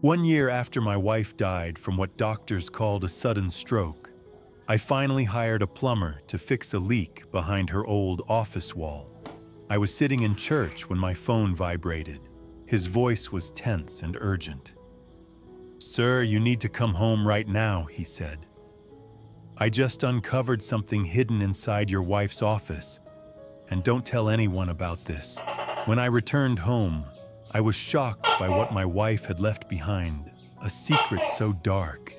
1 year after my wife died from what doctors called a sudden stroke, I finally hired a plumber to fix a leak behind her old office wall. I was sitting in church when my phone vibrated. His voice was tense and urgent. "Sir, you need to come home right now," he said. "I just uncovered something hidden inside your wife's office, and don't tell anyone about this." When I returned home, I was shocked by what my wife had left behind, a secret so dark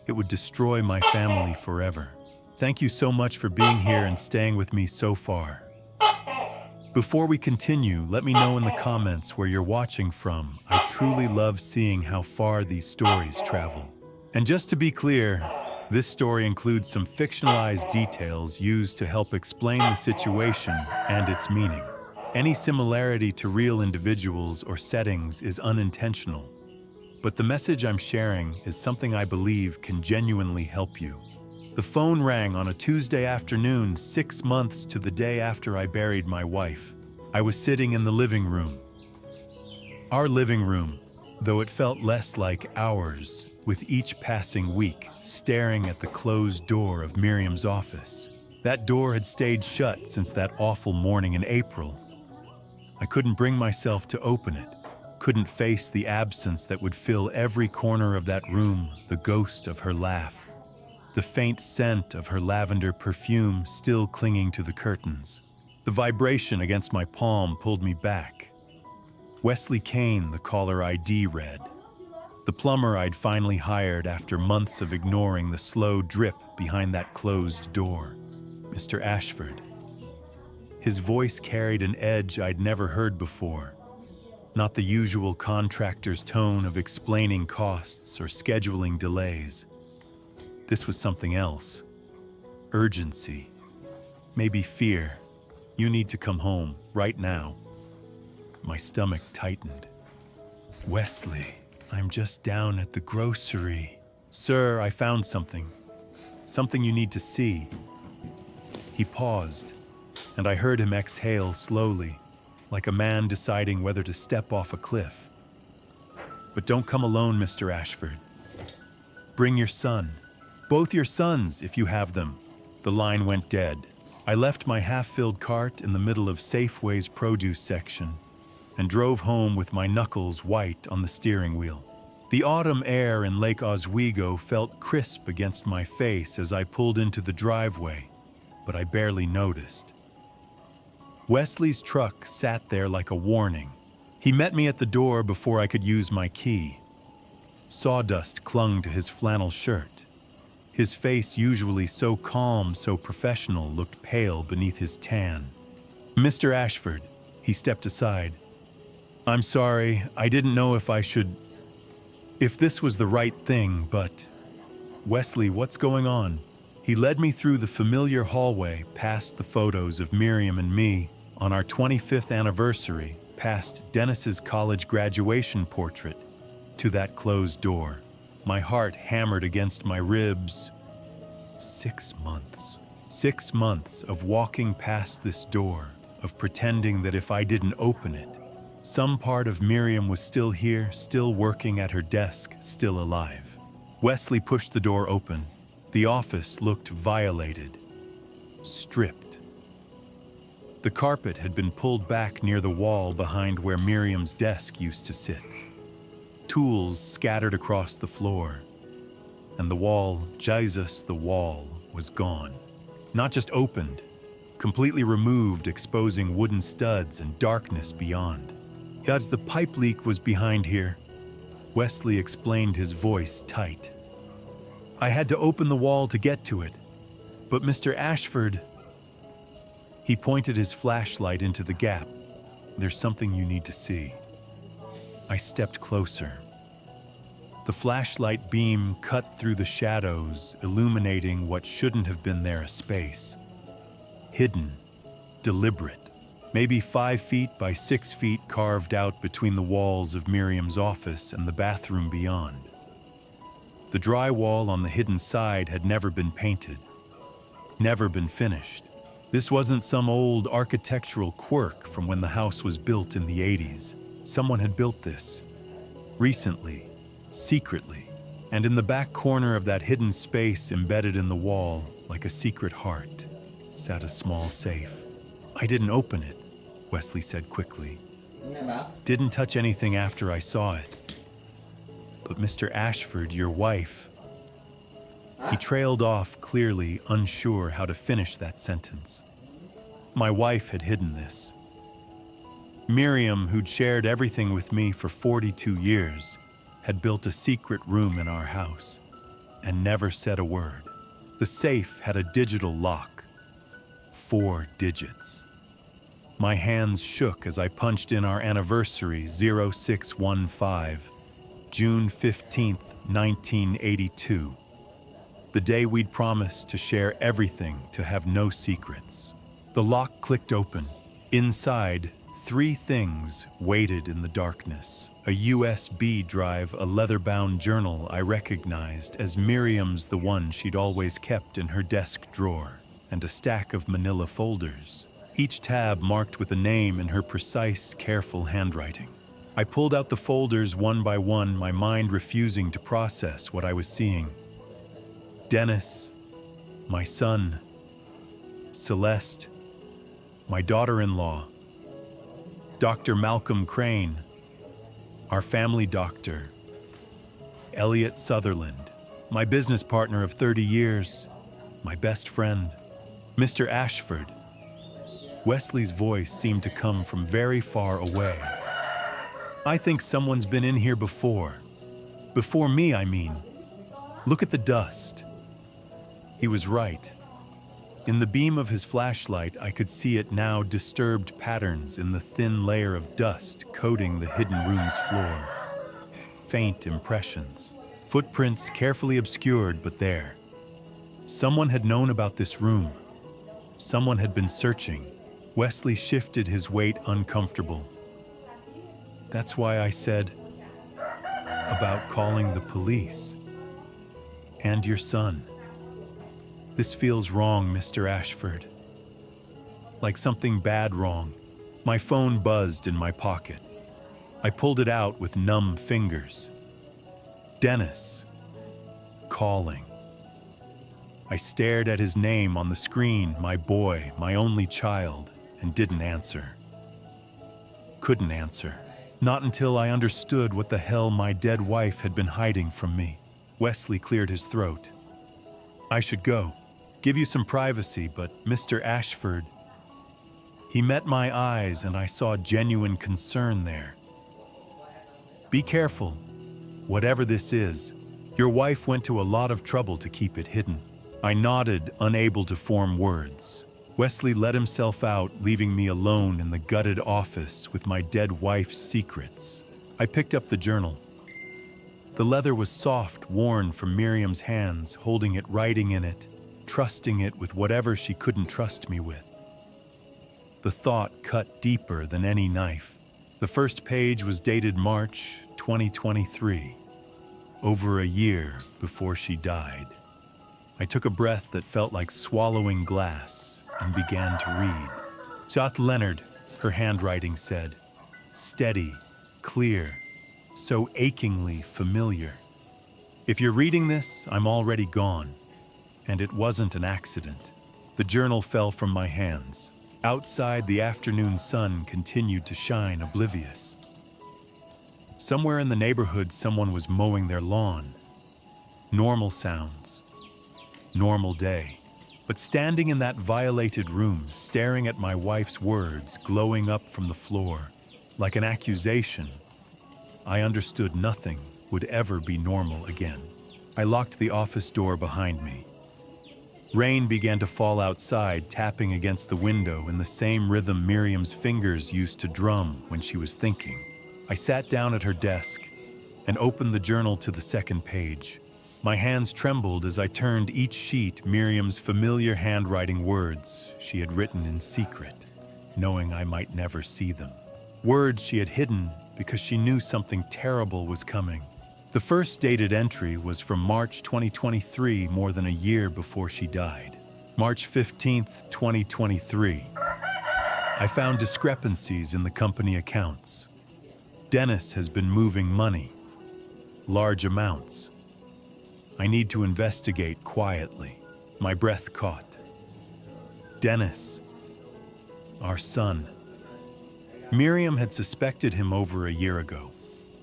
it would destroy my family forever. Thank you so much for being here and staying with me so far. Before we continue, let me know in the comments where you're watching from. I truly love seeing how far these stories travel. And just to be clear, this story includes some fictionalized details used to help explain the situation and its meaning. Any similarity to real individuals or settings is unintentional, but the message I'm sharing is something I believe can genuinely help you. The phone rang on a Tuesday afternoon, 6 months to the day after I buried my wife. I was sitting in the living room. Our living room, though it felt less like ours with each passing week, staring at the closed door of Miriam's office. That door had stayed shut since that awful morning in April. I couldn't bring myself to open it, couldn't face the absence that would fill every corner of that room, the ghost of her laugh, the faint scent of her lavender perfume still clinging to the curtains. The vibration against my palm pulled me back. Wesley Kane, the caller ID read. The plumber I'd finally hired after months of ignoring the slow drip behind that closed door. Mr. Ashford. His voice carried an edge I'd never heard before. Not the usual contractor's tone of explaining costs or scheduling delays. This was something else. Urgency. Maybe fear. "You need to come home, right now." My stomach tightened. "Wesley, I'm just down at the grocery." "Sir, I found something. Something you need to see." He paused, and I heard him exhale slowly, like a man deciding whether to step off a cliff. "But don't come alone, Mr. Ashford. Bring your son. Both your sons, if you have them." The line went dead. I left my half-filled cart in the middle of Safeway's produce section and drove home with my knuckles white on the steering wheel. The autumn air in Lake Oswego felt crisp against my face as I pulled into the driveway, but I barely noticed. Wesley's truck sat there like a warning. He met me at the door before I could use my key. Sawdust clung to his flannel shirt. His face, usually so calm, so professional, looked pale beneath his tan. "Mr. Ashford," he stepped aside. "I'm sorry, I didn't know if this was the right thing, but..." "Wesley, what's going on?" He led me through the familiar hallway, past the photos of Miriam and me on our 25th anniversary, past Dennis's college graduation portrait, to that closed door. My heart hammered against my ribs. 6 months. 6 months of walking past this door, of pretending that if I didn't open it, some part of Miriam was still here, still working at her desk, still alive. Wesley pushed the door open. The office looked violated, stripped. The carpet had been pulled back near the wall behind where Miriam's desk used to sit. Tools scattered across the floor. And the wall, Jesus, the wall, was gone. Not just opened, completely removed, exposing wooden studs and darkness beyond. "Gods, the pipe leak was behind here," Wesley explained, his voice tight. "I had to open the wall to get to it. But Mr. Ashford..." He pointed his flashlight into the gap. "There's something you need to see." I stepped closer. The flashlight beam cut through the shadows, illuminating what shouldn't have been there, a space. Hidden, deliberate, maybe 5 feet by 6 feet carved out between the walls of Miriam's office and the bathroom beyond. The drywall on the hidden side had never been painted, never been finished. This wasn't some old architectural quirk from when the house was built in the 80s. Someone had built this recently, secretly. And in the back corner of that hidden space embedded in the wall, like a secret heart, sat a small safe. I didn't open it, Wesley said quickly. Didn't touch anything after I saw it. But Mr. Ashford, your wife... He trailed off, clearly unsure how to finish that sentence. My wife had hidden this. Miriam, who'd shared everything with me for 42 years, had built a secret room in our house and never said a word. The safe had a digital lock, 4 digits. My hands shook as I punched in our anniversary, 0615, June 15th, 1982. The day we'd promised to share everything, to have no secrets. The lock clicked open. Inside, 3 things waited in the darkness. A USB drive, a leather-bound journal I recognized as Miriam's, the one she'd always kept in her desk drawer, and a stack of manila folders, each tab marked with a name in her precise, careful handwriting. I pulled out the folders one by one, my mind refusing to process what I was seeing. Dennis, my son, Celeste, my daughter-in-law, Dr. Malcolm Crane, our family doctor, Elliot Sutherland, my business partner of 30 years, my best friend, Mr. Ashford. Wesley's voice seemed to come from very far away. I think someone's been in here before. Before me, I mean. Look at the dust. He was right. In the beam of his flashlight, I could see it now, disturbed patterns in the thin layer of dust coating the hidden room's floor. Faint impressions. Footprints carefully obscured, but there. Someone had known about this room. Someone had been searching. Wesley shifted his weight, uncomfortable. That's why I said about calling the police. And your son. This feels wrong, Mr. Ashford. Like something bad wrong. My phone buzzed in my pocket. I pulled it out with numb fingers. Dennis. Calling. I stared at his name on the screen, my boy, my only child, and didn't answer. Couldn't answer. Not until I understood what the hell my dead wife had been hiding from me. Wesley cleared his throat. I should go. Give you some privacy, but Mr. Ashford... He met my eyes and I saw genuine concern there. Be careful. Whatever this is, your wife went to a lot of trouble to keep it hidden. I nodded, unable to form words. Wesley let himself out, leaving me alone in the gutted office with my dead wife's secrets. I picked up the journal. The leather was soft, worn from Miriam's hands, holding it, writing in it, trusting it with whatever she couldn't trust me with. The thought cut deeper than any knife. The first page was dated March 2023, over a year before she died. I took a breath that felt like swallowing glass and began to read. Jot Leonard, her handwriting said. Steady, clear, so achingly familiar. If you're reading this, I'm already gone. And it wasn't an accident. The journal fell from my hands. Outside, the afternoon sun continued to shine, oblivious. Somewhere in the neighborhood, someone was mowing their lawn. Normal sounds. Normal day. But standing in that violated room, staring at my wife's words glowing up from the floor, like an accusation, I understood nothing would ever be normal again. I locked the office door behind me. Rain began to fall outside, tapping against the window in the same rhythm Miriam's fingers used to drum when she was thinking. I sat down at her desk and opened the journal to the second page. My hands trembled as I turned each sheet, Miriam's familiar handwriting, words she had written in secret, knowing I might never see them. Words she had hidden because she knew something terrible was coming. The first dated entry was from March 2023, more than a year before she died. March 15th, 2023. I found discrepancies in the company accounts. Dennis has been moving money. large amounts. I need to investigate quietly. My breath caught. Dennis, our son. Miriam had suspected him over a year ago.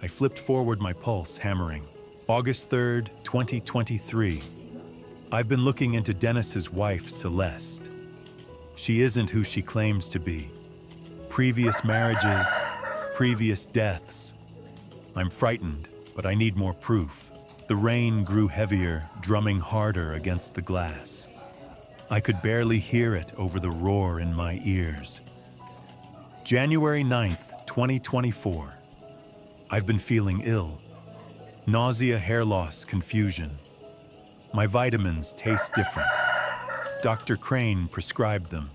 I flipped forward, my pulse hammering. August 3rd, 2023. I've been looking into Dennis's wife, Celeste. She isn't who she claims to be. Previous marriages, previous deaths. I'm frightened, but I need more proof. The rain grew heavier, drumming harder against the glass. I could barely hear it over the roar in my ears. January 9th, 2024. I've been feeling ill. Nausea, hair loss, confusion. My vitamins taste different. Dr. Crane prescribed them.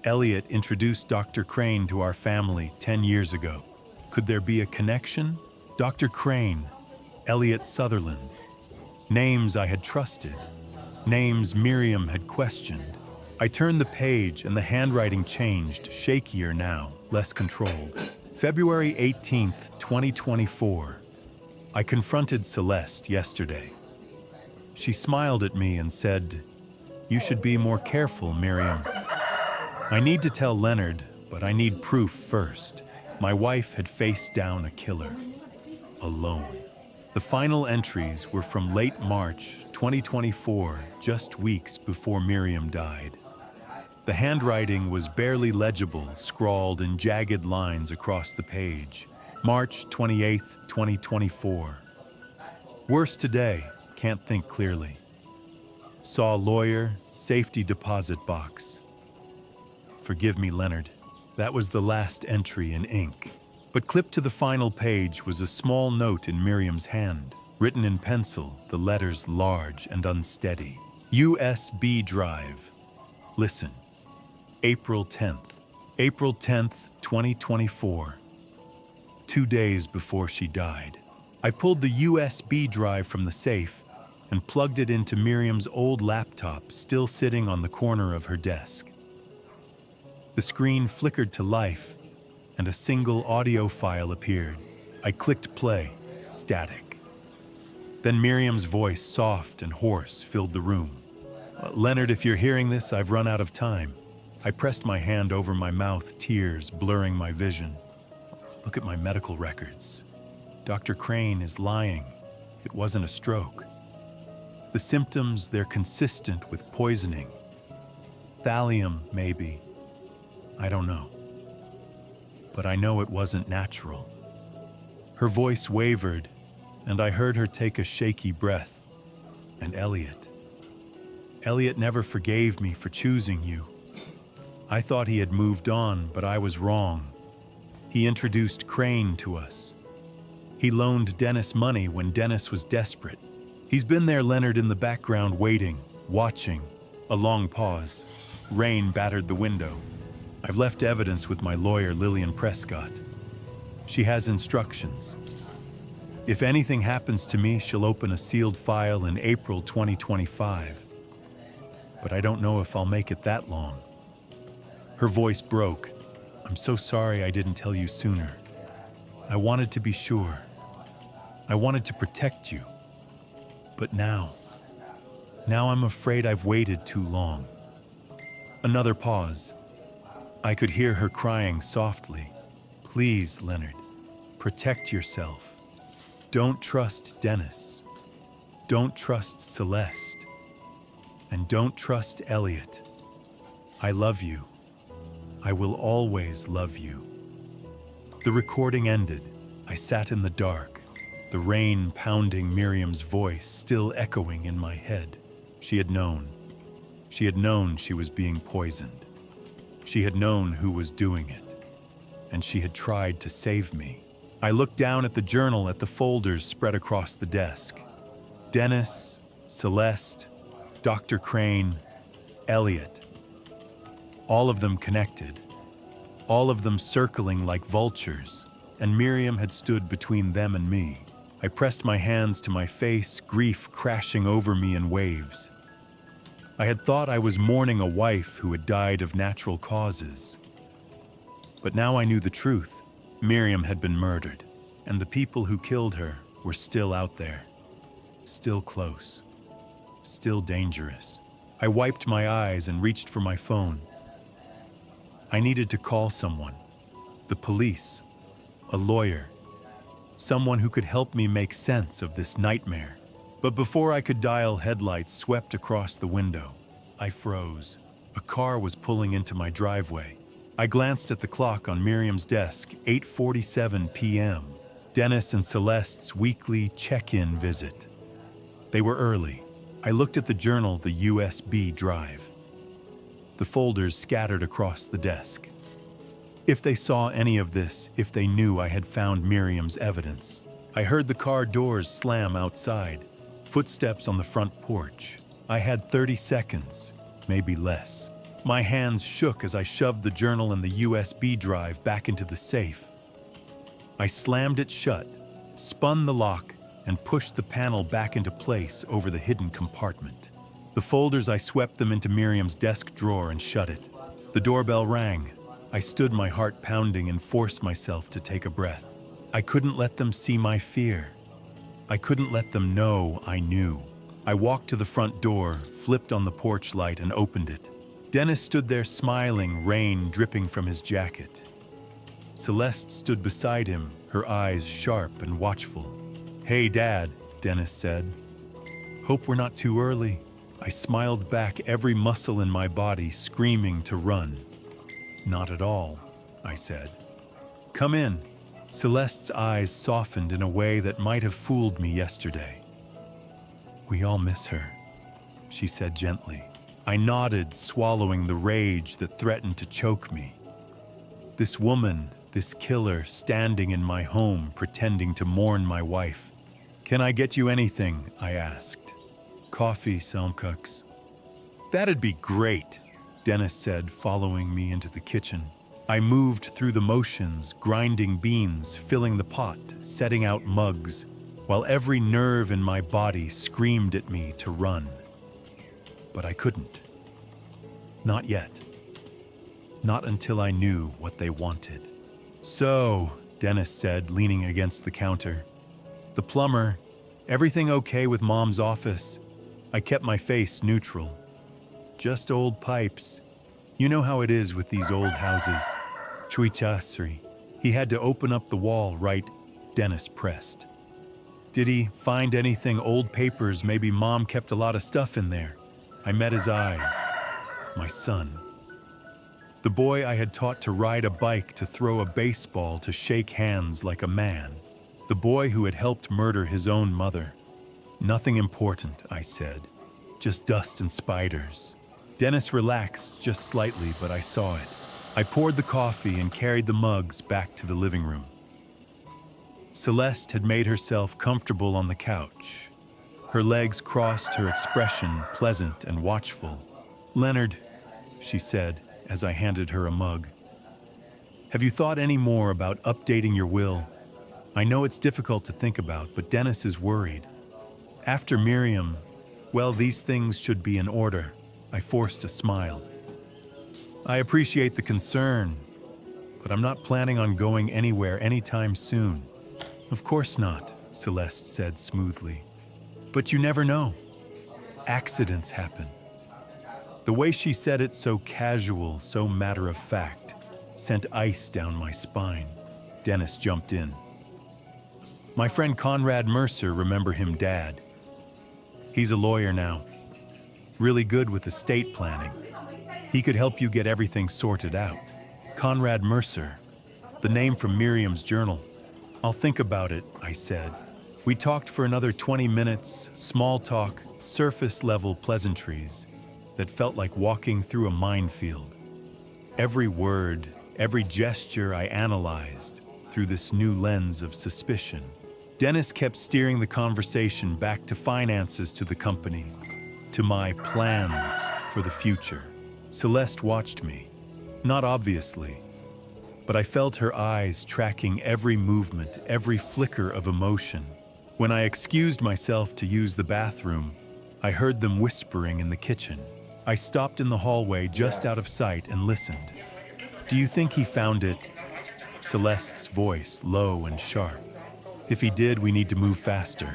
Elliot introduced Dr. Crane to our family 10 years ago. Could there be a connection? Dr. Crane, Elliot Sutherland. Names I had trusted. Names Miriam had questioned. I turned the page and the handwriting changed, shakier now, less controlled. February 18th, 2024. I confronted Celeste yesterday. She smiled at me and said, "You should be more careful, Miriam." I need to tell Leonard, but I need proof first. My wife had faced down a killer. Alone. The final entries were from late March 2024, just weeks before Miriam died. The handwriting was barely legible, scrawled in jagged lines across the page. March 28th, 2024. Worse today, can't think clearly. Saw lawyer, safety deposit box. Forgive me, Leonard. That was the last entry in ink. But clipped to the final page was a small note in Miriam's hand, written in pencil, the letters large and unsteady. USB drive. Listen. April 10th. April 10th, 2024. 2 days before she died. I pulled the USB drive from the safe and plugged it into Miriam's old laptop, still sitting on the corner of her desk. The screen flickered to life, and a single audio file appeared. I clicked play, static. Then Miriam's voice, soft and hoarse, filled the room. "Leonard, if you're hearing this, I've run out of time." I pressed my hand over my mouth, tears blurring my vision. "Look at my medical records. Dr. Crane is lying. It wasn't a stroke. The symptoms, they're consistent with poisoning. Thallium, maybe. I don't know. But I know it wasn't natural." Her voice wavered, and I heard her take a shaky breath. "And Elliot. Elliot never forgave me for choosing you. I thought he had moved on, but I was wrong. He introduced Crane to us. He loaned Dennis money when Dennis was desperate. He's been there, Leonard, in the background, waiting, watching." A long pause. Rain battered the window. "I've left evidence with my lawyer, Lillian Prescott. She has instructions. If anything happens to me, she'll open a sealed file in April 2025. But I don't know if I'll make it that long." Her voice broke. "I'm so sorry I didn't tell you sooner. I wanted to be sure. I wanted to protect you. But now I'm afraid I've waited too long." Another pause. I could hear her crying softly. "Please, Leonard, protect yourself. Don't trust Dennis. Don't trust Celeste. And don't trust Elliot. I love you. I will always love you." The recording ended. I sat in the dark, the rain pounding, Miriam's voice still echoing in my head. She had known. She had known she was being poisoned. She had known who was doing it, and she had tried to save me. I looked down at the journal, at the folders spread across the desk. Dennis, Celeste, Dr. Crane, Elliot. All of them connected. All of them circling like vultures, and Miriam had stood between them and me. I pressed my hands to my face, grief crashing over me in waves. I had thought I was mourning a wife who had died of natural causes. But now I knew the truth. Miriam had been murdered, and the people who killed her were still out there, still close, still dangerous. I wiped my eyes and reached for my phone. I needed to call someone, the police, a lawyer, someone who could help me make sense of this nightmare. But before I could dial, headlights swept across the window. I froze. A car was pulling into my driveway. I glanced at the clock on Miriam's desk, 8:47 p.m., Dennis and Celeste's weekly check-in visit. They were early. I looked at the journal, the USB drive. The folders scattered across the desk. If they saw any of this, if they knew I had found Miriam's evidence. I heard the car doors slam outside, footsteps on the front porch. I had 30 seconds, maybe less. My hands shook as I shoved the journal and the USB drive back into the safe. I slammed it shut, spun the lock, and pushed the panel back into place over the hidden compartment. The folders, I swept them into Miriam's desk drawer and shut it. The doorbell rang. I stood, my heart pounding, and forced myself to take a breath. I couldn't let them see my fear. I couldn't let them know I knew. I walked to the front door, flipped on the porch light, and opened it. Dennis stood there smiling, rain dripping from his jacket. Celeste stood beside him, her eyes sharp and watchful. "Hey, Dad," Dennis said. "Hope we're not too early." I smiled back, every muscle in my body screaming to run. "Not at all," I said. "Come in." Celeste's eyes softened in a way that might have fooled me yesterday. "We all miss her," she said gently. I nodded, swallowing the rage that threatened to choke me. This woman, this killer, standing in my home, pretending to mourn my wife. "Can I get you anything?" I asked. "Coffee, Selmcooks." "That'd be great," Dennis said, following me into the kitchen. I moved through the motions, grinding beans, filling the pot, setting out mugs, while every nerve in my body screamed at me to run. But I couldn't. Not yet. Not until I knew what they wanted. "So," Dennis said, leaning against the counter. "The plumber, everything okay with Mom's office?" I kept my face neutral. "Just old pipes. You know how it is with these old houses. Chuichasri." He had to open up the wall, right? Dennis pressed. "Did he find anything, old papers? Maybe Mom kept a lot of stuff in there." I met his eyes. My son. The boy I had taught to ride a bike, to throw a baseball, to shake hands like a man. The boy who had helped murder his own mother. "Nothing important," I said. "Just dust and spiders." Dennis relaxed just slightly, but I saw it. I poured the coffee and carried the mugs back to the living room. Celeste had made herself comfortable on the couch. Her legs crossed, her expression pleasant and watchful. "Leonard," she said as I handed her a mug, "have you thought any more about updating your will? I know it's difficult to think about, but Dennis is worried. After Miriam, well, these things should be in order." I forced a smile. "I appreciate the concern, but I'm not planning on going anywhere anytime soon." "Of course not," Celeste said smoothly. "But you never know. Accidents happen." The way she said it, so casual, so matter-of-fact, sent ice down my spine. Dennis jumped in. "My friend Conrad Mercer, remember him, Dad? He's a lawyer now. Really good with estate planning. He could help you get everything sorted out." Conrad Mercer, the name from Miriam's journal. "I'll think about it," I said. We talked for another 20 minutes, small talk, surface-level pleasantries that felt like walking through a minefield. Every word, every gesture I analyzed through this new lens of suspicion. Dennis kept steering the conversation back to finances, to the company, to my plans for the future. Celeste watched me, not obviously, but I felt her eyes tracking every movement, every flicker of emotion. When I excused myself to use the bathroom, I heard them whispering in the kitchen. I stopped in the hallway just out of sight and listened. "Do you think he found it?" Celeste's voice, low and sharp. If he did, we need to move faster.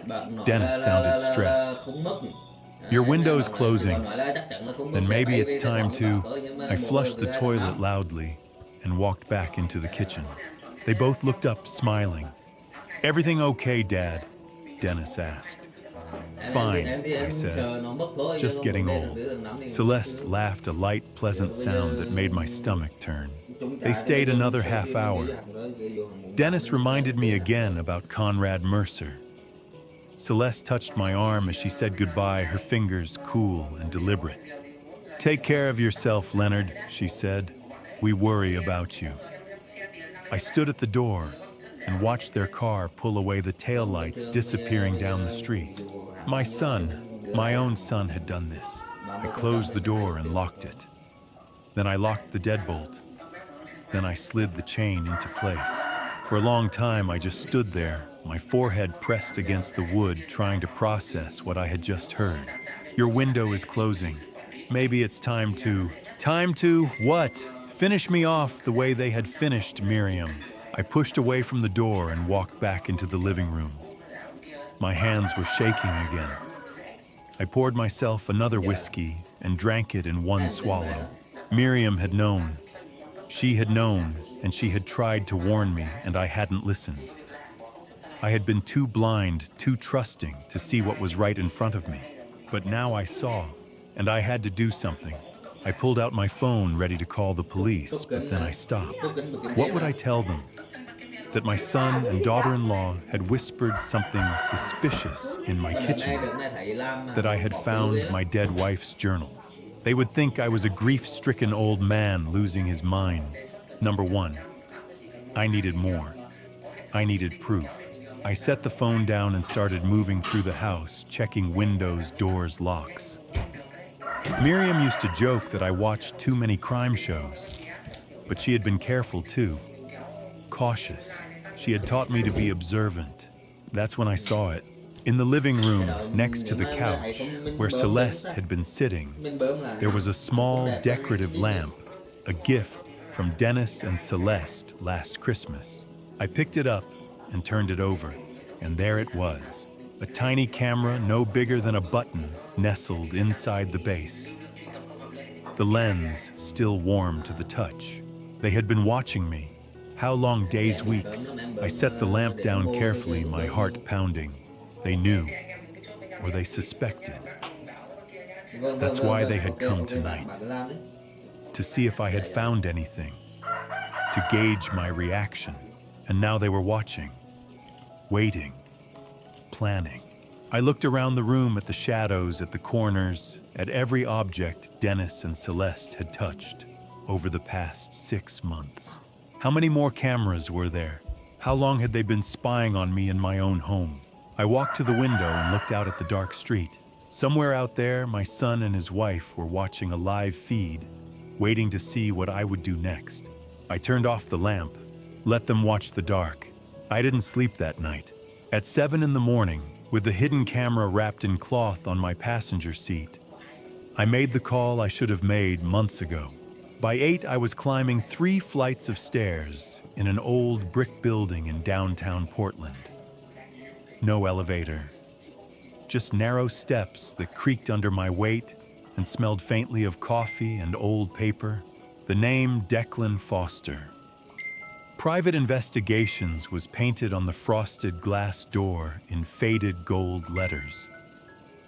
Bạn nói Dennis sounded stressed. không mất. Your Đấy, window's bạn closing. nói là chắc chắn là không mất Then sẽ maybe tại it's vì tài time khoản của bạn to... thôi, nhưng mà I một flushed người the thứ hai là toilet khác. loudly and walked back into the kitchen. They both looked up, smiling. Everything okay, Dad? Dennis asked. Fine, I said. Sợ nó mất thôi, chứ Just không getting vấn đề old. thực sự là nắm thì Celeste laughed a light, pleasant sound that made my stomach turn. They stayed another half hour. Dennis reminded me again about Conrad Mercer. Celeste touched my arm as she said goodbye, her fingers cool and deliberate. Take care of yourself, Leonard, she said. We worry about you. I stood at the door and watched their car pull away, the taillights disappearing down the street. My son, my own son, had done this. I closed the door and locked it. Then I locked the deadbolt. Then I slid the chain into place. For a long time, I just stood there, my forehead pressed against the wood, trying to process what I had just heard. Your window is closing. Maybe it's time to... Time to what? Finish me off the way they had finished Miriam. I pushed away from the door and walked back into the living room. My hands were shaking again. I poured myself another whiskey and drank it in one swallow. Miriam had known. She had known, and she had tried to warn me, and I hadn't listened. I had been too blind, too trusting to see what was right in front of me. But now I saw, and I had to do something. I pulled out my phone, ready to call the police, but then I stopped. What would I tell them? That my son and daughter-in-law had whispered something suspicious in my kitchen, that I had found my dead wife's journal. They would think I was a grief-stricken old man losing his mind. Number one, I needed more. I needed proof. I set the phone down and started moving through the house, checking windows, doors, locks. Miriam used to joke that I watched too many crime shows, but she had been careful too. Cautious. She had taught me to be observant. That's when I saw it. In the living room, next to the couch, where Celeste had been sitting, there was a small decorative lamp, a gift from Dennis and Celeste last Christmas. I picked it up and turned it over, and there it was, a tiny camera no bigger than a button nestled inside the base. The lens still warm to the touch. They had been watching me. How long? Days, weeks. I set the lamp down carefully, my heart pounding. They knew, or they suspected. That's why they had come tonight. To see if I had found anything. To gauge my reaction. And now they were watching. Waiting. Planning. I looked around the room at the shadows, at the corners, at every object Dennis and Celeste had touched over the past 6 months. How many more cameras were there? How long had they been spying on me in my own home? I walked to the window and looked out at the dark street. Somewhere out there, my son and his wife were watching a live feed, waiting to see what I would do next. I turned off the lamp, let them watch the dark. I didn't sleep that night. At 7 in the morning, with the hidden camera wrapped in cloth on my passenger seat, I made the call I should have made months ago. By 8, I was climbing 3 flights of stairs in an old brick building in downtown Portland. No elevator, just narrow steps that creaked under my weight and smelled faintly of coffee and old paper. The name Declan Foster. Private Investigations was painted on the frosted glass door in faded gold letters.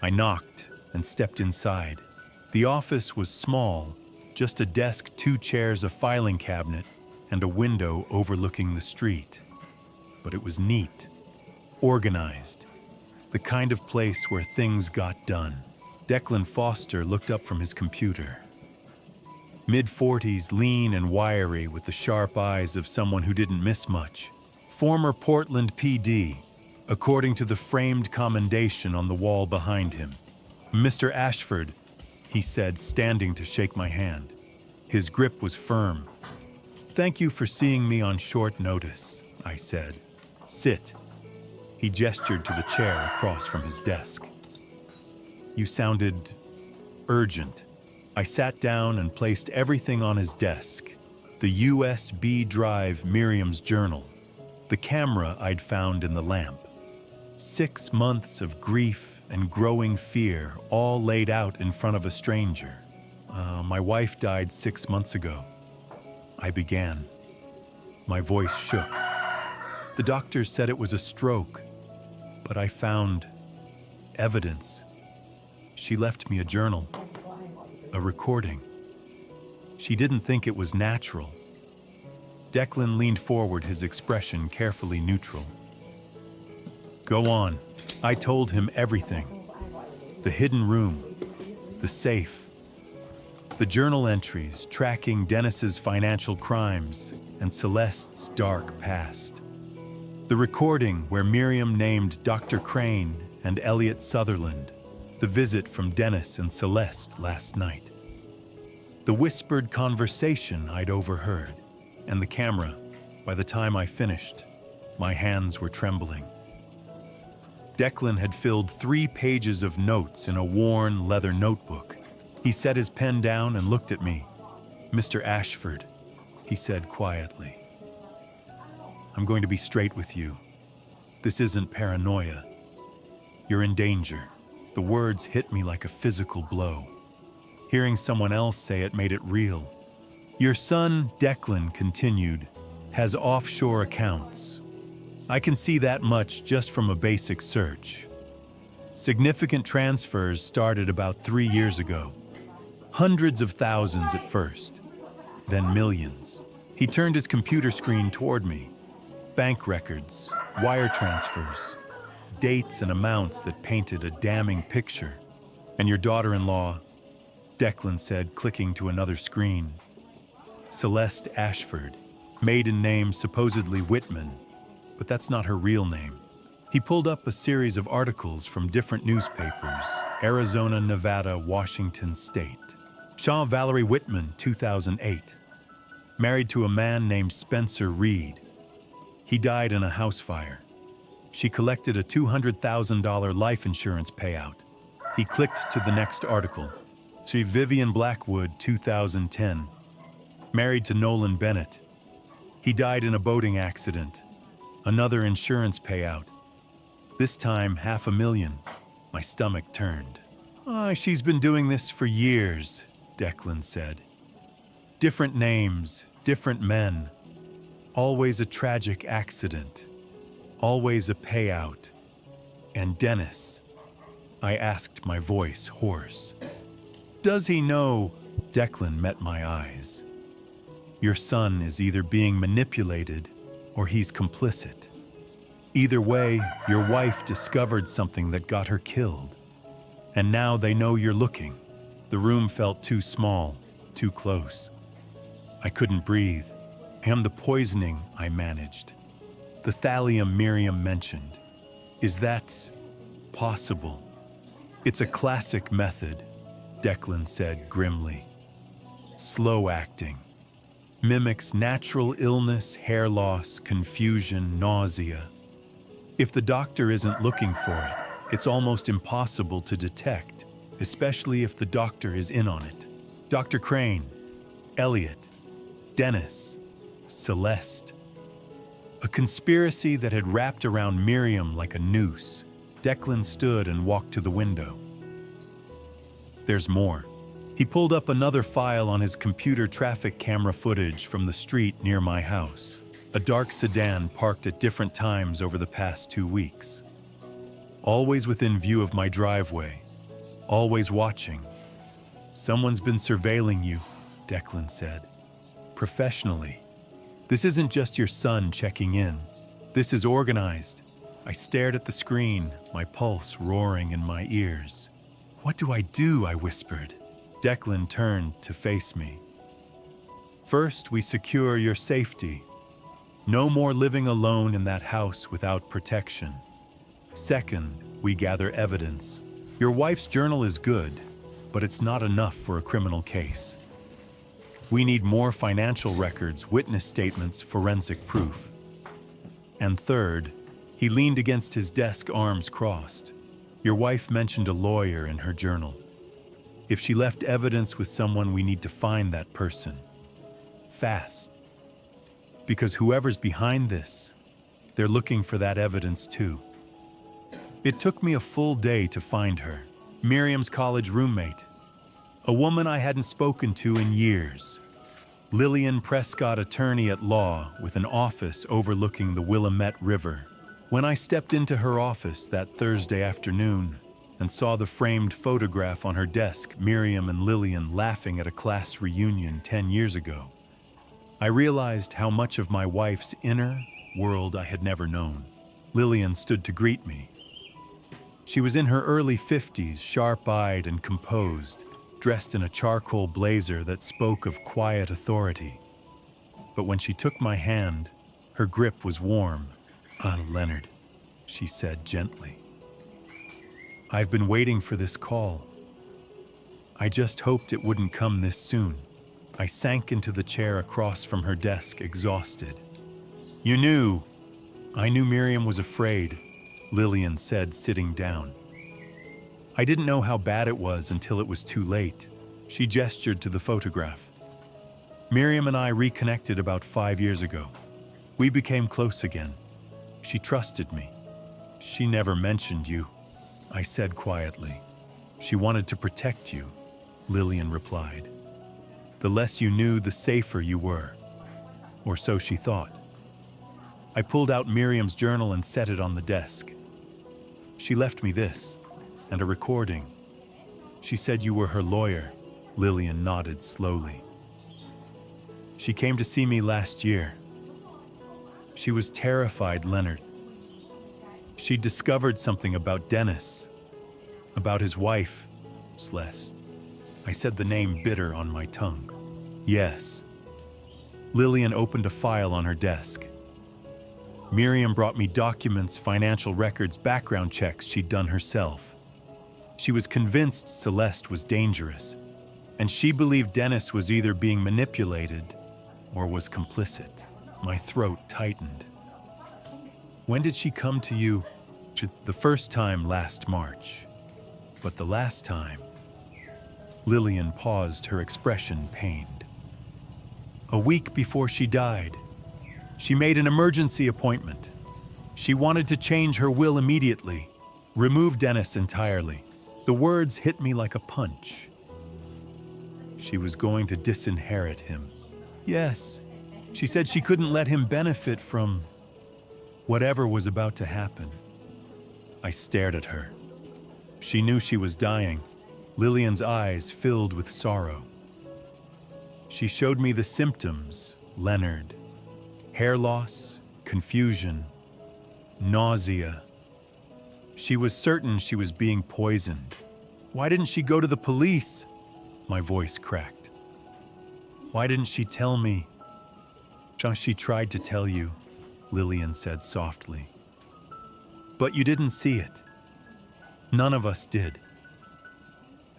I knocked and stepped inside. The office was small, just a desk, 2 chairs, a filing cabinet, and a window overlooking the street. But it was neat, organized, the kind of place where things got done. Declan Foster looked up from his computer. Mid-40s, lean and wiry, with the sharp eyes of someone who didn't miss much. Former Portland PD, according to the framed commendation on the wall behind him. Mr. Ashford, he said, standing to shake my hand. His grip was firm. Thank you for seeing me on short notice, I said. Sit. He gestured to the chair across from his desk. You sounded urgent. I sat down and placed everything on his desk. The USB drive, Miriam's journal, The camera I'd found in the lamp. 6 months of grief and growing fear, all laid out in front of a stranger. My wife died 6 months ago. I began. My voice shook. The doctors said it was a stroke, but I found evidence. She left me a journal, a recording. She didn't think it was natural. Declan leaned forward, his expression carefully neutral. Go on. I told him everything. The hidden room, the safe, the journal entries tracking Dennis's financial crimes and Celeste's dark past. The recording where Miriam named Dr. Crane and Elliot Sutherland, the visit from Dennis and Celeste last night. The whispered conversation I'd overheard, and the camera. By the time I finished, my hands were trembling. Declan had filled 3 pages of notes in a worn leather notebook. He set his pen down and looked at me. Mr. Ashford, he said quietly. I'm going to be straight with you. This isn't paranoia. You're in danger. The words hit me like a physical blow. Hearing someone else say it made it real. Your son, Declan continued, has offshore accounts. I can see that much just from a basic search. Significant transfers started about 3 years ago. Hundreds of thousands at first, then millions. He turned his computer screen toward me. Bank records, wire transfers, dates and amounts that painted a damning picture. And your daughter-in-law, Declan said, clicking to another screen. Celeste Ashford, maiden name supposedly Whitman, but that's not her real name. He pulled up a series of articles from different newspapers: Arizona, Nevada, Washington State. Shaw Valerie Whitman, 2008. Married to a man named Spencer Reed. He died in a house fire. She collected a $200,000 life insurance payout. He clicked to the next article. Sri Vivian Blackwood, 2010. Married to Nolan Bennett. He died in a boating accident. Another insurance payout. This time, $500,000. My stomach turned. She's been doing this for years, Declan said. Different names, different men. Always a tragic accident. Always a payout. And Dennis. I asked, my voice hoarse. Does he know? Declan met my eyes. Your son is either being manipulated or he's complicit. Either way, your wife discovered something that got her killed. And now they know you're looking. The room felt too small, too close. I couldn't breathe. The poisoning I managed. The thallium Miriam mentioned. Is that possible? It's a classic method, Declan said grimly. Slow acting. Mimics natural illness, hair loss, confusion, nausea. If the doctor isn't looking for it, it's almost impossible to detect, especially if the doctor is in on it. Dr. Crane, Elliot, Dennis, Celeste. A conspiracy that had wrapped around Miriam like a noose. Declan stood and walked to the window. There's more. He pulled up another file on his computer: traffic camera footage from the street near my house. A dark sedan parked at different times over the past 2 weeks. Always within view of my driveway. Always watching. Someone's been surveilling you, Declan said. Professionally. This isn't just your son checking in. This is organized. I stared at the screen, my pulse roaring in my ears. What do I do? I whispered. Declan turned to face me. First, we secure your safety. No more living alone in that house without protection. Second, we gather evidence. Your wife's journal is good, but it's not enough for a criminal case. We need more financial records, witness statements, forensic proof. And third, he leaned against his desk, arms crossed. Your wife mentioned a lawyer in her journal. If she left evidence with someone, we need to find that person. Fast. Because whoever's behind this, They're looking for that evidence too. It took me a full day to find her, Miriam's college roommate, a woman I hadn't spoken to in years. Lillian Prescott, attorney at law with an office overlooking the Willamette River. When I stepped into her office that Thursday afternoon and saw the framed photograph on her desk, Miriam and Lillian laughing at a class reunion 10 years ago, I realized how much of my wife's inner world I had never known. Lillian stood to greet me. She was in her early 50s, sharp-eyed and composed, dressed in a charcoal blazer that spoke of quiet authority. But when she took my hand, her grip was warm. "Ah, Leonard," she said gently. "I've been waiting for this call. I just hoped it wouldn't come this soon." I sank into the chair across from her desk, exhausted. "You knew." "I knew Miriam was afraid," Lillian said, sitting down. "I didn't know how bad it was until it was too late." She gestured to the photograph. "Miriam and I reconnected about 5 years ago. We became close again. She trusted me. She never mentioned you," I said quietly. "She wanted to protect you," Lillian replied. "The less you knew, the safer you were." Or so she thought. I pulled out Miriam's journal and set it on the desk. "She left me this, and a recording. She said you were her lawyer." Lillian nodded slowly. "She came to see me last year. She was terrified, Leonard. She discovered something about Dennis, about his wife, Celeste." I said the name bitter on my tongue. "Yes." Lillian opened a file on her desk. "Miriam brought me documents, financial records, background checks she'd done herself. She was convinced Celeste was dangerous, and she believed Dennis was either being manipulated or was complicit." My throat tightened. "When did she come to you?" "The first time last March. But the last time..." Lillian paused, her expression pained. "A week before she died. She made an emergency appointment. She wanted to change her will immediately, remove Dennis entirely. The words hit me like a punch. She was going to disinherit him. Yes, she said she couldn't let him benefit from whatever was about to happen." I stared at her. She knew she was dying. Lillian's eyes filled with sorrow. She showed me the symptoms, Leonard. Hair loss, confusion, nausea. She was certain she was being poisoned. "Why didn't she go to the police?" My voice cracked. "Why didn't she tell me?" "She tried to tell you," Lillian said softly. "But you didn't see it. None of us did.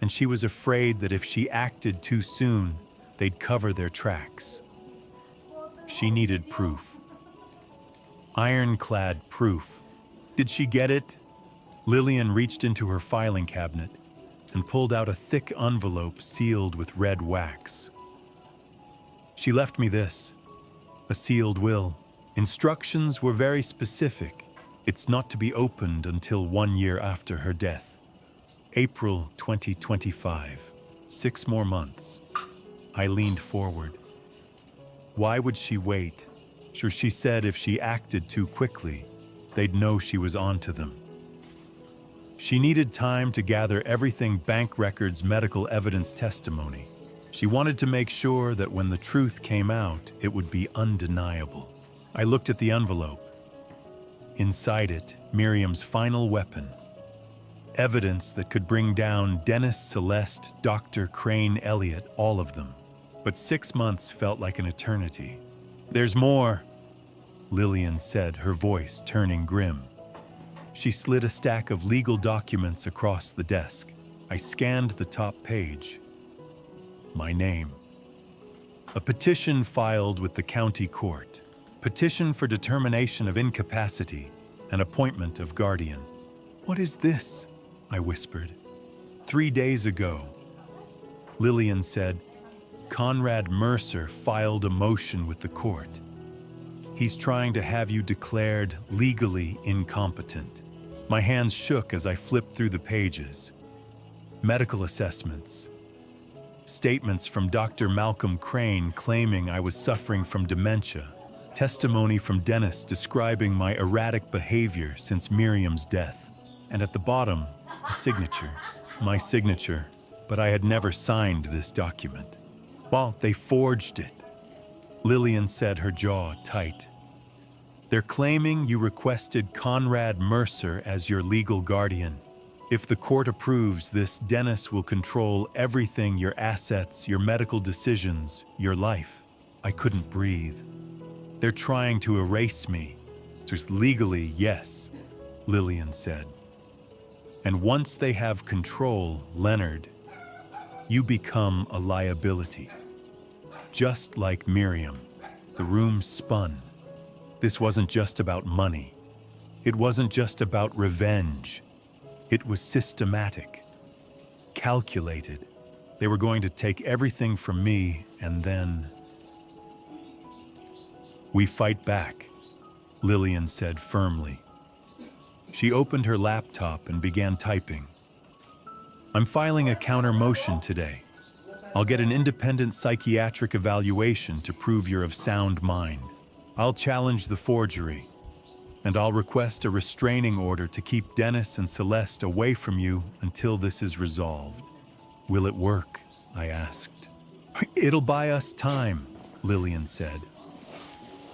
And she was afraid that if she acted too soon, they'd cover their tracks. She needed proof. Ironclad proof. Did she get it?" Lillian reached into her filing cabinet and pulled out a thick envelope sealed with red wax. "She left me this, a sealed will. Instructions were very specific. It's not to be opened until 1 year after her death. April 2025. 6 more months." I leaned forward. "Why would she wait?" She said if she acted too quickly, they'd know she was onto them. She needed time to gather everything: bank records, medical evidence, testimony. She wanted to make sure that when the truth came out, it would be undeniable. I looked at the envelope. Inside it, Miriam's final weapon. Evidence that could bring down Dennis, Celeste, Dr. Crane, Elliot, all of them. But 6 months felt like an eternity. "There's more," Lillian said, her voice turning grim. She slid a stack of legal documents across the desk. I scanned the top page. My name. A petition filed with the county court. Petition for determination of incapacity and appointment of guardian. "What is this?" I whispered. 3 days ago, Lillian said, Conrad Mercer filed a motion with the court. He's trying to have you declared legally incompetent. My hands shook as I flipped through the pages. Medical assessments. Statements from Dr. Malcolm Crane claiming I was suffering from dementia. Testimony from Dennis describing my erratic behavior since Miriam's death. And at the bottom, a signature. My signature, but I had never signed this document. Well, they forged it. Lillian said, her jaw tight. They're claiming you requested Conrad Mercer as your legal guardian. If the court approves this, Dennis will control everything, your assets, your medical decisions, your life. I couldn't breathe. They're trying to erase me. Just legally, yes, Lillian said. And once they have control, Leonard, you become a liability. Just like Miriam, the room spun. This wasn't just about money. It wasn't just about revenge. It was systematic, calculated. They were going to take everything from me and then... We fight back, Lillian said firmly. She opened her laptop and began typing. I'm filing a counter motion today. I'll get an independent psychiatric evaluation to prove you're of sound mind. I'll challenge the forgery, and I'll request a restraining order to keep Dennis and Celeste away from you until this is resolved. Will it work? I asked. It'll buy us time, Lillian said.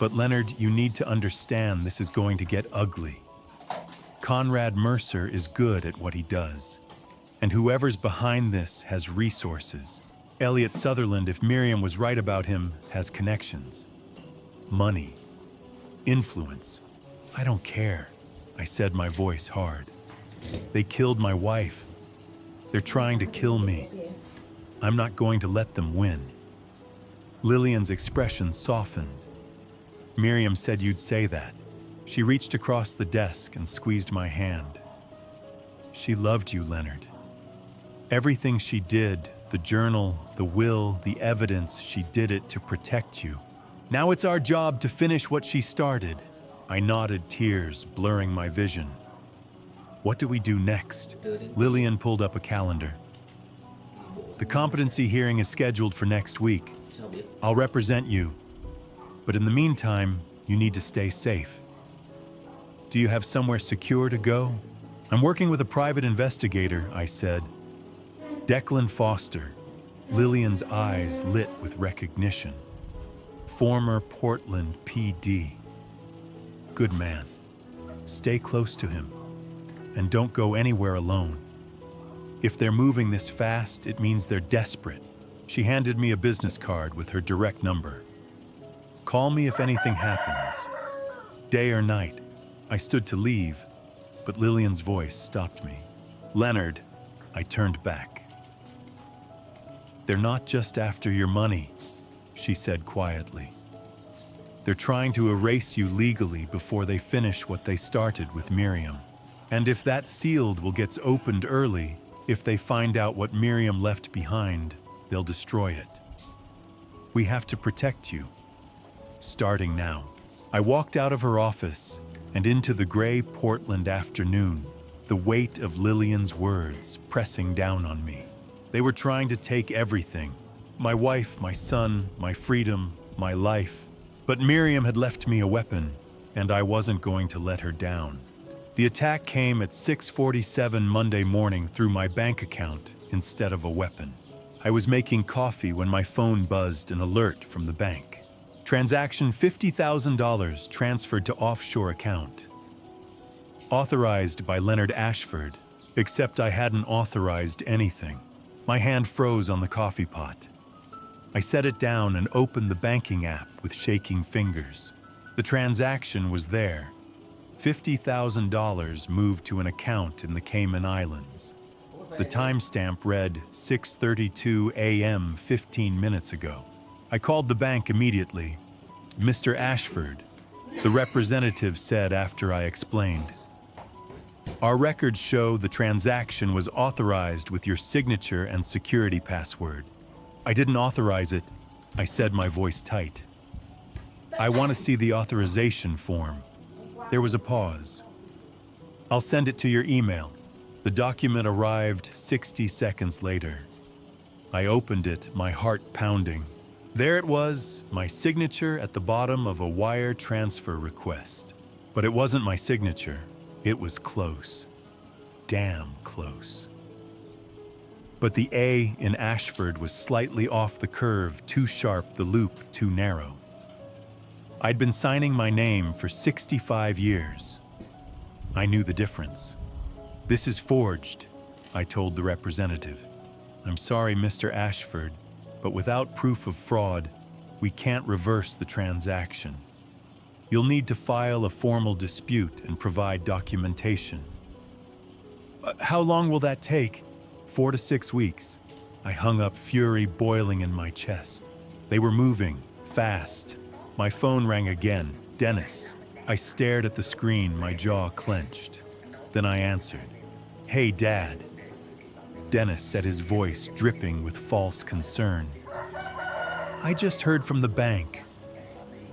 But Leonard, you need to understand this is going to get ugly. Conrad Mercer is good at what he does, and whoever's behind this has resources. Elliot Sutherland, if Miriam was right about him, has connections. Money. Influence. I don't care, I said, my voice hard. They killed my wife. They're trying to kill me. I'm not going to let them win. Lillian's expression softened. Miriam said you'd say that. She reached across the desk and squeezed my hand. She loved you, Leonard. Everything she did, the journal, the will, the evidence, she did it to protect you. Now it's our job to finish what she started. I nodded, tears blurring my vision. What do we do next? Lillian pulled up a calendar. The competency hearing is scheduled for next week. I'll represent you. But in the meantime, you need to stay safe. Do you have somewhere secure to go? I'm working with a private investigator, I said. Declan Foster. Lillian's eyes lit with recognition. Former Portland PD. Good man. Stay close to him. And don't go anywhere alone. If they're moving this fast, it means they're desperate. She handed me a business card with her direct number. Call me if anything happens. Day or night. I stood to leave, but Lillian's voice stopped me. Leonard, I turned back. They're not just after your money, she said quietly. They're trying to erase you legally before they finish what they started with Miriam. And if that sealed will get opened early, if they find out what Miriam left behind, they'll destroy it. We have to protect you. Starting now. I walked out of her office and into the gray Portland afternoon, the weight of Lillian's words pressing down on me. They were trying to take everything. My wife, my son, my freedom, my life. But Miriam had left me a weapon, and I wasn't going to let her down. The attack came at 6:47 Monday morning through my bank account instead of a weapon. I was making coffee when my phone buzzed an alert from the bank. Transaction $50,000 transferred to offshore account. Authorized by Leonard Ashford, except I hadn't authorized anything. My hand froze on the coffee pot. I set it down and opened the banking app with shaking fingers. The transaction was there. $50,000 moved to an account in the Cayman Islands. The timestamp read 6:32 a.m. 15 minutes ago. I called the bank immediately. Mr. Ashford, the representative said after I explained. Our records show the transaction was authorized with your signature and security password. I didn't authorize it, I said, my voice tight. I want to see the authorization form. There was a pause. I'll send it to your email. The document arrived 60 seconds later. I opened it, my heart pounding. There it was, my signature at the bottom of a wire transfer request. But it wasn't my signature. It was close. Damn close. But the A in Ashford was slightly off the curve, too sharp, the loop too narrow. I'd been signing my name for 65 years. I knew the difference. This is forged, I told the representative. I'm sorry, Mr. Ashford, but without proof of fraud, we can't reverse the transaction. You'll need to file a formal dispute and provide documentation. How long will that take? 4 to 6 weeks. I hung up, fury boiling in my chest. They were moving, fast. My phone rang again. Dennis. I stared at the screen, my jaw clenched. Then I answered. Hey, Dad. Dennis said, his voice dripping with false concern. I just heard from the bank.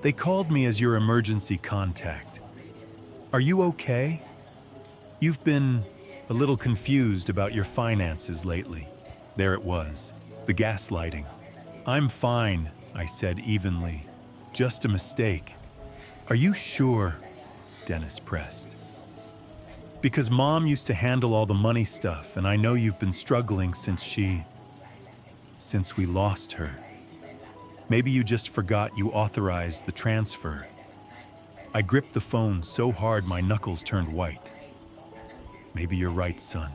They called me as your emergency contact. Are you okay? You've been a little confused about your finances lately. There it was, the gaslighting. I'm fine, I said evenly. Just a mistake. Are you sure? Dennis pressed. Because Mom used to handle all the money stuff, and I know you've been struggling since we lost her. Maybe you just forgot you authorized the transfer. I gripped the phone so hard my knuckles turned white. Maybe you're right, son.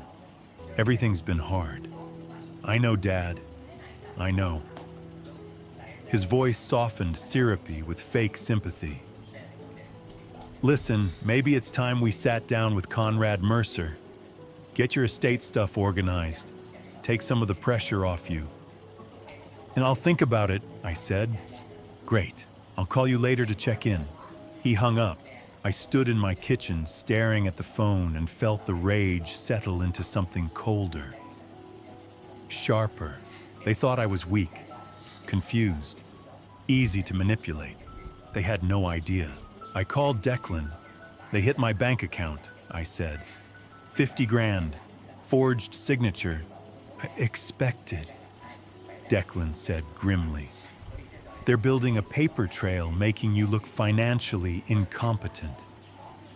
Everything's been hard. I know, Dad. I know. His voice softened, syrupy, with fake sympathy. Listen, maybe it's time we sat down with Conrad Mercer. Get your estate stuff organized. Take some of the pressure off you. And I'll think about it, I said. Great. I'll call you later to check in. He hung up. I stood in my kitchen, staring at the phone, and felt the rage settle into something colder. Sharper. They thought I was weak, confused, easy to manipulate. They had no idea. I called Declan. They hit my bank account, I said. 50 grand, forged signature. Expected, Declan said grimly. They're building a paper trail, making you look financially incompetent.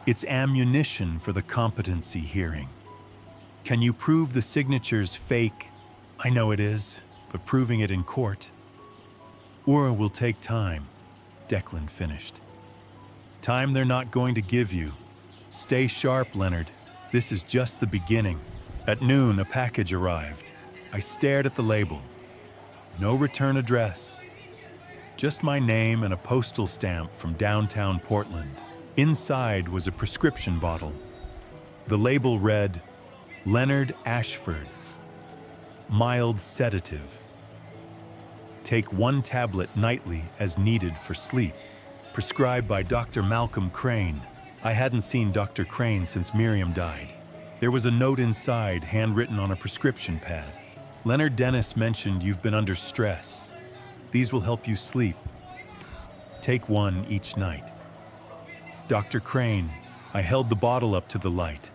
It's ammunition for the competency hearing. Can you prove the signature's fake? I know it is, but proving it in court. Or will take time, Declan finished. Time they're not going to give you. Stay sharp, Leonard. This is just the beginning. At noon, a package arrived. I stared at the label. No return address. Just my name and a postal stamp from downtown Portland. Inside was a prescription bottle. The label read, Leonard Ashford. Mild sedative. Take 1 tablet nightly as needed for sleep. Prescribed by Dr. Malcolm Crane. I hadn't seen Dr. Crane since Miriam died. There was a note inside, handwritten on a prescription pad. Leonard Dennis mentioned you've been under stress. These will help you sleep. Take 1 each night. Dr. Crane. I held the bottle up to the light.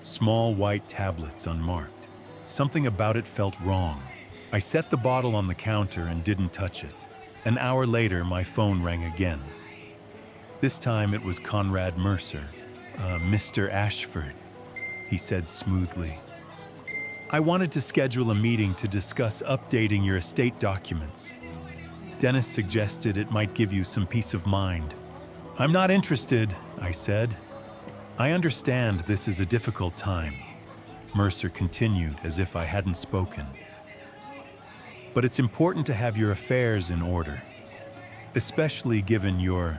Small white tablets unmarked. Something about it felt wrong. I set the bottle on the counter and didn't touch it. An hour later, my phone rang again. This time it was Conrad Mercer. Mr. Ashford, he said smoothly. I wanted to schedule a meeting to discuss updating your estate documents. Dennis suggested it might give you some peace of mind. I'm not interested, I said. I understand this is a difficult time, Mercer continued as if I hadn't spoken. But it's important to have your affairs in order, especially given your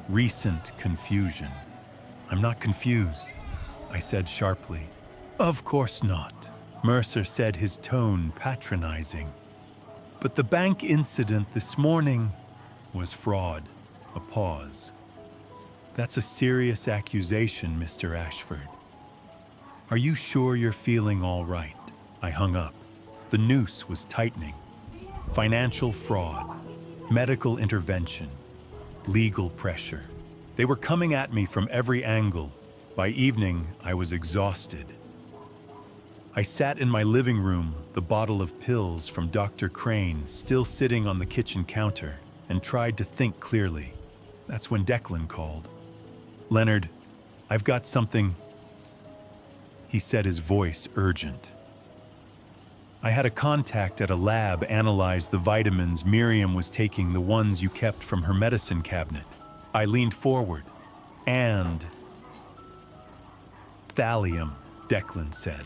recent confusion. I'm not confused, I said sharply. Of course not, Mercer said, his tone patronizing. But the bank incident this morning was fraud. A pause. That's a serious accusation, Mr. Ashford. Are you sure you're feeling all right? I hung up. The noose was tightening. Financial fraud, medical intervention. legal pressure. They were coming at me from every angle. By evening, I was exhausted. I sat in my living room, the bottle of pills from Dr. Crane still sitting on the kitchen counter, and tried to think clearly. That's when Declan called. "Leonard, I've got something," he said, his voice urgent. I had a contact at a lab analyze the vitamins Miriam was taking, the ones you kept from her medicine cabinet. I leaned forward. "And thallium," Declan said.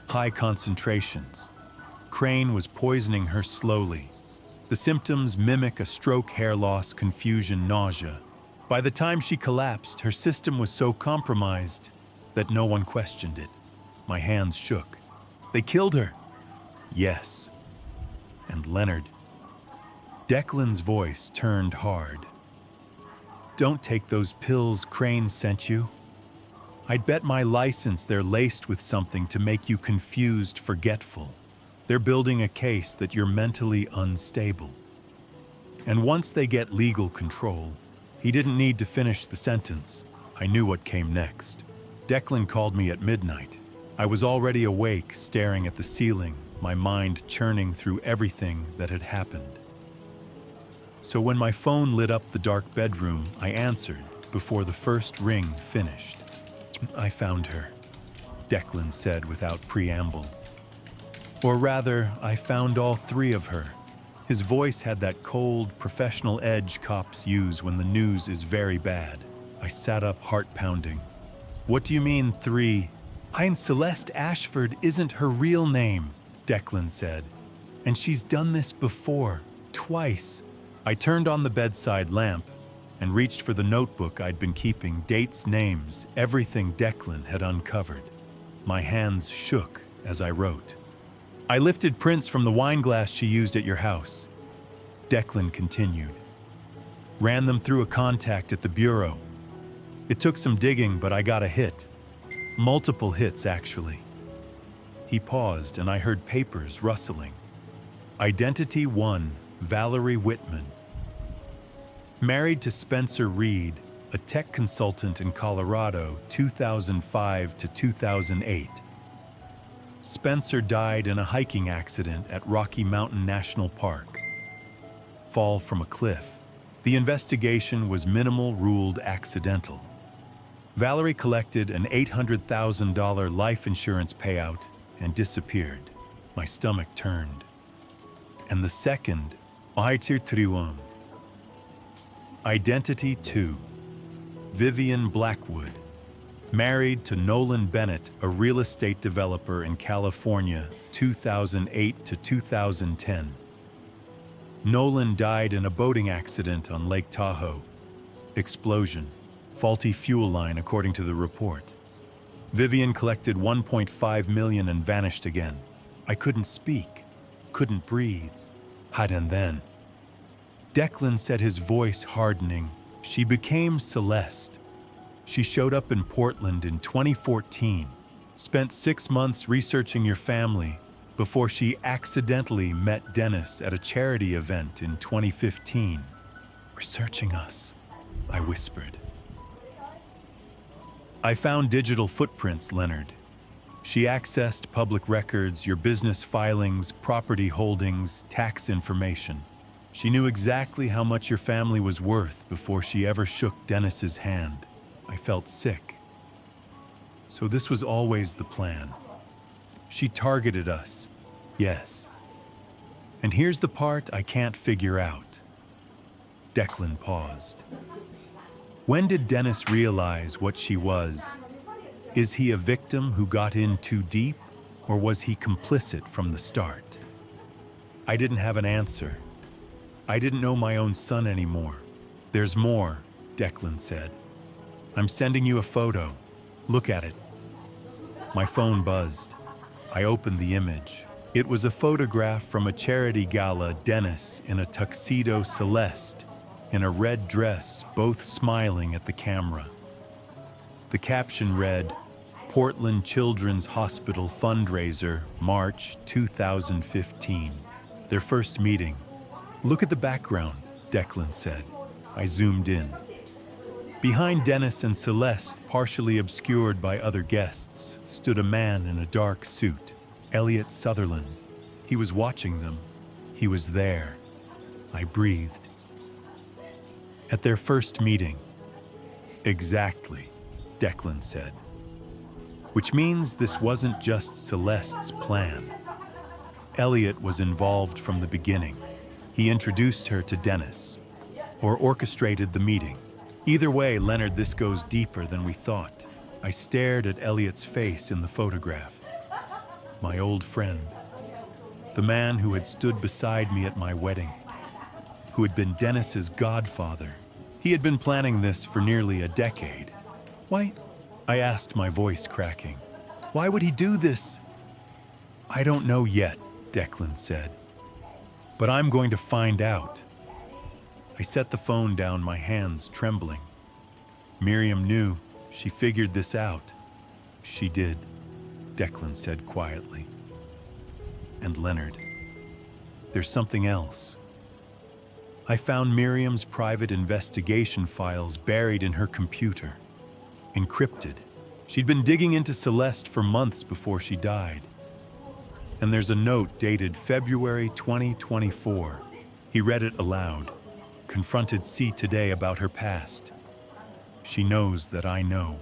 "High concentrations. Crane was poisoning her slowly. The symptoms mimic a stroke, hair loss, confusion, nausea. By the time she collapsed, her system was so compromised that no one questioned it." My hands shook. "They killed her." "Yes." "And Leonard." Declan's voice turned hard. "Don't take those pills Crane sent you. I'd bet my license they're laced with something to make you confused, forgetful. They're building a case that you're mentally unstable. And once they get legal control," he didn't need to finish the sentence. I knew what came next. Declan called me at midnight. I was already awake, staring at the ceiling, my mind churning through everything that had happened. So when my phone lit up the dark bedroom, I answered before the first ring finished. "I found her," Declan said without preamble. "Or rather, I found all three of her." His voice had that cold, professional edge cops use when the news is very bad. I sat up, heart pounding. "What do you mean, three?" Celeste Ashford isn't her real name," Declan said. "And she's done this before, twice." I turned on the bedside lamp and reached for the notebook I'd been keeping, dates, names, everything Declan had uncovered. My hands shook as I wrote. "I lifted prints from the wine glass she used at your house," Declan continued. "Ran them through a contact at the bureau. It took some digging, but I got a hit. Multiple hits, actually." He paused, and I heard papers rustling. Identity 1, Valerie Whitman. Married to Spencer Reed, a tech consultant in Colorado, 2005 to 2008. Spencer died in a hiking accident at Rocky Mountain National Park. Fall from a cliff. The investigation was minimal, ruled accidental. Valerie collected an $800,000 life insurance payout and disappeared. My stomach turned. And the second, Identity 2, Vivian Blackwood. Married to Nolan Bennett, a real estate developer in California, 2008 to 2010. Nolan died in a boating accident on Lake Tahoe. Explosion. Faulty fuel line, according to the report. Vivian collected $1.5 million and vanished again. I couldn't speak, couldn't breathe. And then, Declan said, his voice hardening, "She became Celeste. She showed up in Portland in 2014, spent 6 months researching your family before she accidentally met Dennis at a charity event in 2015. Researching us," I whispered. "I found digital footprints, Leonard. She accessed public records, your business filings, property holdings, tax information. She knew exactly how much your family was worth before she ever shook Dennis's hand." I felt sick. So this was always the plan. She targeted us, yes. And here's the part I can't figure out. Declan paused. When did Dennis realize what she was? Is he a victim who got in too deep, or was he complicit from the start? I didn't have an answer. I didn't know my own son anymore. "There's more," Declan said. "I'm sending you a photo. Look at it." My phone buzzed. I opened the image. It was a photograph from a charity gala, Dennis in a tuxedo, Celeste in a red dress, both smiling at the camera. The caption read, "Portland Children's Hospital fundraiser, March 2015. Their first meeting. "Look at the background," Declan said. I zoomed in. Behind Dennis and Celeste, partially obscured by other guests, stood a man in a dark suit, Elliot Sutherland. He was watching them. He was there. I breathed. At their first meeting. Exactly, Declan said. Which means this wasn't just Celeste's plan. Elliot was involved from the beginning. He introduced her to Dennis, or orchestrated the meeting. Either way, Leonard, this goes deeper than we thought. I stared at Elliot's face in the photograph. My old friend. The man who had stood beside me at my wedding. Who had been Dennis's godfather. He had been planning this for nearly a decade. Why? I asked, my voice cracking. Why would he do this? I don't know yet, Declan said. But I'm going to find out. I set the phone down, my hands trembling. Miriam knew. She figured this out. She did, Declan said quietly. And Leonard, there's something else. I found Miriam's private investigation files buried in her computer, encrypted. She'd been digging into Celeste for months before she died. And there's a note dated February 2024. He read it aloud, confronted C today about her past. She knows that I know.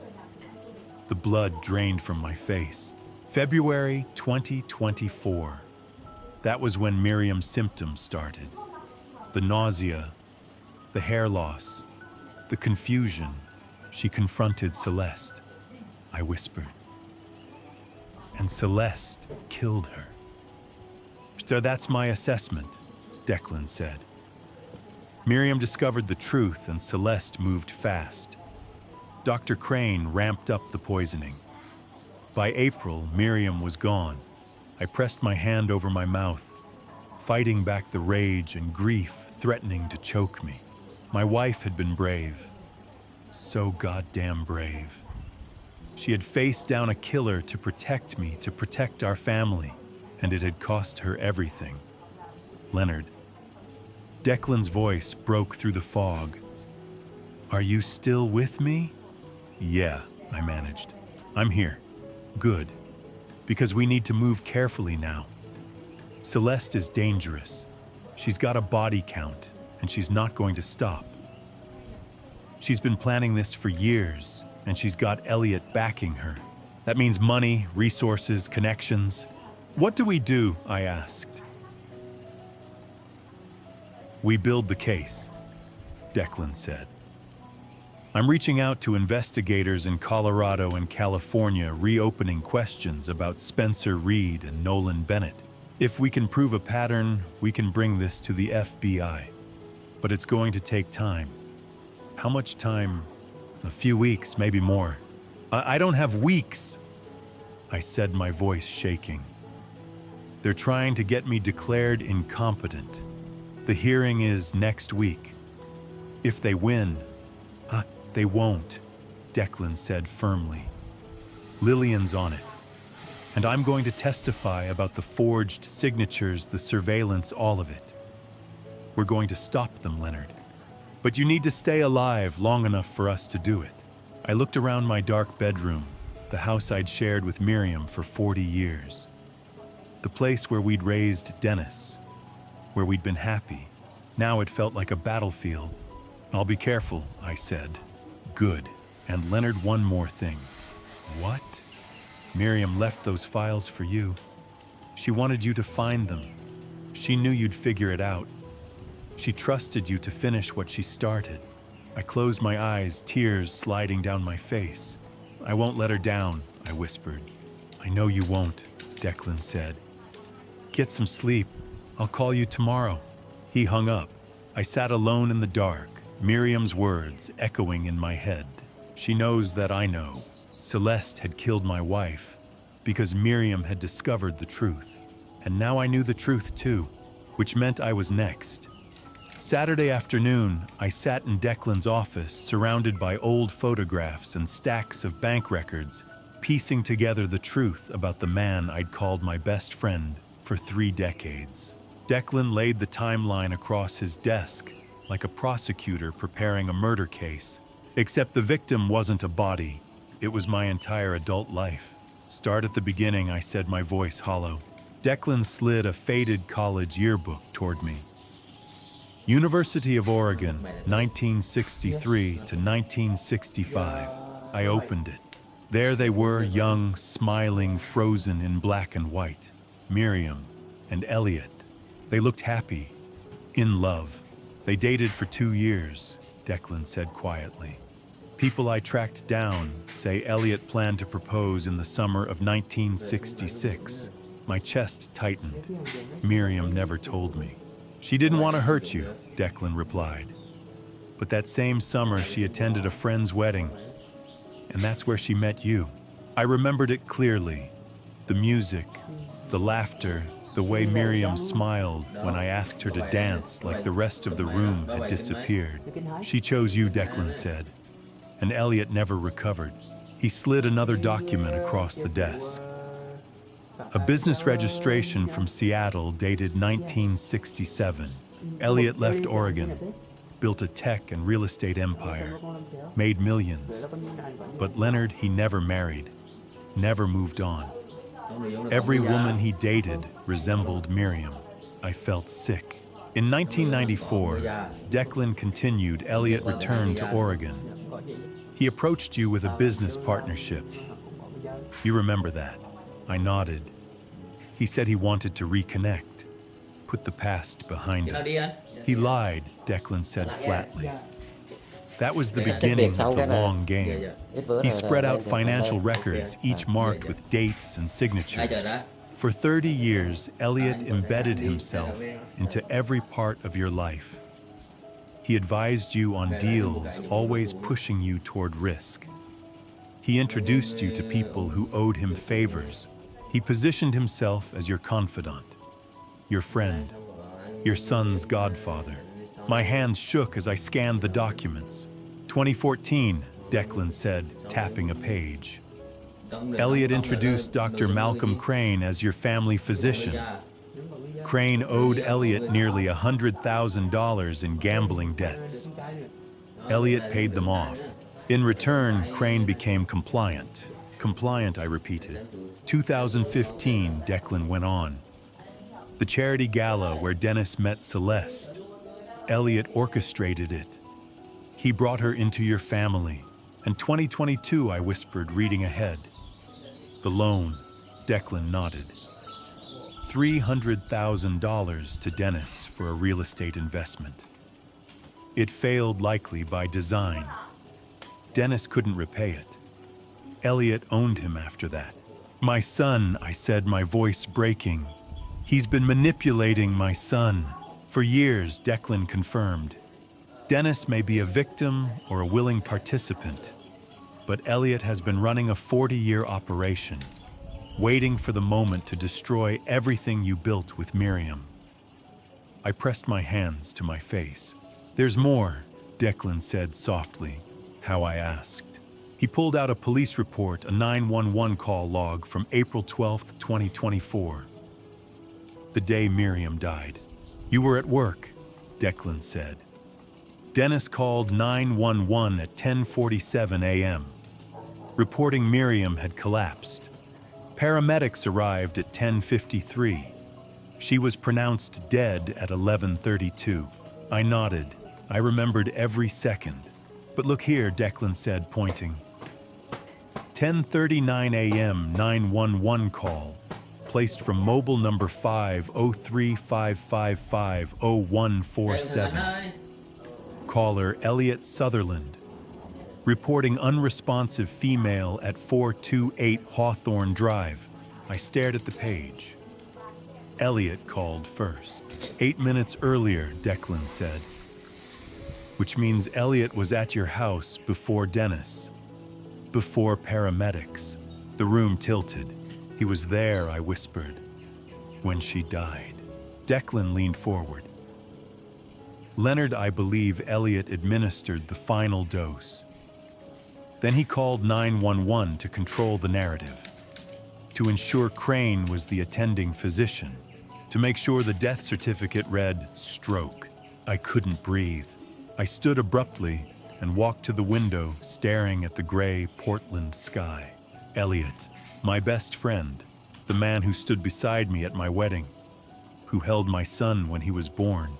The blood drained from my face. February 2024. That was when Miriam's symptoms started. The nausea, the hair loss, the confusion. She confronted Celeste. I whispered. And Celeste killed her. So that's my assessment, Declan said. Miriam discovered the truth and Celeste moved fast. Dr. Crane ramped up the poisoning. By April, Miriam was gone. I pressed my hand over my mouth, fighting back the rage and grief threatening to choke me. My wife had been brave. So goddamn brave. She had faced down a killer to protect me, to protect our family, and it had cost her everything. Leonard. Declan's voice broke through the fog. Are you still with me? Yeah, I managed. I'm here. Good. Because we need to move carefully now. Celeste is dangerous. She's got a body count, and she's not going to stop. She's been planning this for years, and she's got Elliot backing her. That means money, resources, connections. What do we do? I asked. We build the case, Declan said. I'm reaching out to investigators in Colorado and California, reopening questions about Spencer Reed and Nolan Bennett. If we can prove a pattern, we can bring this to the FBI. But it's going to take time. How much time? A few weeks, maybe more. I don't have weeks, I said, my voice shaking. They're trying to get me declared incompetent. The hearing is next week. If they win, they won't, Declan said firmly. Lillian's on it. And I'm going to testify about the forged signatures, the surveillance, all of it. We're going to stop them, Leonard. But you need to stay alive long enough for us to do it. I looked around my dark bedroom, the house I'd shared with Miriam for 40 years. The place where we'd raised Dennis, where we'd been happy. Now it felt like a battlefield. I'll be careful, I said. Good. And Leonard, one more thing. What? Miriam left those files for you. She wanted you to find them. She knew you'd figure it out. She trusted you to finish what she started. I closed my eyes, tears sliding down my face. I won't let her down, I whispered. I know you won't, Declan said. Get some sleep. I'll call you tomorrow. He hung up. I sat alone in the dark, Miriam's words echoing in my head. She knows that I know. Celeste had killed my wife because Miriam had discovered the truth. And now I knew the truth too, which meant I was next. Saturday afternoon, I sat in Declan's office, surrounded by old photographs and stacks of bank records, piecing together the truth about the man I'd called my best friend for 3 decades. Declan laid the timeline across his desk, like a prosecutor preparing a murder case. Except the victim wasn't a body. It was my entire adult life. Start at the beginning, I said, my voice hollow. Declan slid a faded college yearbook toward me. University of Oregon, 1963 to 1965. I opened it. There they were, young, smiling, frozen in black and white. Miriam and Elliot. They looked happy, in love. They dated for 2 years, Declan said quietly. People I tracked down say Elliot planned to propose in the summer of 1966. My chest tightened. Miriam never told me. She didn't want to hurt you, Declan replied. But that same summer she attended a friend's wedding, and that's where she met you. I remembered it clearly. The music, the laughter, the way Miriam smiled when I asked her to dance like the rest of the room had disappeared. She chose you, Declan said. And Elliot never recovered. He slid another document across the desk. A business registration from Seattle dated 1967. Elliot left Oregon, built a tech and real estate empire, made millions. But Leonard, he never married, never moved on. Every woman he dated resembled Miriam. I felt sick. In 1994, Declan continued. Elliot returned to Oregon. He approached you with a business partnership. You remember that? I nodded. He said he wanted to reconnect, put the past behind us. He lied, Declan said flatly. That was the beginning of the long game. He spread out financial records, each marked with dates and signatures. For 30 years, Elliot embedded himself into every part of your life. He advised you on deals, always pushing you toward risk. He introduced you to people who owed him favors. He positioned himself as your confidant, your friend, your son's godfather. My hands shook as I scanned the documents. 2014, Declan said, tapping a page. Elliot introduced Dr. Malcolm Crane as your family physician. Crane owed Elliot nearly $100,000 in gambling debts. Elliot paid them off. In return, Crane became compliant. Compliant, I repeated. 2015, Declan went on. The charity gala where Dennis met Celeste. Elliot orchestrated it. He brought her into your family. And 2022, I whispered, reading ahead. The loan, Declan nodded. $300,000 to Dennis for a real estate investment. It failed likely by design. Dennis couldn't repay it. Elliot owned him after that. My son, I said, my voice breaking. He's been manipulating my son. For years, Declan confirmed. Dennis may be a victim or a willing participant, but Elliot has been running a 40-year operation, waiting for the moment to destroy everything you built with Miriam. I pressed my hands to my face. There's more, Declan said softly. How I asked. He pulled out a police report, a 911 call log from April 12, 2024. The day Miriam died. You were at work, Declan said. Dennis called 911 at 10:47 a.m., reporting Miriam had collapsed. Paramedics arrived at 10:53. She was pronounced dead at 11:32. I nodded. I remembered every second. But look here, Declan said, pointing. 10:39 a.m. 911 call, placed from mobile number 503-555-0147. Caller Elliot Sutherland. Reporting unresponsive female at 428 Hawthorne Drive. I stared at the page. Elliot called first. 8 minutes earlier, Declan said. Which means Elliot was at your house before Dennis. Before paramedics. The room tilted. He was there, I whispered. When she died. Declan leaned forward. Leonard, I believe Elliot administered the final dose. Then he called 911 to control the narrative, to ensure Crane was the attending physician, to make sure the death certificate read stroke. I couldn't breathe. I stood abruptly and walked to the window, staring at the gray Portland sky. Elliot, my best friend, the man who stood beside me at my wedding, who held my son when he was born,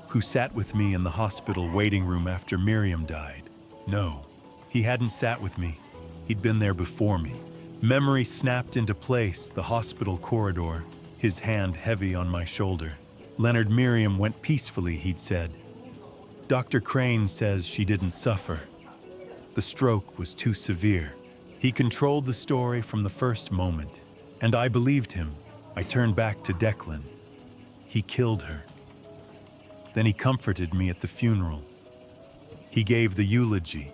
who sat with me in the hospital waiting room after Miriam died. No, he hadn't sat with me. He'd been there before me. Memory snapped into place, the hospital corridor, his hand heavy on my shoulder. Leonard, Miriam went peacefully, he'd said. Dr. Crane says she didn't suffer. The stroke was too severe. He controlled the story from the first moment, and I believed him. I turned back to Declan. He killed her. Then he comforted me at the funeral. He gave the eulogy.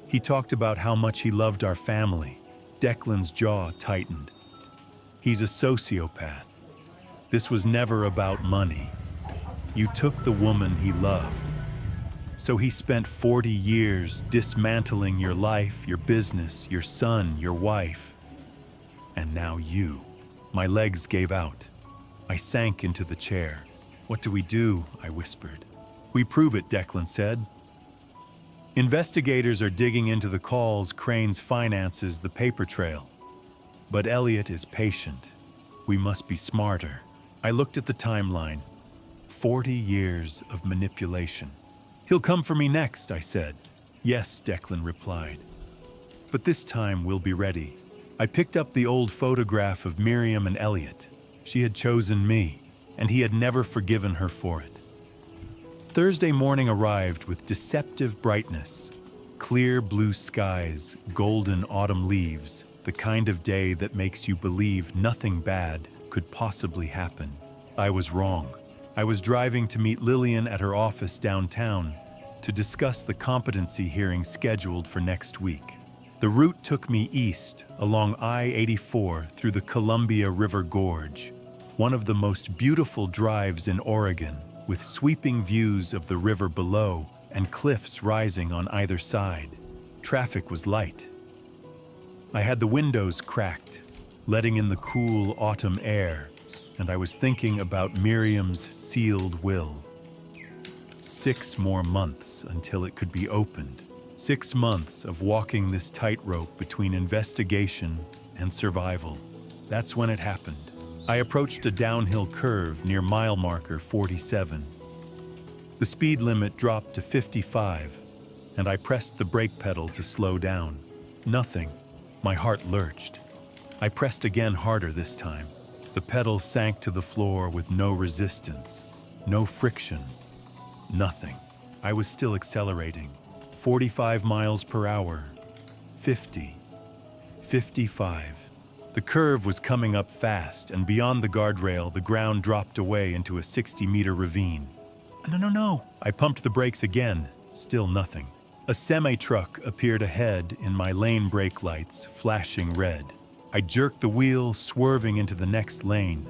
He talked about how much he loved our family. Declan's jaw tightened. He's a sociopath. This was never about money. You took the woman he loved. So he spent 40 years dismantling your life, your business, your son, your wife. And now you. My legs gave out. I sank into the chair. What do we do? I whispered. We prove it, Declan said. Investigators are digging into the calls Crane's finances, the paper trail. But Elliot is patient. We must be smarter. I looked at the timeline. 40 years of manipulation. He'll come for me next, I said. Yes, Declan replied. But this time we'll be ready. I picked up the old photograph of Miriam and Elliot. She had chosen me, and he had never forgiven her for it. Thursday morning arrived with deceptive brightness. Clear blue skies, golden autumn leaves, the kind of day that makes you believe nothing bad could possibly happen. I was wrong. I was driving to meet Lillian at her office downtown to discuss the competency hearing scheduled for next week. The route took me east along I-84 through the Columbia River Gorge, one of the most beautiful drives in Oregon, with sweeping views of the river below and cliffs rising on either side. Traffic was light. I had the windows cracked, letting in the cool autumn air, and I was thinking about Miriam's sealed will. 6 more months until it could be opened. 6 months of walking this tightrope between investigation and survival. That's when it happened. I approached a downhill curve near mile marker 47. The speed limit dropped to 55, and I pressed the brake pedal to slow down. Nothing. My heart lurched. I pressed again harder this time. The pedal sank to the floor with no resistance, no friction, nothing. I was still accelerating. 45 miles per hour, 50, 55. The curve was coming up fast, and beyond the guardrail, the ground dropped away into a 60-meter ravine. No. I pumped the brakes again, still nothing. A semi-truck appeared ahead in my lane brake lights, flashing red. I jerked the wheel, swerving into the next lane.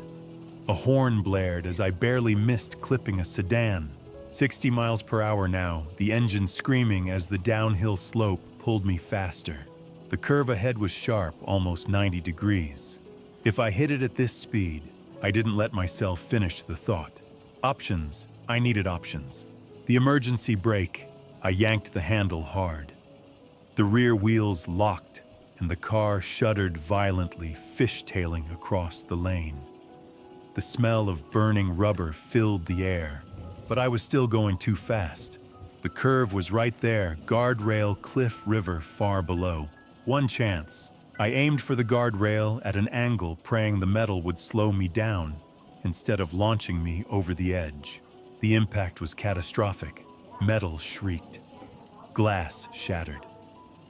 A horn blared as I barely missed clipping a sedan. 60 miles per hour now, the engine screaming as the downhill slope pulled me faster. The curve ahead was sharp, almost 90 degrees. If I hit it at this speed, I didn't let myself finish the thought. Options. I needed options. The emergency brake. I yanked the handle hard. The rear wheels locked, and the car shuddered violently, fishtailing across the lane. The smell of burning rubber filled the air, but I was still going too fast. The curve was right there, guardrail, cliff, river far below. One chance. I aimed for the guardrail at an angle, praying the metal would slow me down instead of launching me over the edge. The impact was catastrophic. Metal shrieked. Glass shattered.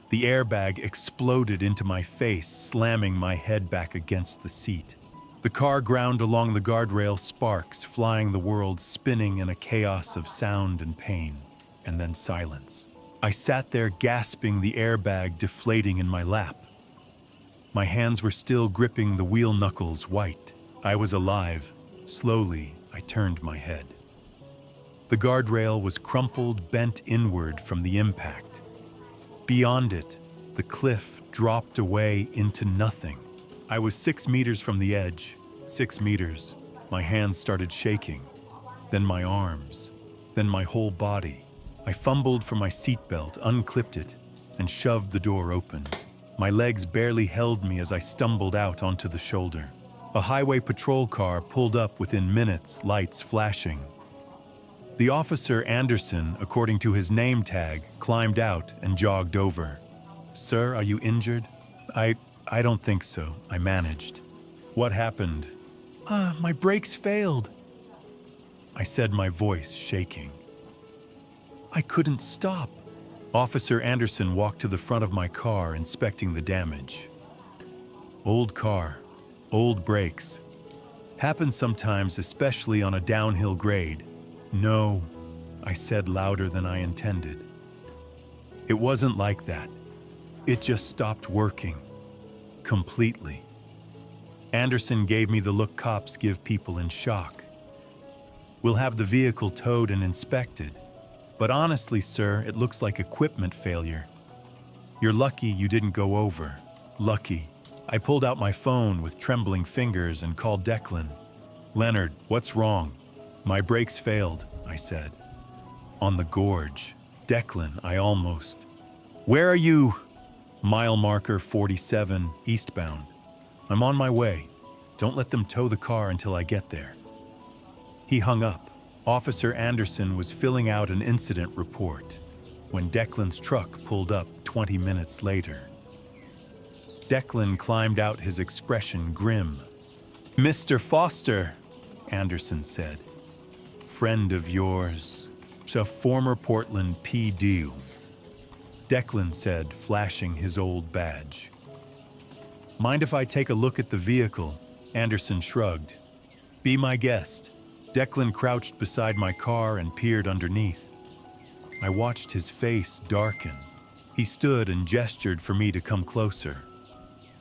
The airbag exploded into my face, slamming my head back against the seat. The car ground along the guardrail, sparks flying the world, spinning in a chaos of sound and pain, and then silence. I sat there gasping, the airbag deflating in my lap. My hands were still gripping the wheel knuckles white. I was alive. Slowly, I turned my head. The guardrail was crumpled, bent inward from the impact. Beyond it, the cliff dropped away into nothing. I was 6 meters from the edge. 6 meters. My hands started shaking. then my arms, then my whole body. I fumbled for my seatbelt, unclipped it, and shoved the door open. My legs barely held me as I stumbled out onto the shoulder. A highway patrol car pulled up within minutes, lights flashing. The officer Anderson, according to his name tag, climbed out and jogged over. "Sir, are you injured?" I don't think so," I managed. "What happened?" My brakes failed," I said, my voice shaking. "I couldn't stop." Officer Anderson walked to the front of my car, inspecting the damage. "Old car, old brakes. Happens sometimes, especially on a downhill grade." "No," I said louder than I intended. "It wasn't like that. It just stopped working. Completely." Anderson gave me the look cops give people in shock. "We'll have the vehicle towed and inspected. But honestly, sir, it looks like equipment failure. You're lucky you didn't go over. Lucky." I pulled out my phone with trembling fingers and called Declan. "Leonard, what's wrong?" "My brakes failed," I said. "On the gorge." "Declan, I almost." "Where are you?" "Mile marker 47, eastbound." "I'm on my way. Don't let them tow the car until I get there." He hung up. Officer Anderson was filling out an incident report when Declan's truck pulled up 20 minutes later. Declan climbed out, his expression grim. "Mr. Foster," Anderson said. "Friend of yours, a former Portland PD." Declan said, flashing his old badge. "Mind if I take a look at the vehicle?" Anderson shrugged. "Be my guest." Declan crouched beside my car and peered underneath. I watched his face darken. He stood and gestured for me to come closer.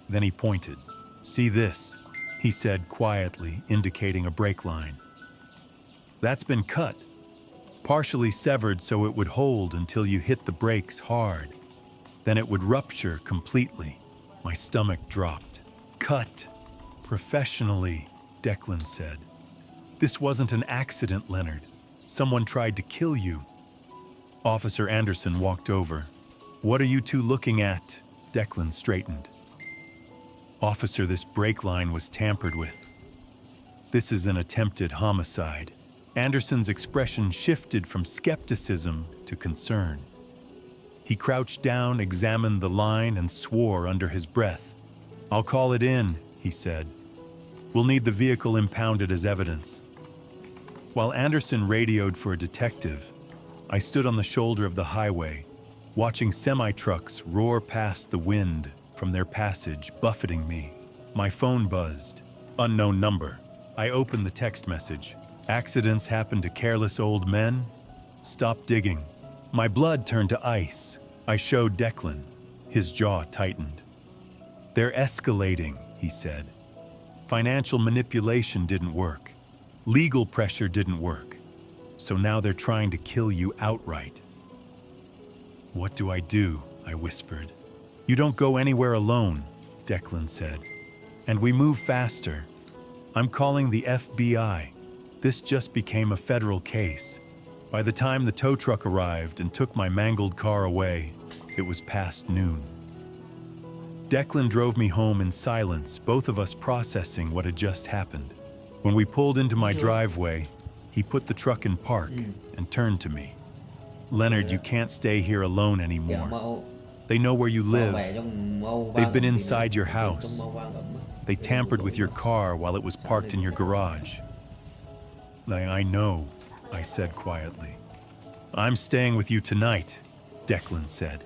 Then he pointed. "See this?" he said quietly, indicating a brake line. "That's been cut, partially severed so it would hold until you hit the brakes hard. Then it would rupture completely." My stomach dropped. "Cut professionally," Declan said. "This wasn't an accident, Leonard. Someone tried to kill you." Officer Anderson walked over. "What are you two looking at?" Declan straightened. "Officer, this brake line was tampered with. This is an attempted homicide." Anderson's expression shifted from skepticism to concern. He crouched down, examined the line, and swore under his breath. "I'll call it in," he said. "We'll need the vehicle impounded as evidence." While Anderson radioed for a detective, I stood on the shoulder of the highway, watching semi-trucks roar past the wind from their passage, buffeting me. My phone buzzed. Unknown number. I opened the text message. "Accidents happen to careless old men? Stop digging." My blood turned to ice. I showed Declan. His jaw tightened. "They're escalating," he said. "Financial manipulation didn't work. Legal pressure didn't work. So now they're trying to kill you outright." "What do I do?" I whispered. "You don't go anywhere alone," Declan said. "And we move faster. I'm calling the FBI. This just became a federal case. By the time the tow truck arrived and took my mangled car away, it was past noon." Declan drove me home in silence, both of us processing what had just happened. When we pulled into my driveway, he put the truck in park and turned to me. "Leonard, you can't stay here alone anymore. They know where you live. They've been inside your house. They tampered with your car while it was parked in your garage." I know," I said quietly. "I'm staying with you tonight," Declan said.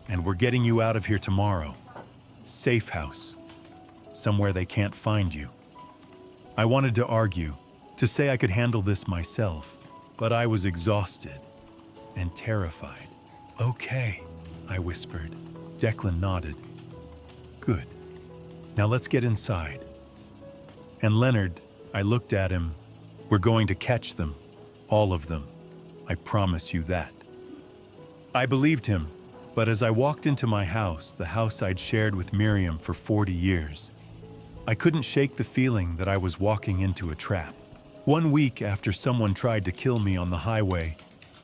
"And we're getting you out of here tomorrow. Safe house. Somewhere they can't find you." I wanted to argue, to say I could handle this myself, but I was exhausted and terrified. "Okay," I whispered. Declan nodded. "Good. Now let's get inside. And Leonard," I looked at him, "we're going to catch them. All of them. I promise you that." I believed him, but as I walked into my house, the house I'd shared with Miriam for 40 years, I couldn't shake the feeling that I was walking into a trap. 1 week after someone tried to kill me on the highway,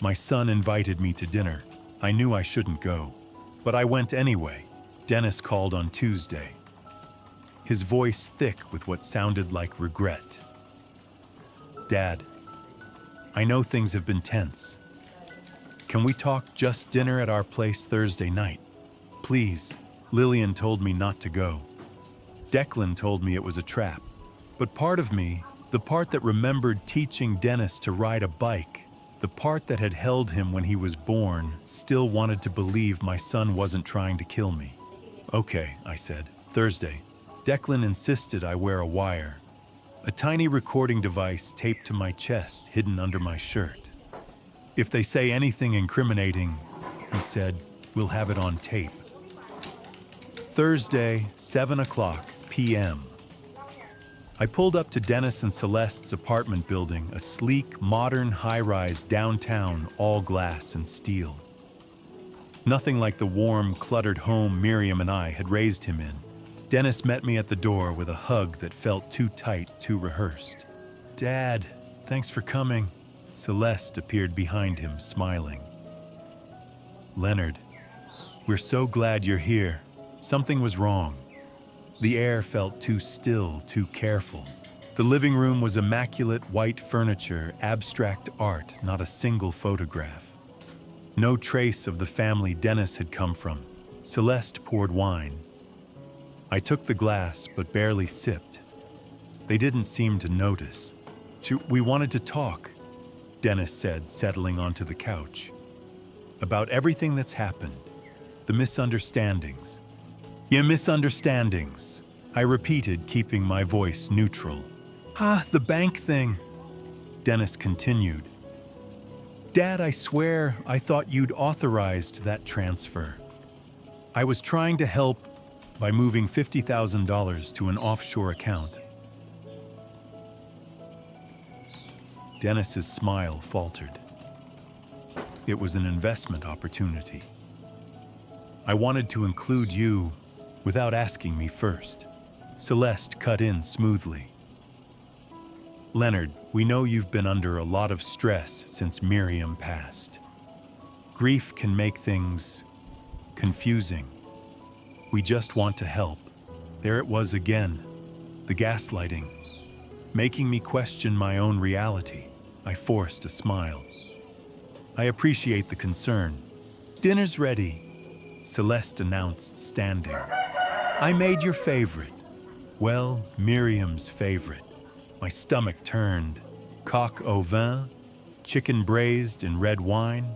my son invited me to dinner. I knew I shouldn't go, but I went anyway. Dennis called on Tuesday, his voice thick with what sounded like regret. "Dad, I know things have been tense. Can we talk just dinner at our place Thursday night? Please." Lillian told me not to go. Declan told me it was a trap. But part of me, the part that remembered teaching Dennis to ride a bike, the part that had held him when he was born, still wanted to believe my son wasn't trying to kill me. "Okay," I said. "Thursday." Declan insisted I wear a wire, a tiny recording device taped to my chest, hidden under my shirt. "If they say anything incriminating," he said, "we'll have it on tape." Thursday, 7 p.m. I pulled up to Dennis and Celeste's apartment building, a sleek, modern high-rise downtown, all glass and steel. Nothing like the warm, cluttered home Miriam and I had raised him in. Dennis met me at the door with a hug that felt too tight, too rehearsed. "Dad, thanks for coming." Celeste appeared behind him, smiling. "Leonard, we're so glad you're here. Something was wrong." The air felt too still, too careful. The living room was immaculate white furniture, abstract art, not a single photograph. No trace of the family Dennis had come from. Celeste poured wine. I took the glass, but barely sipped. They didn't seem to notice. "We wanted to talk," Dennis said, settling onto the couch. "About everything that's happened. The misunderstandings." "Yeah, misunderstandings," I repeated, keeping my voice neutral. The bank thing," Dennis continued. "Dad, I swear I thought you'd authorized that transfer. I was trying to help by moving $50,000 to an offshore account." Dennis's smile faltered. "It was an investment opportunity. I wanted to include you without asking me first." Celeste cut in smoothly. "Leonard, we know you've been under a lot of stress since Miriam passed. Grief can make things confusing. We just want to help." There it was again, the gaslighting, making me question my own reality. I forced a smile. "I appreciate the concern. Dinner's ready," Celeste announced, standing. "I made your favorite." Well, Miriam's favorite. My stomach turned. Coq au vin, chicken braised in red wine,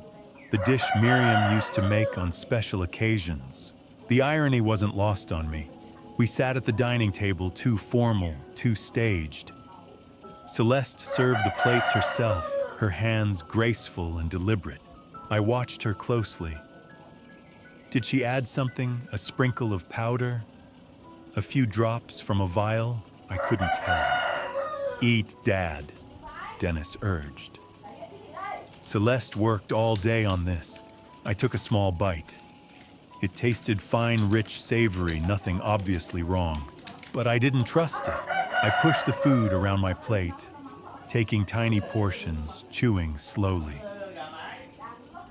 the dish Miriam used to make on special occasions. The irony wasn't lost on me. We sat at the dining table, too formal, too staged. Celeste served the plates herself, her hands graceful and deliberate. I watched her closely. Did she add something, a sprinkle of powder? A few drops from a vial? I couldn't tell. "Eat, Dad," Dennis urged. Celeste worked all day on this. I took a small bite. It tasted fine, rich, savory, nothing obviously wrong. But I didn't trust it. I pushed the food around my plate, taking tiny portions, chewing slowly.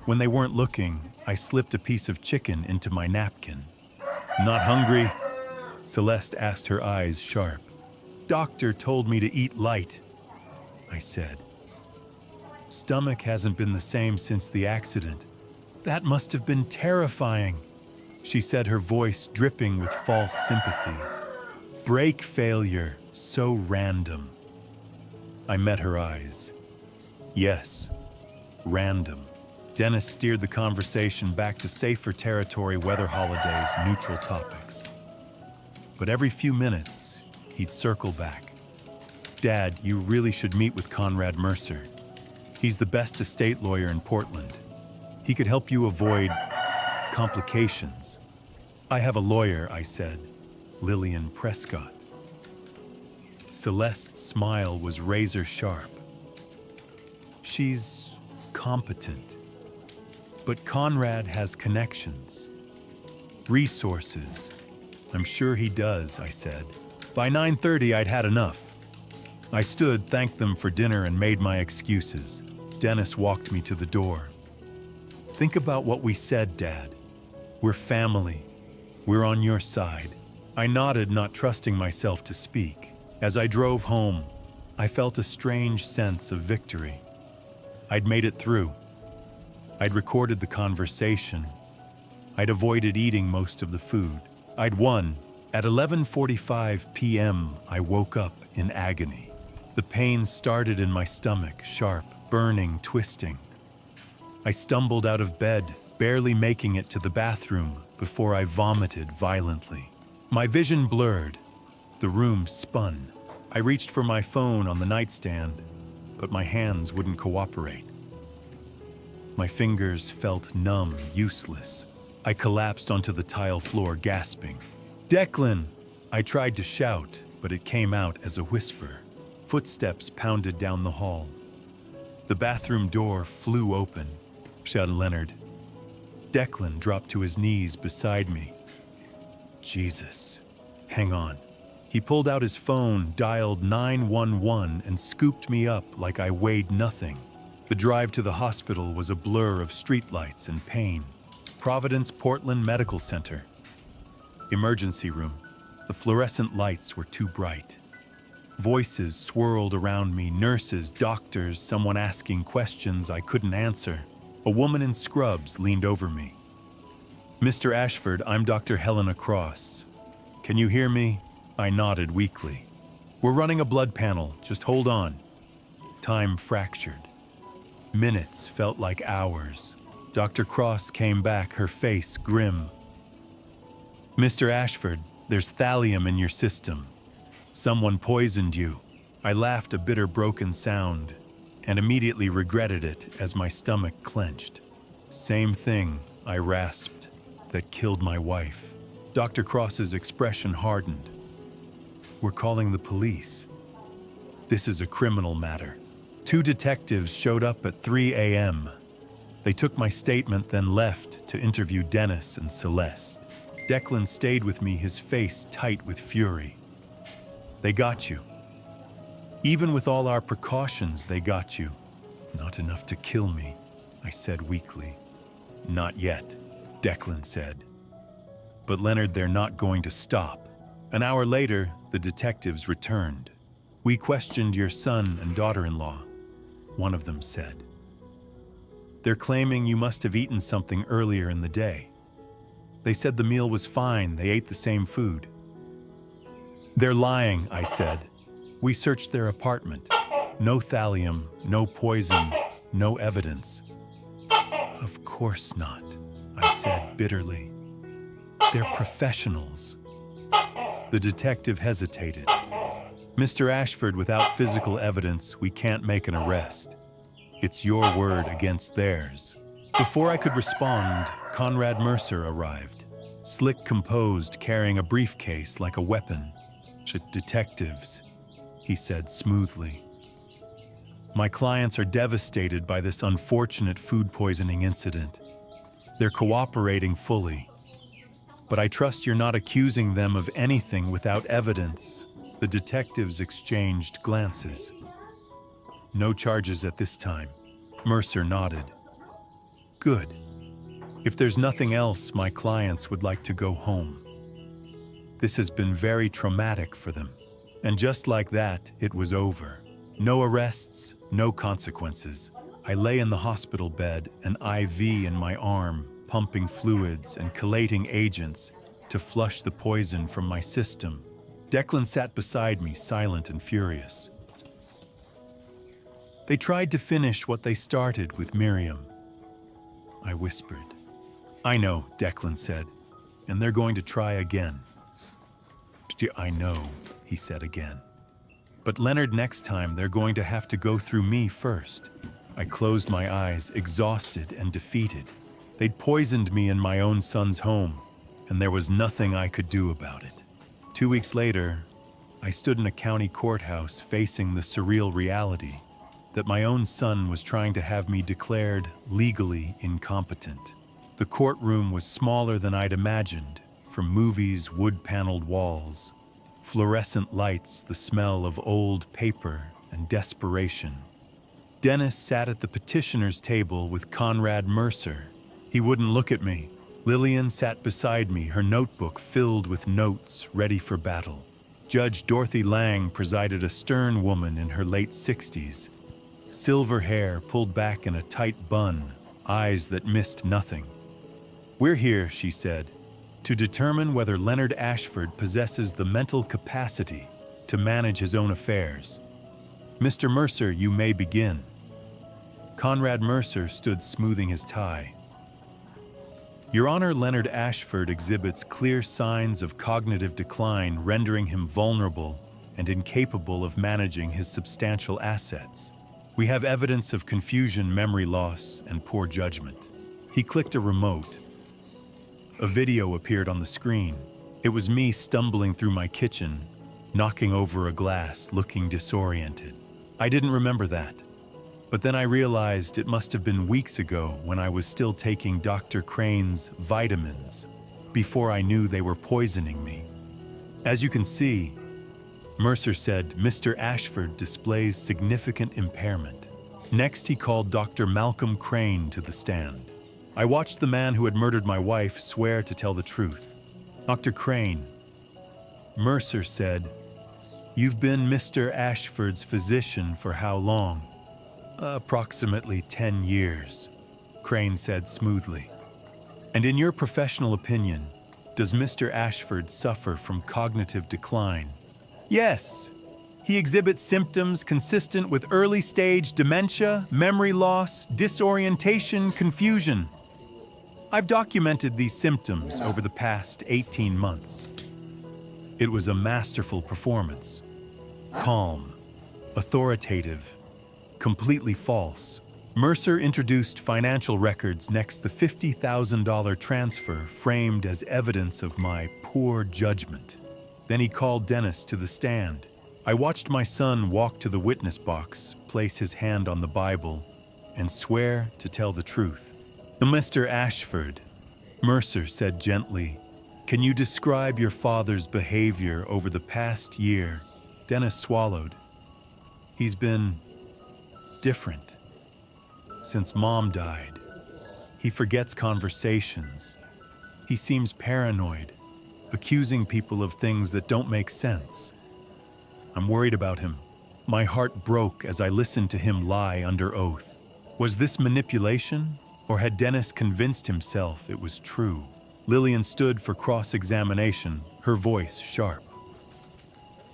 When they weren't looking, I slipped a piece of chicken into my napkin. "Not hungry?" Celeste asked, her eyes sharp. "Doctor told me to eat light," I said. "Stomach hasn't been the same since the accident." "That must have been terrifying," she said, her voice dripping with false sympathy. "Brake failure, so random." I met her eyes. Yes, random. Dennis steered the conversation back to safer territory, weather holidays, neutral topics. But every few minutes, he'd circle back. "Dad, you really should meet with Conrad Mercer. He's the best estate lawyer in Portland. He could help you avoid complications." "I have a lawyer," I said, Lillian Prescott. Celeste's smile was razor sharp. "She's competent. But Conrad has connections, resources." "I'm sure he does," I said. By 9:30, I'd had enough. I stood, thanked them for dinner, and made my excuses. Dennis walked me to the door. "Think about what we said, Dad. We're family. We're on your side." I nodded, not trusting myself to speak. As I drove home, I felt a strange sense of victory. I'd made it through. I'd recorded the conversation. I'd avoided eating most of the food. I'd won. At 11:45 p.m., I woke up in agony. The pain started in my stomach, sharp, burning, twisting. I stumbled out of bed, barely making it to the bathroom before I vomited violently. My vision blurred. The room spun. I reached for my phone on the nightstand, but my hands wouldn't cooperate. My fingers felt numb, useless. I collapsed onto the tile floor, gasping. "Declan!" I tried to shout, but it came out as a whisper. Footsteps pounded down the hall. The bathroom door flew open. Shouted Leonard. Declan dropped to his knees beside me. Jesus. Hang on. He pulled out his phone, dialed 911, and scooped me up like I weighed nothing. The drive to the hospital was a blur of streetlights and pain. Providence Portland Medical Center. Emergency room. The fluorescent lights were too bright. Voices swirled around me, nurses, doctors, someone asking questions I couldn't answer. A woman in scrubs leaned over me. "Mr. Ashford, I'm Dr. Helena Cross. Can you hear me?" I nodded weakly. "We're running a blood panel, just hold on." Time fractured. Minutes felt like hours. Dr. Cross came back, her face grim. "Mr. Ashford, there's thallium in your system. Someone poisoned you." I laughed, a bitter, broken sound, and immediately regretted it as my stomach clenched. "Same thing," I rasped, "that killed my wife." Dr. Cross's expression hardened. "We're calling the police. This is a criminal matter." 2 detectives showed up at 3 a.m. They took my statement, then left to interview Dennis and Celeste. Declan stayed with me, his face tight with fury. "They got you. Even with all our precautions, they got you." "Not enough to kill me," I said weakly. "Not yet," Declan said. "But Leonard, they're not going to stop." An hour later, the detectives returned. "We questioned your son and daughter-in-law," one of them said. "They're claiming you must have eaten something earlier in the day. They said the meal was fine, they ate the same food." "They're lying," I said. "We searched their apartment. No thallium, no poison, no evidence." "Of course not," I said bitterly. "They're professionals." The detective hesitated. "Mr. Ashford, without physical evidence, we can't make an arrest. It's your word against theirs." Before I could respond, Conrad Mercer arrived, slick, composed, carrying a briefcase like a weapon. "Detectives," he said smoothly. "My clients are devastated by this unfortunate food poisoning incident. They're cooperating fully. But I trust you're not accusing them of anything without evidence." The detectives exchanged glances. "No charges at this time." Mercer nodded. "Good. If there's nothing else, my clients would like to go home. This has been very traumatic for them." And just like that, it was over. No arrests, no consequences. I lay in the hospital bed, an IV in my arm, pumping fluids and chelating agents to flush the poison from my system. Declan sat beside me, silent and furious. "They tried to finish what they started with Miriam," I whispered. "I know," Declan said, "and they're going to try again." "I know," he said again. "But Leonard, next time they're going to have to go through me first." I closed my eyes, exhausted and defeated. They'd poisoned me in my own son's home, and there was nothing I could do about it. 2 weeks later, I stood in a county courthouse facing the surreal reality that my own son was trying to have me declared legally incompetent. The courtroom was smaller than I'd imagined, from movies' wood-paneled walls. Fluorescent lights, the smell of old paper, and desperation. Dennis sat at the petitioner's table with Conrad Mercer. He wouldn't look at me. Lillian sat beside me, her notebook filled with notes ready for battle. Judge Dorothy Lang presided, a stern woman in her late 60s. Silver hair pulled back in a tight bun, eyes that missed nothing. "We're here," she said, "to determine whether Leonard Ashford possesses the mental capacity to manage his own affairs. Mr. Mercer, you may begin." Conrad Mercer stood smoothing his tie. "Your Honor, Leonard Ashford exhibits clear signs of cognitive decline, rendering him vulnerable and incapable of managing his substantial assets. We have evidence of confusion, memory loss, and poor judgment." He clicked a remote. A video appeared on the screen. It was me stumbling through my kitchen, knocking over a glass, looking disoriented. I didn't remember that. But then I realized it must have been weeks ago when I was still taking Dr. Crane's vitamins, before I knew they were poisoning me. "As you can see," Mercer said, "Mr. Ashford displays significant impairment." Next, he called Dr. Malcolm Crane to the stand. I watched the man who had murdered my wife swear to tell the truth. "Dr. Crane," Mercer said, "you've been Mr. Ashford's physician for how long?" "Approximately 10 years, Crane said smoothly. "And in your professional opinion, does Mr. Ashford suffer from cognitive decline?" "Yes. He exhibits symptoms consistent with early-stage dementia, memory loss, disorientation, confusion. I've documented these symptoms over the past 18 months." It was a masterful performance. Calm, authoritative, completely false. Mercer introduced financial records, next the $50,000 transfer framed as evidence of my poor judgment. Then he called Dennis to the stand. I watched my son walk to the witness box, place his hand on the Bible, and swear to tell the truth. "Mr. Ashford," Mercer said gently, "can you describe your father's behavior over the past year?" Dennis swallowed. "He's been different. Since Mom died. He forgets conversations. He seems paranoid, accusing people of things that don't make sense. I'm worried about him." My heart broke as I listened to him lie under oath. Was this manipulation, or had Dennis convinced himself it was true? Lillian stood for cross-examination, her voice sharp.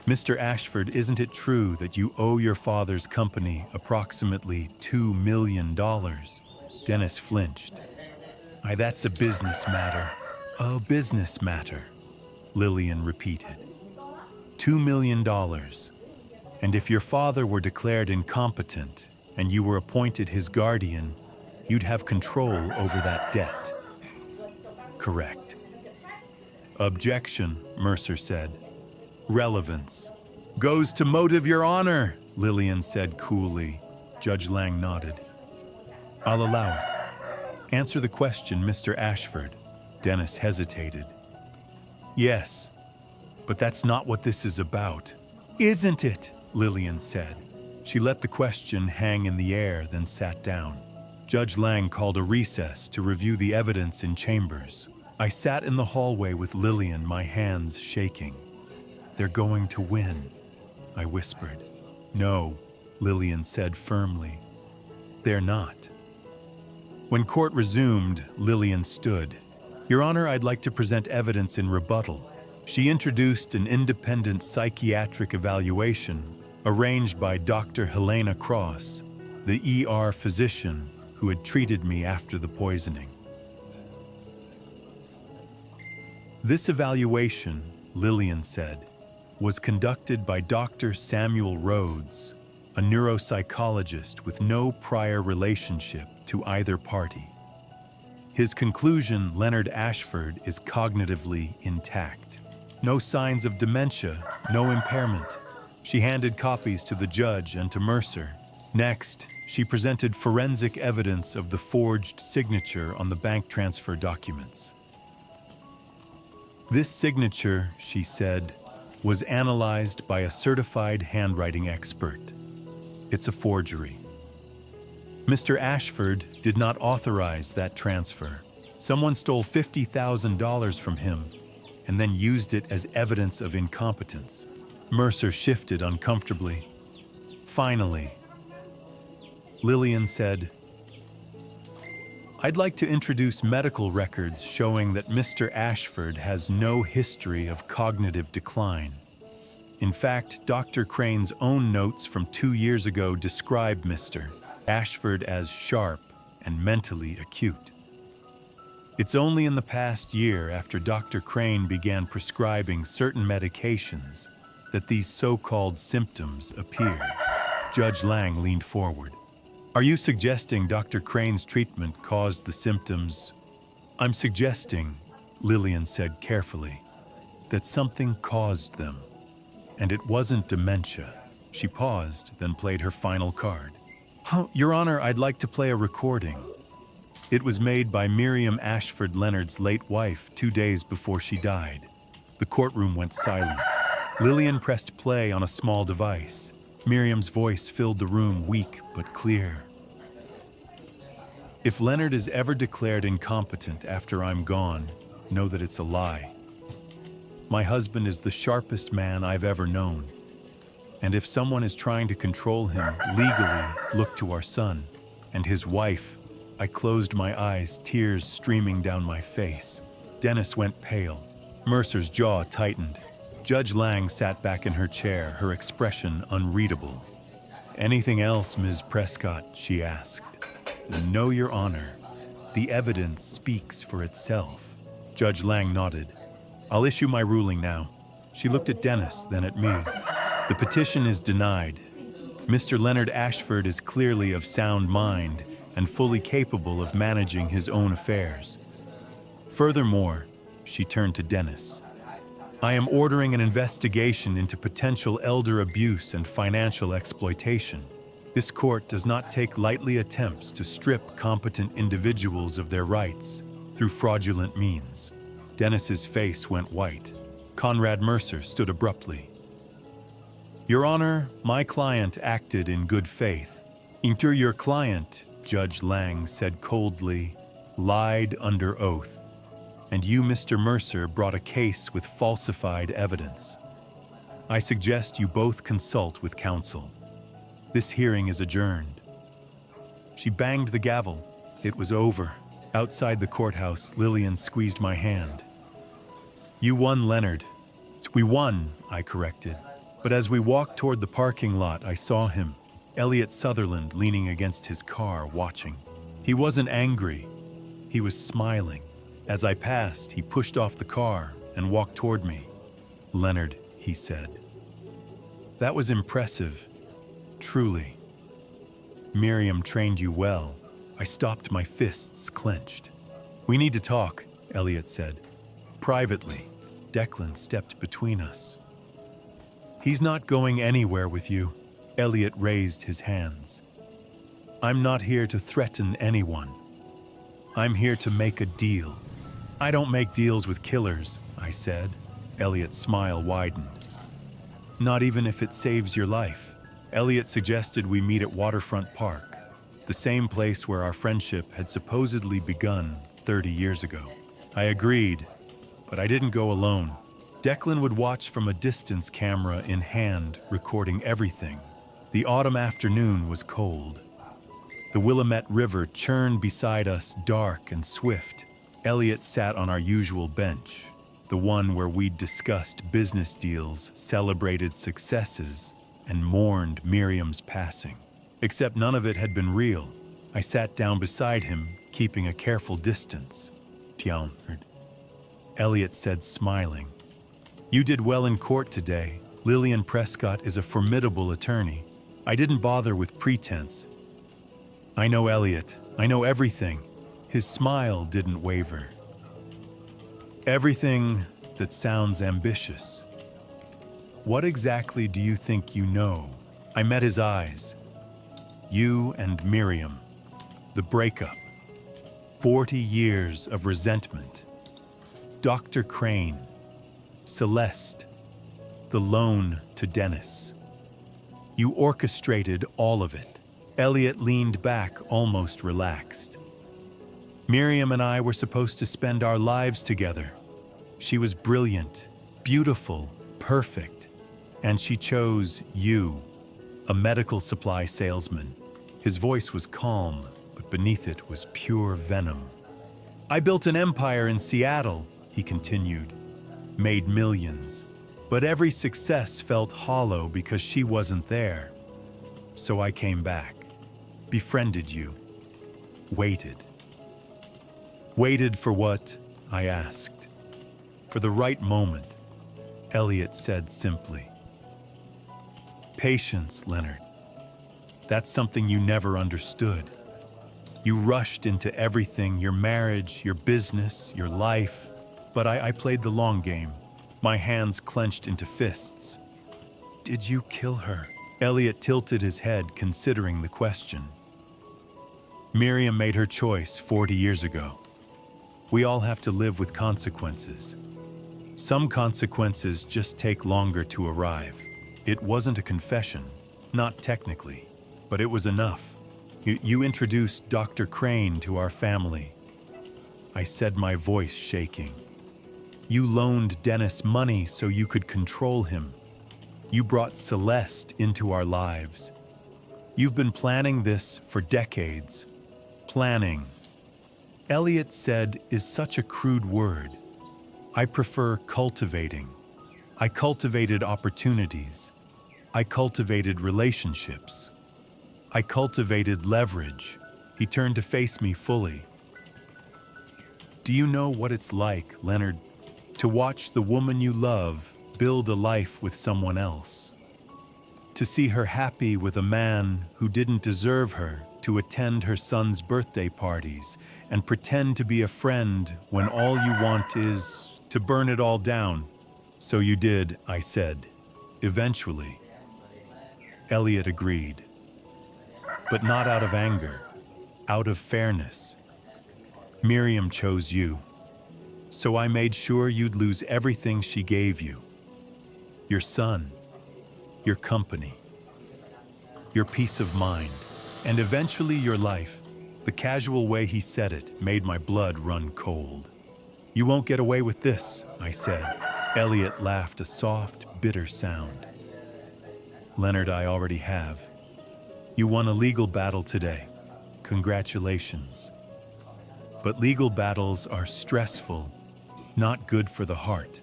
"Mr. Ashford, isn't it true that you owe your father's company approximately $2 million? Dennis flinched. That's a business matter." "A business matter," Lillian repeated. $2 million. And if your father were declared incompetent and you were appointed his guardian, you'd have control over that debt." "Correct." "Objection," Mercer said. "Relevance." "Goes to motive, Your Honor," Lillian said coolly. Judge Lang nodded. "I'll allow it. Answer the question, Mr. Ashford." Dennis hesitated. "Yes, but that's not what this is about." "Isn't it?" Lillian said. She let the question hang in the air, then sat down. Judge Lang called a recess to review the evidence in chambers. I sat in the hallway with Lillian, my hands shaking. "They're going to win," I whispered. "No," Lillian said firmly. "They're not." When court resumed, Lillian stood. "Your Honor, I'd like to present evidence in rebuttal." She introduced an independent psychiatric evaluation arranged by Dr. Helena Cross, the ER physician who had treated me after the poisoning. This evaluation, Lillian said, was conducted by Dr. Samuel Rhodes, a neuropsychologist with no prior relationship to either party. His conclusion, Leonard Ashford is cognitively intact. No signs of dementia, no impairment. She handed copies to the judge and to Mercer. Next, she presented forensic evidence of the forged signature on the bank transfer documents. "This signature," she said, was analyzed by a certified handwriting expert. It's a forgery. Mr. Ashford did not authorize that transfer. Someone stole $50,000 from him and then used it as evidence of incompetence. Mercer shifted uncomfortably. Finally, Lillian said, "I'd like to introduce medical records showing that Mr. Ashford has no history of cognitive decline. In fact, Dr. Crane's own notes from 2 years ago describe Mr. Ashford as sharp and mentally acute. It's only in the past year, after Dr. Crane began prescribing certain medications, that these so-called symptoms appeared." Judge Lang leaned forward. "Are you suggesting Dr. Crane's treatment caused the symptoms?" "I'm suggesting," Lillian said carefully, "that something caused them. And it wasn't dementia." She paused, then played her final card. "Your Honor, I'd like to play a recording. It was made by Miriam Ashford Leonard's late wife 2 days before she died." The courtroom went silent. Lillian pressed play on a small device. Miriam's voice filled the room, weak but clear. "If Leonard is ever declared incompetent after I'm gone, know that it's a lie. My husband is the sharpest man I've ever known. And if someone is trying to control him legally, look to our son and his wife." I closed my eyes, tears streaming down my face. Dennis went pale. Mercer's jaw tightened. Judge Lang sat back in her chair, her expression unreadable. "Anything else, Ms. Prescott?" she asked. "No, Your Honor. The evidence speaks for itself." Judge Lang nodded. "I'll issue my ruling now." She looked at Dennis, then at me. "The petition is denied. Mr. Leonard Ashford is clearly of sound mind and fully capable of managing his own affairs. Furthermore," she turned to Dennis, "I am ordering an investigation into potential elder abuse and financial exploitation. This court does not take lightly attempts to strip competent individuals of their rights through fraudulent means." Dennis's face went white. Conrad Mercer stood abruptly. "Your Honor, my client acted in good faith." Your client," Judge Lang said coldly, "lied under oath. And you, Mr. Mercer, brought a case with falsified evidence. I suggest you both consult with counsel. This hearing is adjourned." She banged the gavel. It was over. Outside the courthouse, Lillian squeezed my hand. "You won, Leonard." "We won," I corrected. But as we walked toward the parking lot, I saw him, Elliot Sutherland, leaning against his car, watching. He wasn't angry. He was smiling. As I passed, he pushed off the car and walked toward me. "Leonard," he said. "That was impressive. Truly. Miriam trained you well." I stopped, my fists clenched. "We need to talk," Elliot said. "Privately." Declan stepped between us. "He's not going anywhere with you." Elliot raised his hands. "I'm not here to threaten anyone. I'm here to make a deal." "I don't make deals with killers," I said. Elliot's smile widened. "Not even if it saves your life." Elliot suggested we meet at Waterfront Park, the same place where our friendship had supposedly begun 30 years ago. I agreed, but I didn't go alone. Declan would watch from a distance, camera in hand, recording everything. The autumn afternoon was cold. The Willamette River churned beside us, dark and swift. Elliot sat on our usual bench, the one where we'd discussed business deals, celebrated successes, and mourned Miriam's passing. Except none of it had been real. I sat down beside him, keeping a careful distance. Elliot said, smiling. "You did well in court today. Lillian Prescott is a formidable attorney. I didn't bother with pretense." "I know Elliot. I know everything." His smile didn't waver. "Everything that sounds ambitious. What exactly do you think you know?" I met his eyes. "You and Miriam. The breakup. 40 years of resentment. Dr. Crane. Celeste. the loan to Dennis. You orchestrated all of it. Elliot leaned back, almost relaxed. Miriam and I were supposed to spend our lives together. She was brilliant, beautiful, perfect, and she chose you, a medical supply salesman. His voice was calm, but beneath it was pure venom. I built an empire in Seattle, he continued, made millions. But every success felt hollow because she wasn't there. So I came back, befriended you, waited. Waited for what? I asked. For the right moment, Elliot said simply. Patience, Leonard. That's something you never understood. You rushed into everything, your marriage, your business, your life. But I played the long game, my hands clenched into fists. Did you kill her? Elliot tilted his head, considering the question. Miriam made her choice 40 years ago. We all have to live with consequences. Some consequences just take longer to arrive. It wasn't a confession, not technically, but it was enough. You introduced Dr. Crane to our family. I said, my voice shaking. You loaned Dennis money so you could control him. You brought Celeste into our lives. You've been planning this for decades. Planning. Elliot said is such a crude word. I prefer cultivating. I cultivated opportunities. I cultivated relationships. I cultivated leverage. He turned to face me fully. Do you know what it's like, Leonard, to watch the woman you love build a life with someone else? To see her happy with a man who didn't deserve her, to attend her son's birthday parties and pretend to be a friend when all you want is to burn it all down. So you did, I said. Eventually. Elliot agreed. But not out of anger, out of fairness. Miriam chose you. So I made sure you'd lose everything she gave you. Your son, your company, your peace of mind, and eventually your life. The casual way he said it made my blood run cold. You won't get away with this, I said. Elliot laughed, a soft, bitter sound. Leonard, I already have. You won a legal battle today. Congratulations. But legal battles are stressful, not good for the heart.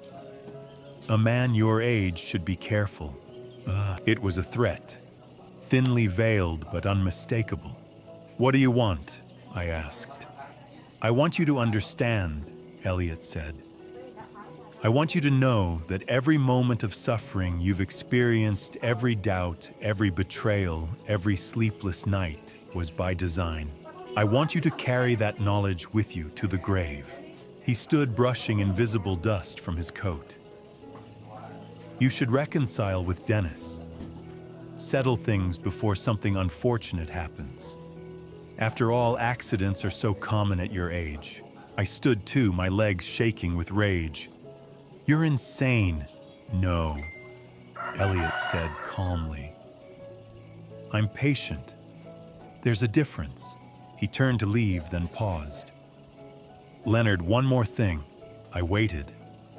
A man your age should be careful. It was a threat, thinly veiled but unmistakable. What do you want? I asked. I want you to understand, Elliot said. I want you to know that every moment of suffering you've experienced, every doubt, every betrayal, every sleepless night was by design. I want you to carry that knowledge with you to the grave. He stood brushing invisible dust from his coat. You should reconcile with Dennis. Settle things before something unfortunate happens. After all, accidents are so common at your age. I stood too, my legs shaking with rage. You're insane. No, Elliot said calmly. I'm patient. There's a difference. He turned to leave, then paused. Leonard, one more thing. I waited.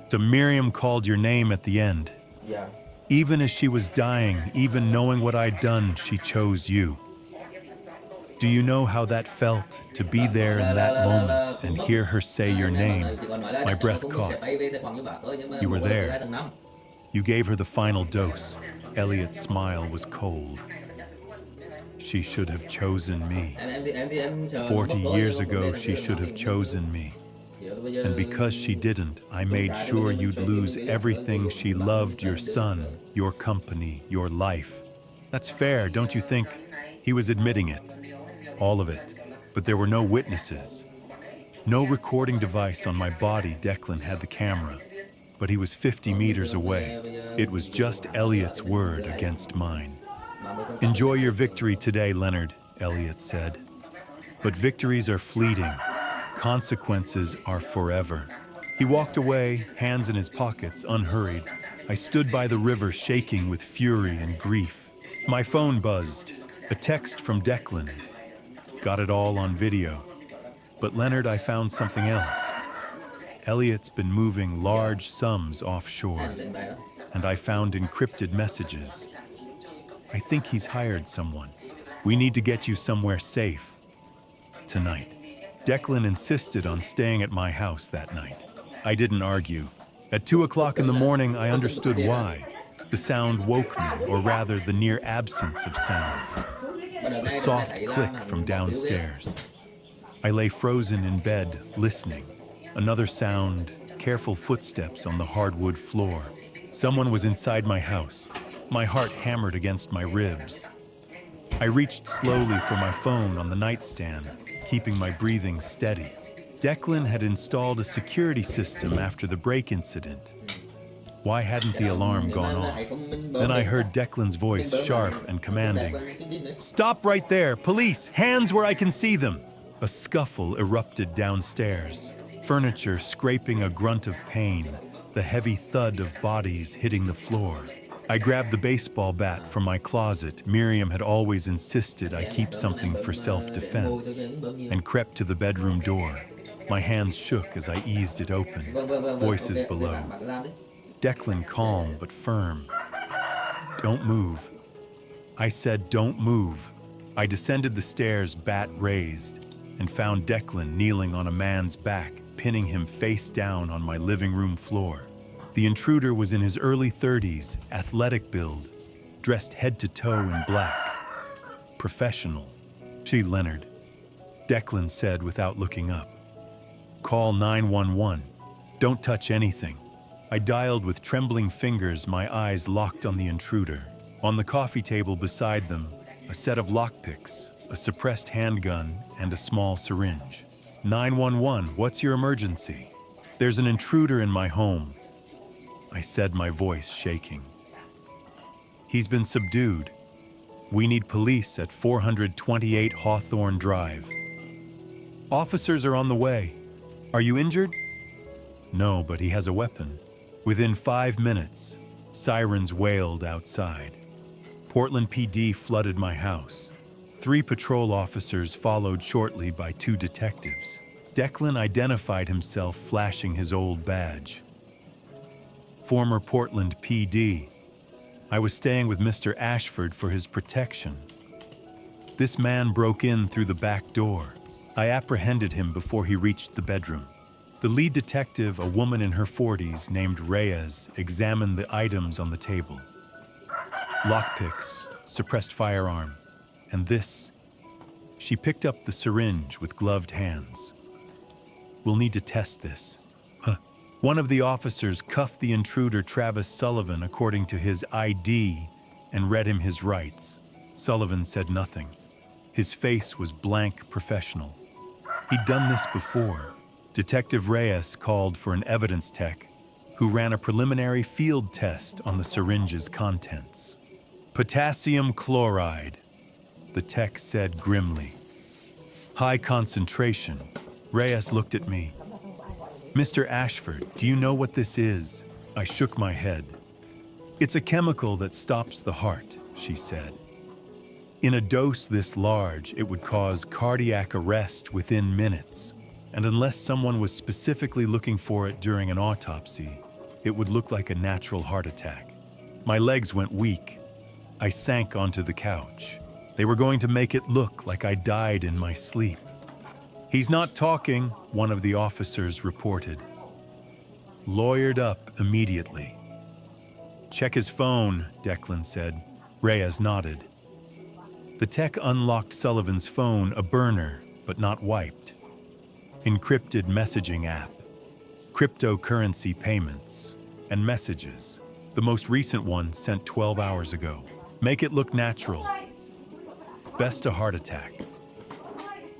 So Miriam called your name at the end. Yeah. Even as she was dying, even knowing what I'd done, she chose you. Do you know how that felt, to be there in that moment and hear her say your name? My breath caught. You were there. You gave her the final dose. Elliot's smile was cold. She should have chosen me. 40 years ago, she should have chosen me. And because she didn't, I made sure you'd lose everything she loved, your son, your company, your life. That's fair, don't you think? He was admitting it. All of it. But there were no witnesses. No recording device on my body. Declan had the camera. But he was 50 meters away. It was just Elliot's word against mine. Enjoy your victory today, Leonard, Elliot said. But victories are fleeting. Consequences are forever. He walked away, hands in his pockets, unhurried. I stood by the river shaking with fury and grief. My phone buzzed. A text from Declan. Got it all on video. But Leonard, I found something else. Elliot's been moving large sums offshore, and I found encrypted messages. I think he's hired someone. We need to get you somewhere safe. Tonight. Declan insisted on staying at my house that night. I didn't argue. At 2 o'clock in the morning, I understood why. The sound woke me, or rather the near absence of sound. A soft click from downstairs. I lay frozen in bed, listening. Another sound, careful footsteps on the hardwood floor. Someone was inside my house. My heart hammered against my ribs. I reached slowly for my phone on the nightstand, keeping my breathing steady. Declan had installed a security system after the break incident. Why hadn't the alarm gone off? Then I heard Declan's voice, sharp and commanding. "Stop right there! Police! Hands where I can see them!" A scuffle erupted downstairs. Furniture scraping a grunt of pain, the heavy thud of bodies hitting the floor. I grabbed the baseball bat from my closet. Miriam had always insisted I keep something for self-defense, and crept to the bedroom door. My hands shook as I eased it open. Voices below. Declan calm but firm. "Don't move." I said, "Don't move." I descended the stairs, bat raised, and found Declan kneeling on a man's back, pinning him face down on my living room floor. The intruder was in his early 30s, athletic build, dressed head to toe in black. Professional. "Gee, Leonard," Declan said without looking up. "Call 911. Don't touch anything." I dialed with trembling fingers, my eyes locked on the intruder. On the coffee table beside them, a set of lockpicks, a suppressed handgun, and a small syringe. 911, what's your emergency? "There's an intruder in my home," I said, my voice shaking. "He's been subdued. We need police at 428 Hawthorne Drive." "Officers are on the way. Are you injured?" "No, but he has a weapon." Within 5 minutes, sirens wailed outside. Portland PD flooded my house. 3 patrol officers followed shortly by 2 detectives. Declan identified himself, flashing his old badge. "Former Portland PD. I was staying with Mr. Ashford for his protection. This man broke in through the back door. I apprehended him before he reached the bedroom." The lead detective, a woman in her 40s named Reyes, examined the items on the table. Lockpicks, suppressed firearm, and this. She picked up the syringe with gloved hands. "We'll need to test this." One of the officers cuffed the intruder, Travis Sullivan, according to his ID, and read him his rights. Sullivan said nothing. His face was blank professional. He'd done this before. Detective Reyes called for an evidence tech who ran a preliminary field test on the syringe's contents. "Potassium chloride," the tech said grimly. "High concentration." Reyes looked at me. "Mr. Ashford, do you know what this is?" I shook my head. "It's a chemical that stops the heart," she said. "In a dose this large, it would cause cardiac arrest within minutes. And unless someone was specifically looking for it during an autopsy, it would look like a natural heart attack." My legs went weak. I sank onto the couch. They were going to make it look like I died in my sleep. "He's not talking," one of the officers reported. Lawyered up immediately. "Check his phone," Declan said. Reyes nodded. The tech unlocked Sullivan's phone, a burner, but not wiped. Encrypted messaging app, cryptocurrency payments, and messages. The most recent one sent 12 hours ago. "Make it look natural. Best a heart attack.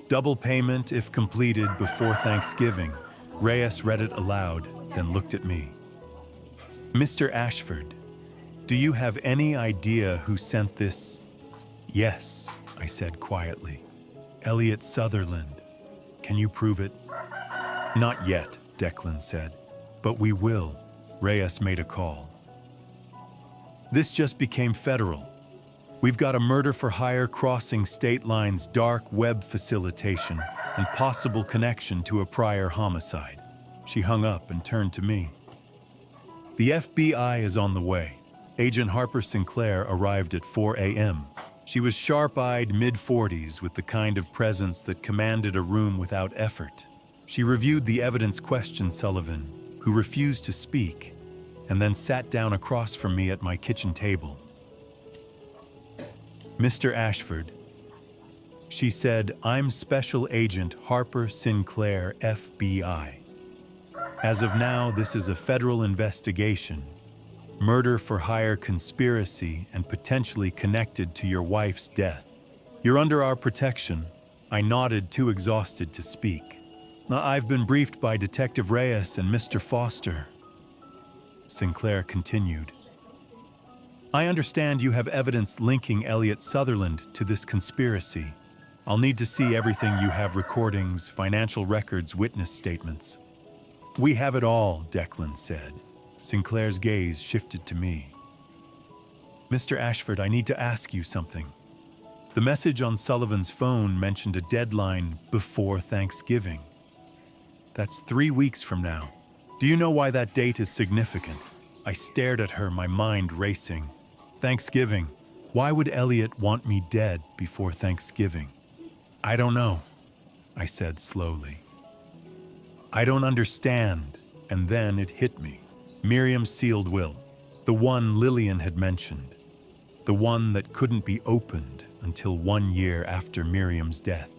Double payment if completed before Thanksgiving." Reyes read it aloud, then looked at me. "Mr. Ashford, do you have any idea who sent this?" "Yes," I said quietly. "Elliot Sutherland. Can you prove it?" "Not yet," Declan said. "But we will." Reyes made a call. This just became federal. We've got a murder for hire crossing state lines, dark web facilitation, and possible connection to a prior homicide. She hung up and turned to me. The FBI is on the way. Agent Harper Sinclair arrived at 4 a.m. She was sharp-eyed, mid-40s, with the kind of presence that commanded a room without effort. She reviewed the evidence, questioned Sullivan, who refused to speak, and then sat down across from me at my kitchen table. "Mr. Ashford," she said, "I'm Special Agent Harper Sinclair, FBI. As of now, this is a federal investigation. Murder for hire conspiracy and potentially connected to your wife's death. You're under our protection." I nodded, too exhausted to speak. "I've been briefed by Detective Reyes and Mr. Foster," Sinclair continued. "I understand you have evidence linking Elliot Sutherland to this conspiracy. I'll need to see everything you have: recordings, financial records, witness statements." "We have it all," Declan said. Sinclair's gaze shifted to me. "Mr. Ashford, I need to ask you something. The message on Sullivan's phone mentioned a deadline before Thanksgiving. That's 3 weeks from now. Do you know why that date is significant?" I stared at her, my mind racing. "Thanksgiving? Why would Elliot want me dead before Thanksgiving?" "I don't know," I said slowly. "I don't understand." And then it hit me. Miriam's sealed will. The one Lillian had mentioned. The one that couldn't be opened until 1 year after Miriam's death.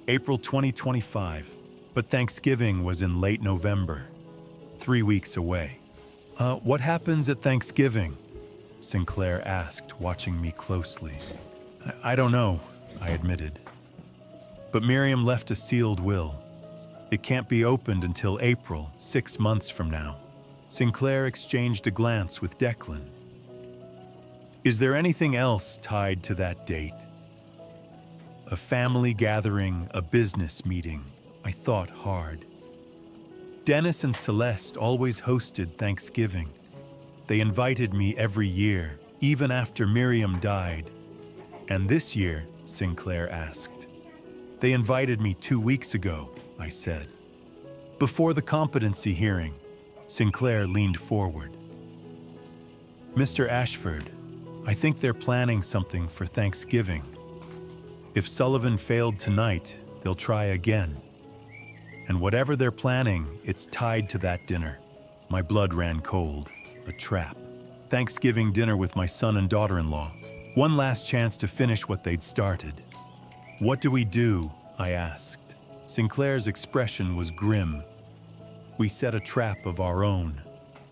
April 2025. But Thanksgiving was in late November. 3 weeks away. What happens at Thanksgiving?" Sinclair asked, watching me closely. I don't know," I admitted. "But Miriam left a sealed will. It can't be opened until April, 6 months from now." Sinclair exchanged a glance with Declan. "Is there anything else tied to that date?" "A family gathering, a business meeting." I thought hard. "Dennis and Celeste always hosted Thanksgiving. They invited me every year, even after Miriam died." "And this year?" Sinclair asked. "They invited me 2 weeks ago," I said. "Before the competency hearing." Sinclair leaned forward. "Mr. Ashford, I think they're planning something for Thanksgiving. If Sullivan failed tonight, they'll try again. And whatever they're planning, it's tied to that dinner." My blood ran cold. A trap. Thanksgiving dinner with my son and daughter-in-law. One last chance to finish what they'd started. "What do we do?" I asked. Sinclair's expression was grim. "We set a trap of our own."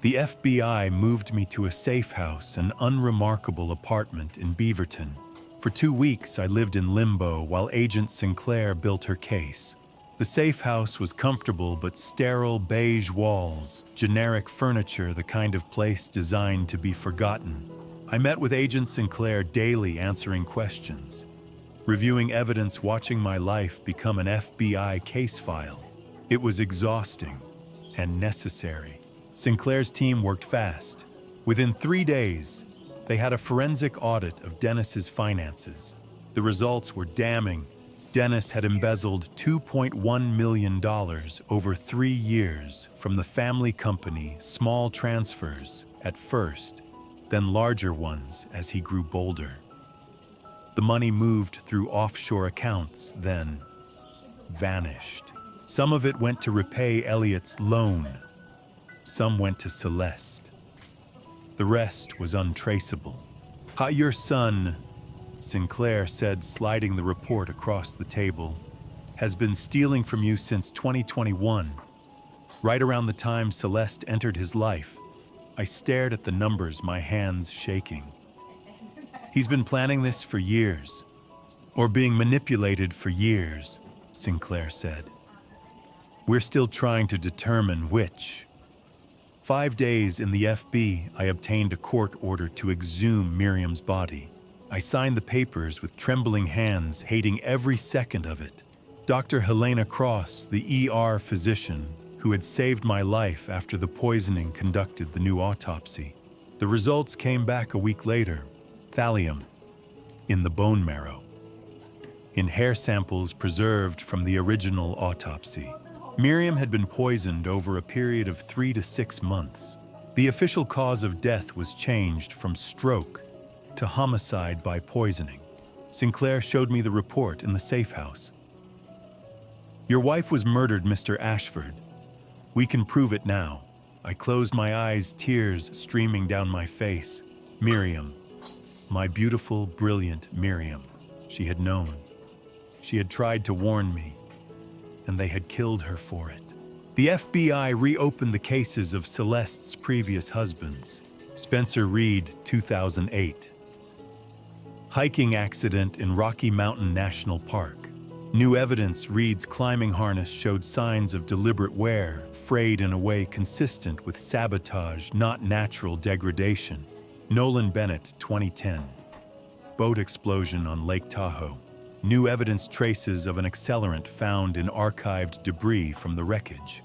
The FBI moved me to a safe house, an unremarkable apartment in Beaverton. For 2 weeks, I lived in limbo while Agent Sinclair built her case. The safe house was comfortable but sterile, beige walls, generic furniture, the kind of place designed to be forgotten. I met with Agent Sinclair daily, answering questions, reviewing evidence, watching my life become an FBI case file. It was exhausting and necessary. Sinclair's team worked fast. Within 3 days, they had a forensic audit of Dennis's finances. The results were damning. Dennis had embezzled $2.1 million over 3 years from the family company, small transfers at first, then larger ones as he grew bolder. The money moved through offshore accounts, then vanished. Some of it went to repay Elliot's loan. Some went to Celeste. The rest was untraceable. Your son," Sinclair said, sliding the report across the table, "has been stealing from you since 2021, right around the time Celeste entered his life." I stared at the numbers, my hands shaking. "He's been planning this for years, or being manipulated for years," Sinclair said. "We're still trying to determine which." 5 days in the FB, I obtained a court order to exhume Miriam's body. I signed the papers with trembling hands, hating every second of it. Dr. Helena Cross, the ER physician who had saved my life after the poisoning, conducted the new autopsy. The results came back a week later. Thallium in the bone marrow, in hair samples preserved from the original autopsy. Miriam had been poisoned over a period of 3 to 6 months. The official cause of death was changed from stroke to homicide by poisoning. Sinclair showed me the report in the safe house. Your wife was murdered, Mr. Ashford. We can prove it now. I closed my eyes, tears streaming down my face. Miriam, my beautiful, brilliant Miriam. She had known. She had tried to warn me, and they had killed her for it. The FBI reopened the cases of Celeste's previous husbands. Spencer Reed, 2008. Hiking accident in Rocky Mountain National Park. New evidence Reed's climbing harness showed signs of deliberate wear, frayed in a way consistent with sabotage, not natural degradation. Nolan Bennett, 2010. Boat explosion on Lake Tahoe. New evidence traces of an accelerant found in archived debris from the wreckage.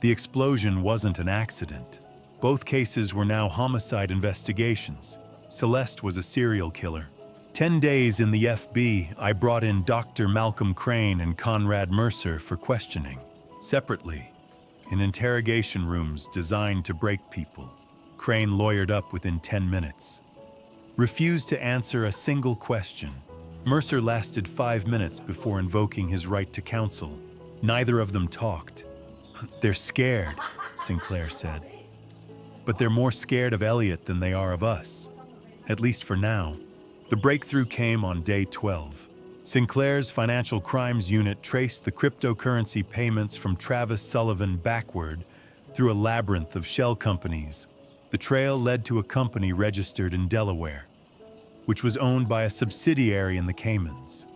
The explosion wasn't an accident. Both cases were now homicide investigations. Celeste was a serial killer. 10 days in the FB, I brought in Dr. Malcolm Crane and Conrad Mercer for questioning. Separately, in interrogation rooms designed to break people. Crane lawyered up within 10 minutes. Refused to answer a single question. Mercer lasted 5 minutes before invoking his right to counsel. Neither of them talked. They're scared, Sinclair said. But they're more scared of Elliot than they are of us. At least for now. The breakthrough came on day 12. Sinclair's financial crimes unit traced the cryptocurrency payments from Travis Sullivan backward through a labyrinth of shell companies. The trail led to a company registered in Delaware, which was owned by a subsidiary in the Caymans,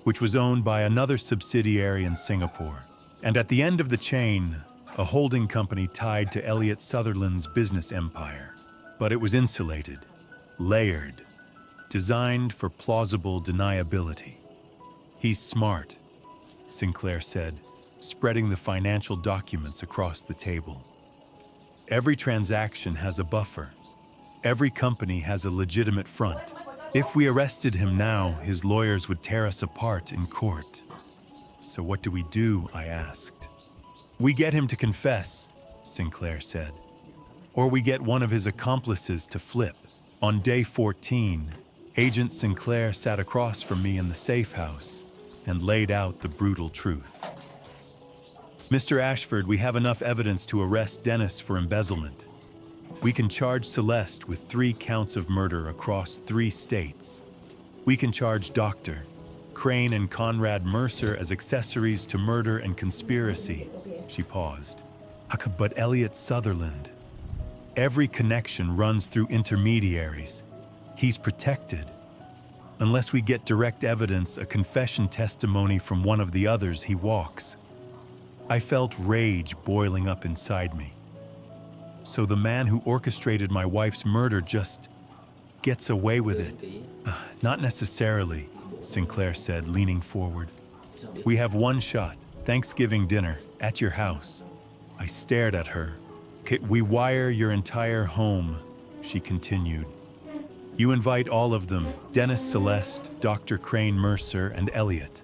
which was owned by another subsidiary in Singapore. And at the end of the chain, a holding company tied to Elliot Sutherland's business empire. But it was insulated, layered, designed for plausible deniability. He's smart, Sinclair said, spreading the financial documents across the table. Every transaction has a buffer. Every company has a legitimate front. If we arrested him now, his lawyers would tear us apart in court. So what do? I asked. We get him to confess, Sinclair said. Or we get one of his accomplices to flip. On day 14, Agent Sinclair sat across from me in the safe house and laid out the brutal truth. Mr. Ashford, we have enough evidence to arrest Dennis for embezzlement. We can charge Celeste with 3 counts of murder across 3 states. We can charge Dr. Crane and Conrad Mercer as accessories to murder and conspiracy. She paused. But Elliot Sutherland. Every connection runs through intermediaries. He's protected. Unless we get direct evidence, a confession testimony from one of the others, he walks. I felt rage boiling up inside me. So the man who orchestrated my wife's murder just gets away with it? Not necessarily, Sinclair said, leaning forward. We have one shot, Thanksgiving dinner, at your house. I stared at her. We wire your entire home, she continued. You invite all of them, Dennis Celeste, Dr. Crane Mercer, and Elliot.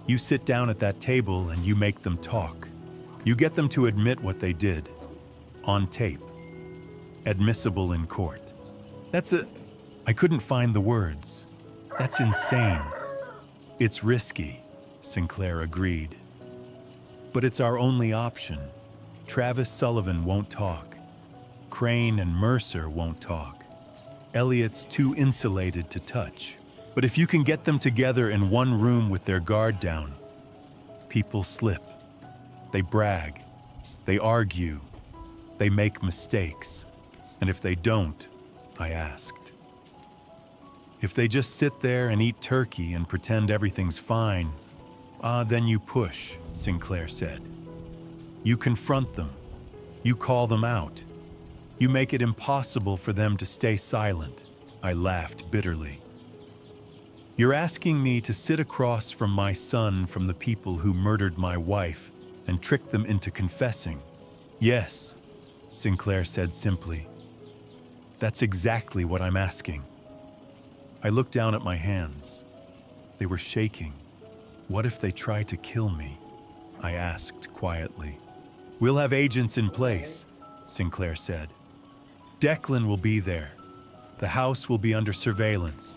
You sit down at that table and you make them talk. You get them to admit what they did. On tape. Admissible in court. I couldn't find the words. That's insane. It's risky, Sinclair agreed. But it's our only option. Travis Sullivan won't talk. Crane and Mercer won't talk. Elliot's too insulated to touch. But if you can get them together in one room with their guard down, people slip. They brag. They argue. They make mistakes. And if they don't, I asked. If they just sit there and eat turkey and pretend everything's fine, then you push, Sinclair said. You confront them. You call them out. You make it impossible for them to stay silent. I laughed bitterly. You're asking me to sit across from my son from the people who murdered my wife and trick them into confessing. Yes, Sinclair said simply. That's exactly what I'm asking. I looked down at my hands. They were shaking. What if they try to kill me? I asked quietly. We'll have agents in place, Sinclair said. Declan will be there. The house will be under surveillance.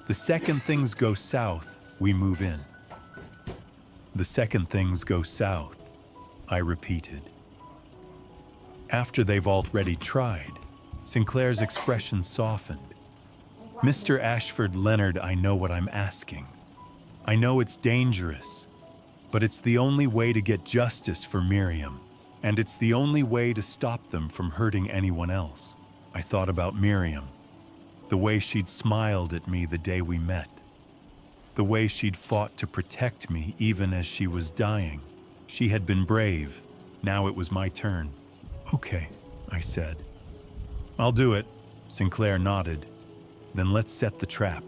The second things go south, we move in. The second things go south, I repeated. After they've already tried, Sinclair's expression softened. Mr. Ashford Leonard, I know what I'm asking. I know it's dangerous, but it's the only way to get justice for Miriam, and it's the only way to stop them from hurting anyone else. I thought about Miriam, the way she'd smiled at me the day we met, the way she'd fought to protect me even as she was dying. She had been brave. Now it was my turn. Okay, I said. I'll do it, Sinclair nodded. Then let's set the trap.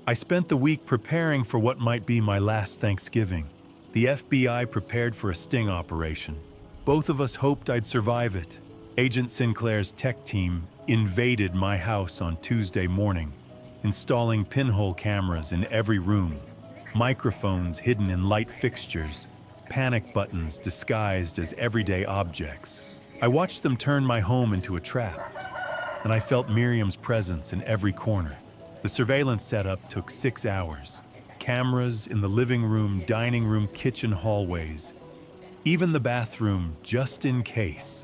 I spent the week preparing for what might be my last Thanksgiving. The FBI prepared for a sting operation. Both of us hoped I'd survive it. Agent Sinclair's tech team invaded my house on Tuesday morning, installing pinhole cameras in every room, microphones hidden in light fixtures, panic buttons disguised as everyday objects. I watched them turn my home into a trap, and I felt Miriam's presence in every corner. The surveillance setup took 6 hours. Cameras in the living room, dining room, kitchen hallways. Even the bathroom, just in case,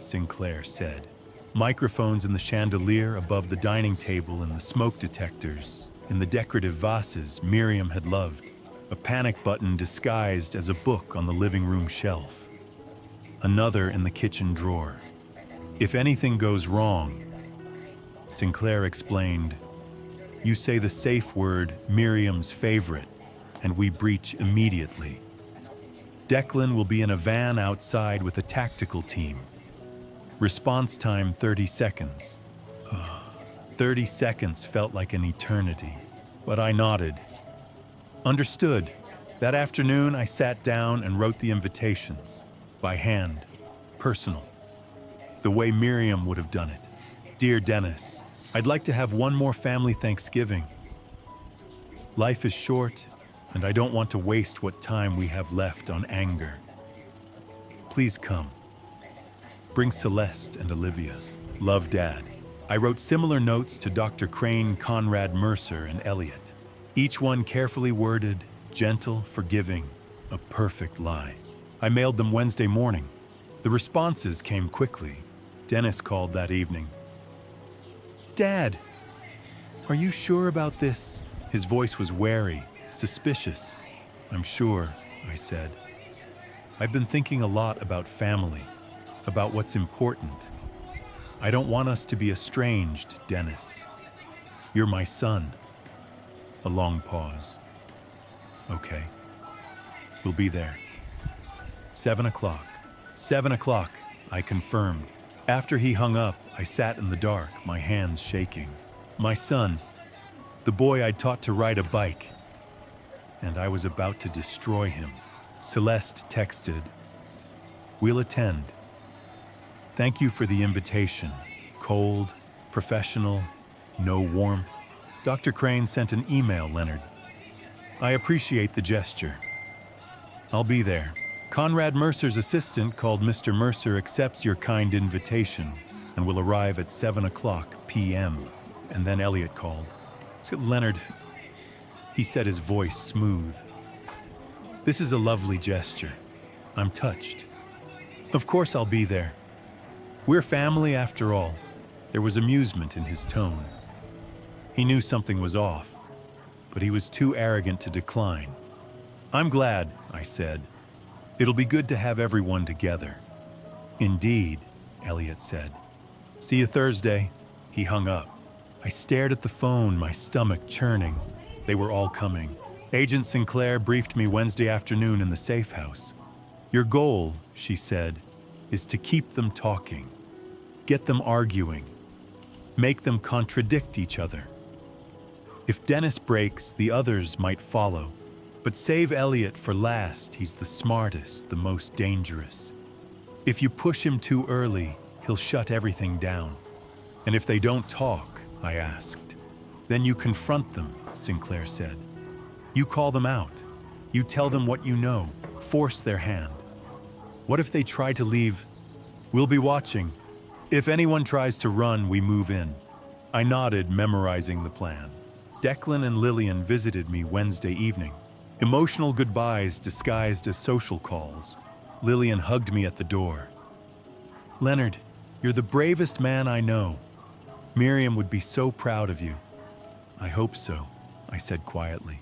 Sinclair said. Microphones in the chandelier above the dining table and the smoke detectors in the decorative vases Miriam had loved. A panic button disguised as a book on the living room shelf. Another in the kitchen drawer. If anything goes wrong, Sinclair explained, you say the safe word, Miriam's favorite, and we breach immediately. Declan will be in a van outside with a tactical team. Response time 30 seconds. 30 seconds felt like an eternity, but I nodded. Understood. That afternoon, I sat down and wrote the invitations. By hand. Personal. The way Miriam would have done it. Dear Dennis, I'd like to have one more family Thanksgiving. Life is short, and I don't want to waste what time we have left on anger. Please come. Bring Celeste and Olivia. Love, Dad. I wrote similar notes to Dr. Crane, Conrad Mercer, and Elliot. Each one carefully worded, gentle, forgiving, a perfect lie. I mailed them Wednesday morning. The responses came quickly. Dennis called that evening. Dad, are you sure about this? His voice was wary, suspicious. I'm sure, I said. I've been thinking a lot about family, about what's important. I don't want us to be estranged, Dennis. You're my son. A long pause. Okay. We'll be there. 7 o'clock. 7 o'clock, I confirmed. After he hung up, I sat in the dark, my hands shaking. My son, the boy I'd taught to ride a bike, and I was about to destroy him. Celeste texted, "We'll attend. Thank you for the invitation. Cold, professional, no warmth." Dr. Crane sent an email, Leonard. I appreciate the gesture. I'll be there. Conrad Mercer's assistant called Mr. Mercer accepts your kind invitation and will arrive at 7 o'clock p.m. And then Elliot called. Leonard, he said, his voice smooth. This is a lovely gesture. I'm touched. Of course I'll be there. We're family after all. There was amusement in his tone. He knew something was off, but he was too arrogant to decline. I'm glad, I said. It'll be good to have everyone together. Indeed, Elliot said. See you Thursday. He hung up. I stared at the phone, my stomach churning. They were all coming. Agent Sinclair briefed me Wednesday afternoon in the safe house. Your goal, she said, is to keep them talking. Get them arguing. Make them contradict each other. If Dennis breaks, the others might follow. But save Elliot for last. He's the smartest, the most dangerous. If you push him too early, he'll shut everything down. And if they don't talk, I asked. Then you confront them, Sinclair said. You call them out. You tell them what you know, force their hand. What if they try to leave? We'll be watching. If anyone tries to run, we move in. I nodded, memorizing the plan. Declan and Lillian visited me Wednesday evening. Emotional goodbyes disguised as social calls. Lillian hugged me at the door. Leonard, you're the bravest man I know. Miriam would be so proud of you. I hope so, I said quietly.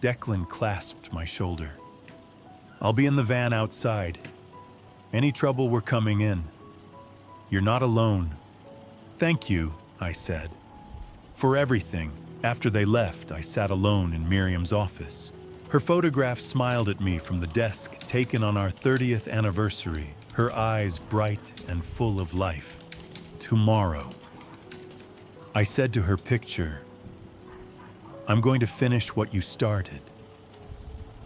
Declan clasped my shoulder. I'll be in the van outside. Any trouble, we're coming in. You're not alone. Thank you, I said. For everything. After they left, I sat alone in Miriam's office. Her photograph smiled at me from the desk taken on our 30th anniversary, her eyes bright and full of life. Tomorrow. I said to her picture, I'm going to finish what you started.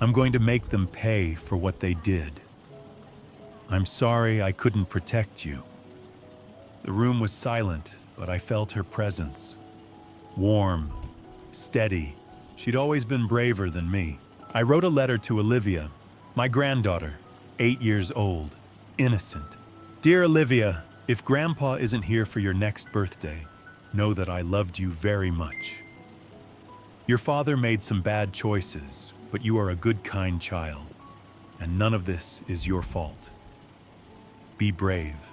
I'm going to make them pay for what they did. I'm sorry I couldn't protect you. The room was silent, but I felt her presence. Warm, steady. She'd always been braver than me. I wrote a letter to Olivia, my granddaughter, 8 years old, innocent. Dear Olivia, if Grandpa isn't here for your next birthday, know that I loved you very much. Your father made some bad choices, but you are a good, kind child, and none of this is your fault. Be brave,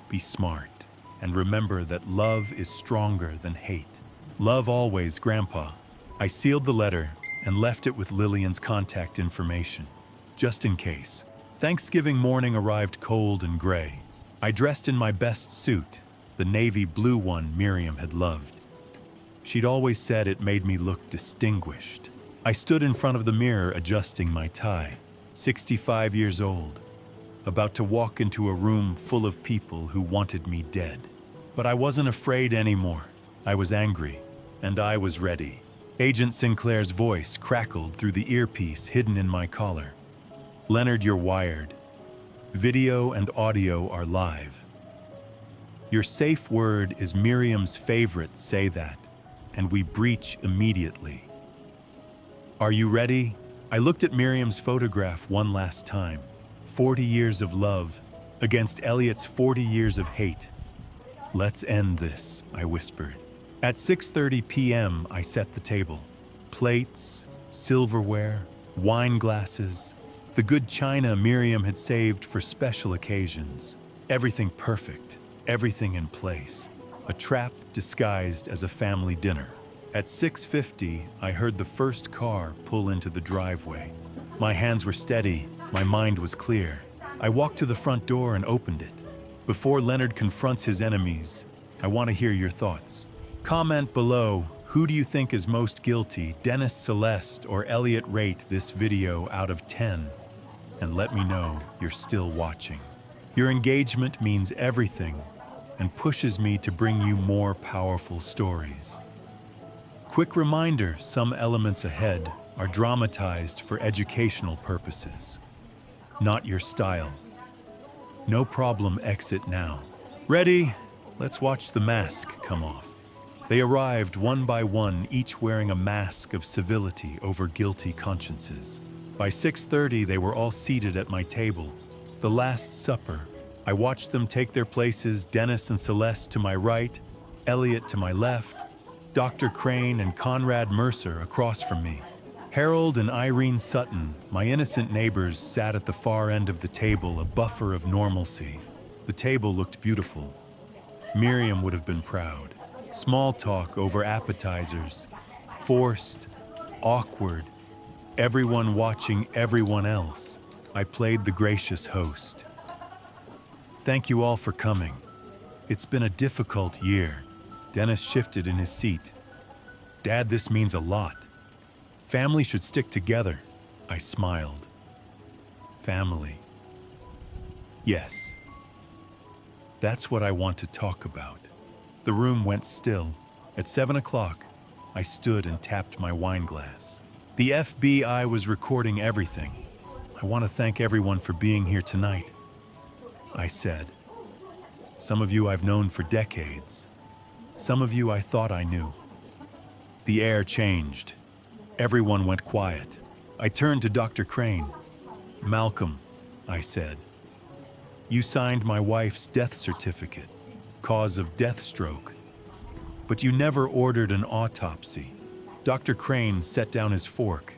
be smart, and remember that love is stronger than hate. Love always, Grandpa. I sealed the letter and left it with Lillian's contact information, just in case. Thanksgiving morning arrived cold and gray. I dressed in my best suit, the navy blue one Miriam had loved. She'd always said it made me look distinguished. I stood in front of the mirror adjusting my tie, 65 years old, about to walk into a room full of people who wanted me dead. But I wasn't afraid anymore. I was angry, and I was ready. Agent Sinclair's voice crackled through the earpiece hidden in my collar. Leonard, you're wired. Video and audio are live. Your safe word is Miriam's favorite, say that, and we breach immediately. Are you ready? I looked at Miriam's photograph one last time. 40 years of love against Elliot's 40 years of hate. Let's end this, I whispered. At 6:30 p.m., I set the table. Plates, silverware, wine glasses, the good china Miriam had saved for special occasions. Everything perfect, everything in place. A trap disguised as a family dinner. At 6:50, I heard the first car pull into the driveway. My hands were steady, my mind was clear. I walked to the front door and opened it. Before Leonard confronts his enemies, I want to hear your thoughts. Comment below, who do you think is most guilty, Dennis Celeste or Elliot? Rate this video out of 10, and let me know you're still watching. Your engagement means everything and pushes me to bring you more powerful stories. Quick reminder, some elements ahead are dramatized for educational purposes. Not your style. No problem, exit now. Ready? Let's watch the mask come off. They arrived one by one, each wearing a mask of civility over guilty consciences. By 6:30, they were all seated at my table. The Last Supper. I watched them take their places, Dennis and Celeste to my right, Elliot to my left, Dr. Crane and Conrad Mercer across from me. Harold and Irene Sutton, my innocent neighbors, sat at the far end of the table, a buffer of normalcy. The table looked beautiful. Miriam would have been proud. Small talk over appetizers. Forced, awkward, everyone watching everyone else. I played the gracious host. Thank you all for coming. It's been a difficult year. Dennis shifted in his seat. Dad, this means a lot. Family should stick together. I smiled. Family. Yes. That's what I want to talk about. The room went still. At 7 o'clock, I stood and tapped my wine glass. The FBI was recording everything. I want to thank everyone for being here tonight, I said. Some of you I've known for decades. Some of you I thought I knew. The air changed. Everyone went quiet. I turned to Dr. Crane. Malcolm, I said. You signed my wife's death certificate, cause of death stroke. But you never ordered an autopsy. Dr. Crane set down his fork.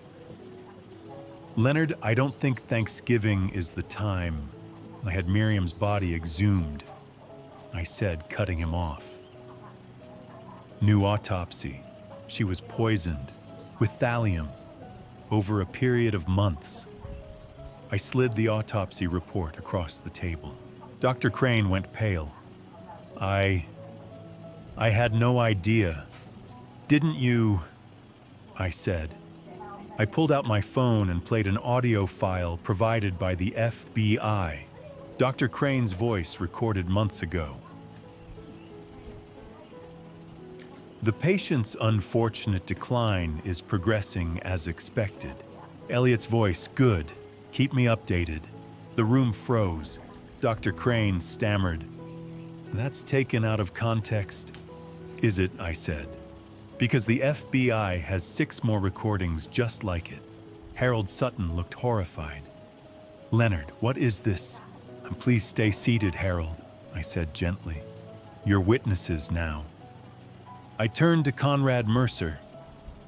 Leonard, I don't think Thanksgiving is the time. I had Miriam's body exhumed, I said, cutting him off. New autopsy. She was poisoned with thallium over a period of months. I slid the autopsy report across the table. Dr. Crane went pale. I had no idea. Didn't you? I said. I pulled out my phone and played an audio file provided by the FBI. Dr. Crane's voice recorded months ago. The patient's unfortunate decline is progressing as expected. Elliot's voice, good. Keep me updated. The room froze. Dr. Crane stammered. That's taken out of context. Is it? I said. Because the FBI has 6 more recordings just like it. Harold Sutton looked horrified. Leonard, what is this? Please stay seated, Harold, I said gently. You're witnesses now. I turned to Conrad Mercer.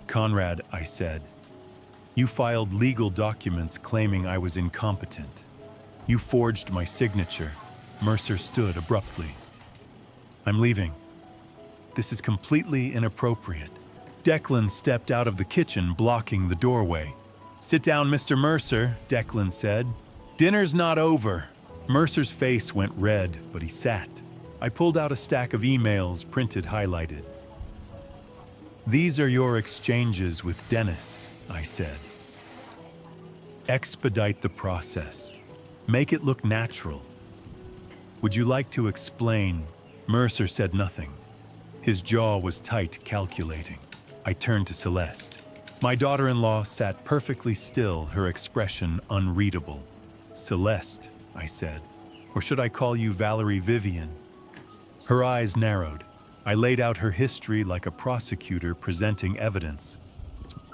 Conrad, I said, you filed legal documents claiming I was incompetent. You forged my signature. Mercer stood abruptly. I'm leaving. This is completely inappropriate. Declan stepped out of the kitchen, blocking the doorway. Sit down, Mr. Mercer, Declan said. Dinner's not over. Mercer's face went red, but he sat. I pulled out a stack of emails, printed, highlighted. These are your exchanges with Dennis, I said. Expedite the process. Make it look natural. Would you like to explain? Mercer said nothing. His jaw was tight, calculating. I turned to Celeste. My daughter-in-law sat perfectly still, her expression unreadable. Celeste, I said. Or should I call you Valerie Vivian? Her eyes narrowed. I laid out her history like a prosecutor presenting evidence.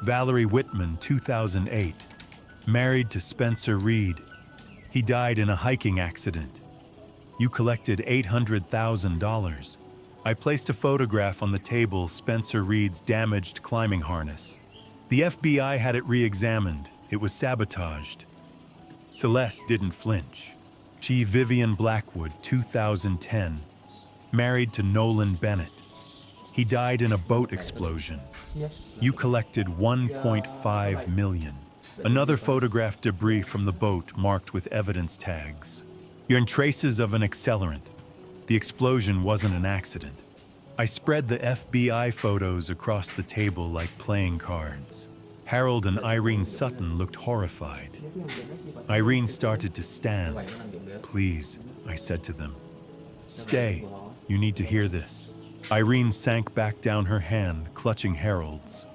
Valerie Whitman, 2008. Married to Spencer Reed. He died in a hiking accident. You collected $800,000. I placed a photograph on the table, Spencer Reed's damaged climbing harness. The FBI had it re-examined. It was sabotaged. Celeste didn't flinch. She Vivian Blackwood, 2010. Married to Nolan Bennett. He died in a boat explosion. You collected $1.5 million. Another photographed debris from the boat marked with evidence tags. You're in traces of an accelerant. The explosion wasn't an accident. I spread the FBI photos across the table like playing cards. Harold and Irene Sutton looked horrified. Irene started to stand. Please, I said to them. Stay. You need to hear this. Irene sank back down her hand, clutching Harold's.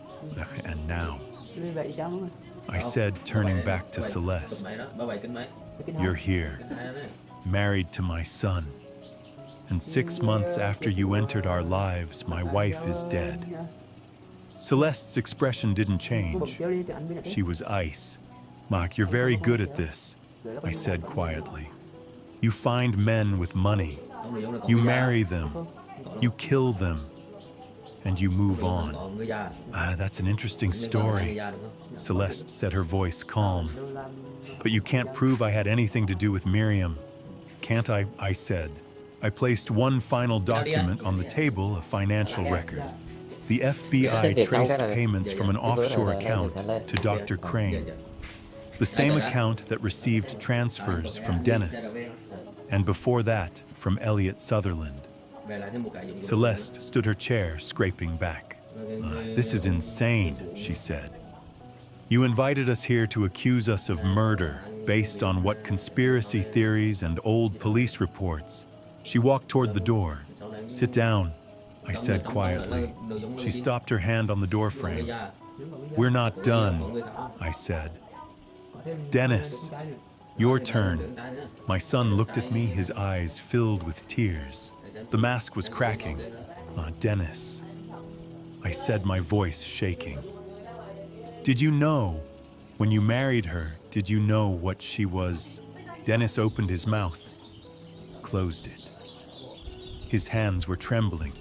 And now, I said, turning back to Celeste. You're here, married to my son. And 6 months after you entered our lives, my wife is dead. Celeste's expression didn't change. She was ice. Mark, you're very good at this, I said quietly. You find men with money. You marry them. You kill them. And you move on. That's an interesting story, Celeste said, her voice calm. But you can't prove I had anything to do with Miriam. Can't I? I said. I placed one final document on the table, a financial record. The FBI traced payments from an offshore account to Dr. Crane. The same account that received transfers from Dennis. And before that, from Elliot Sutherland. Celeste stood her chair, scraping back. This is insane, she said. You invited us here to accuse us of murder based on what conspiracy theories and old police reports. She walked toward the door. Sit down, I said quietly. She stopped her hand on the doorframe. We're not done, I said. Dennis, your turn. My son looked at me, his eyes filled with tears. The mask was cracking. Dennis, I said, my voice shaking. Did you know, when you married her, did you know what she was? Dennis opened his mouth, closed it. His hands were trembling.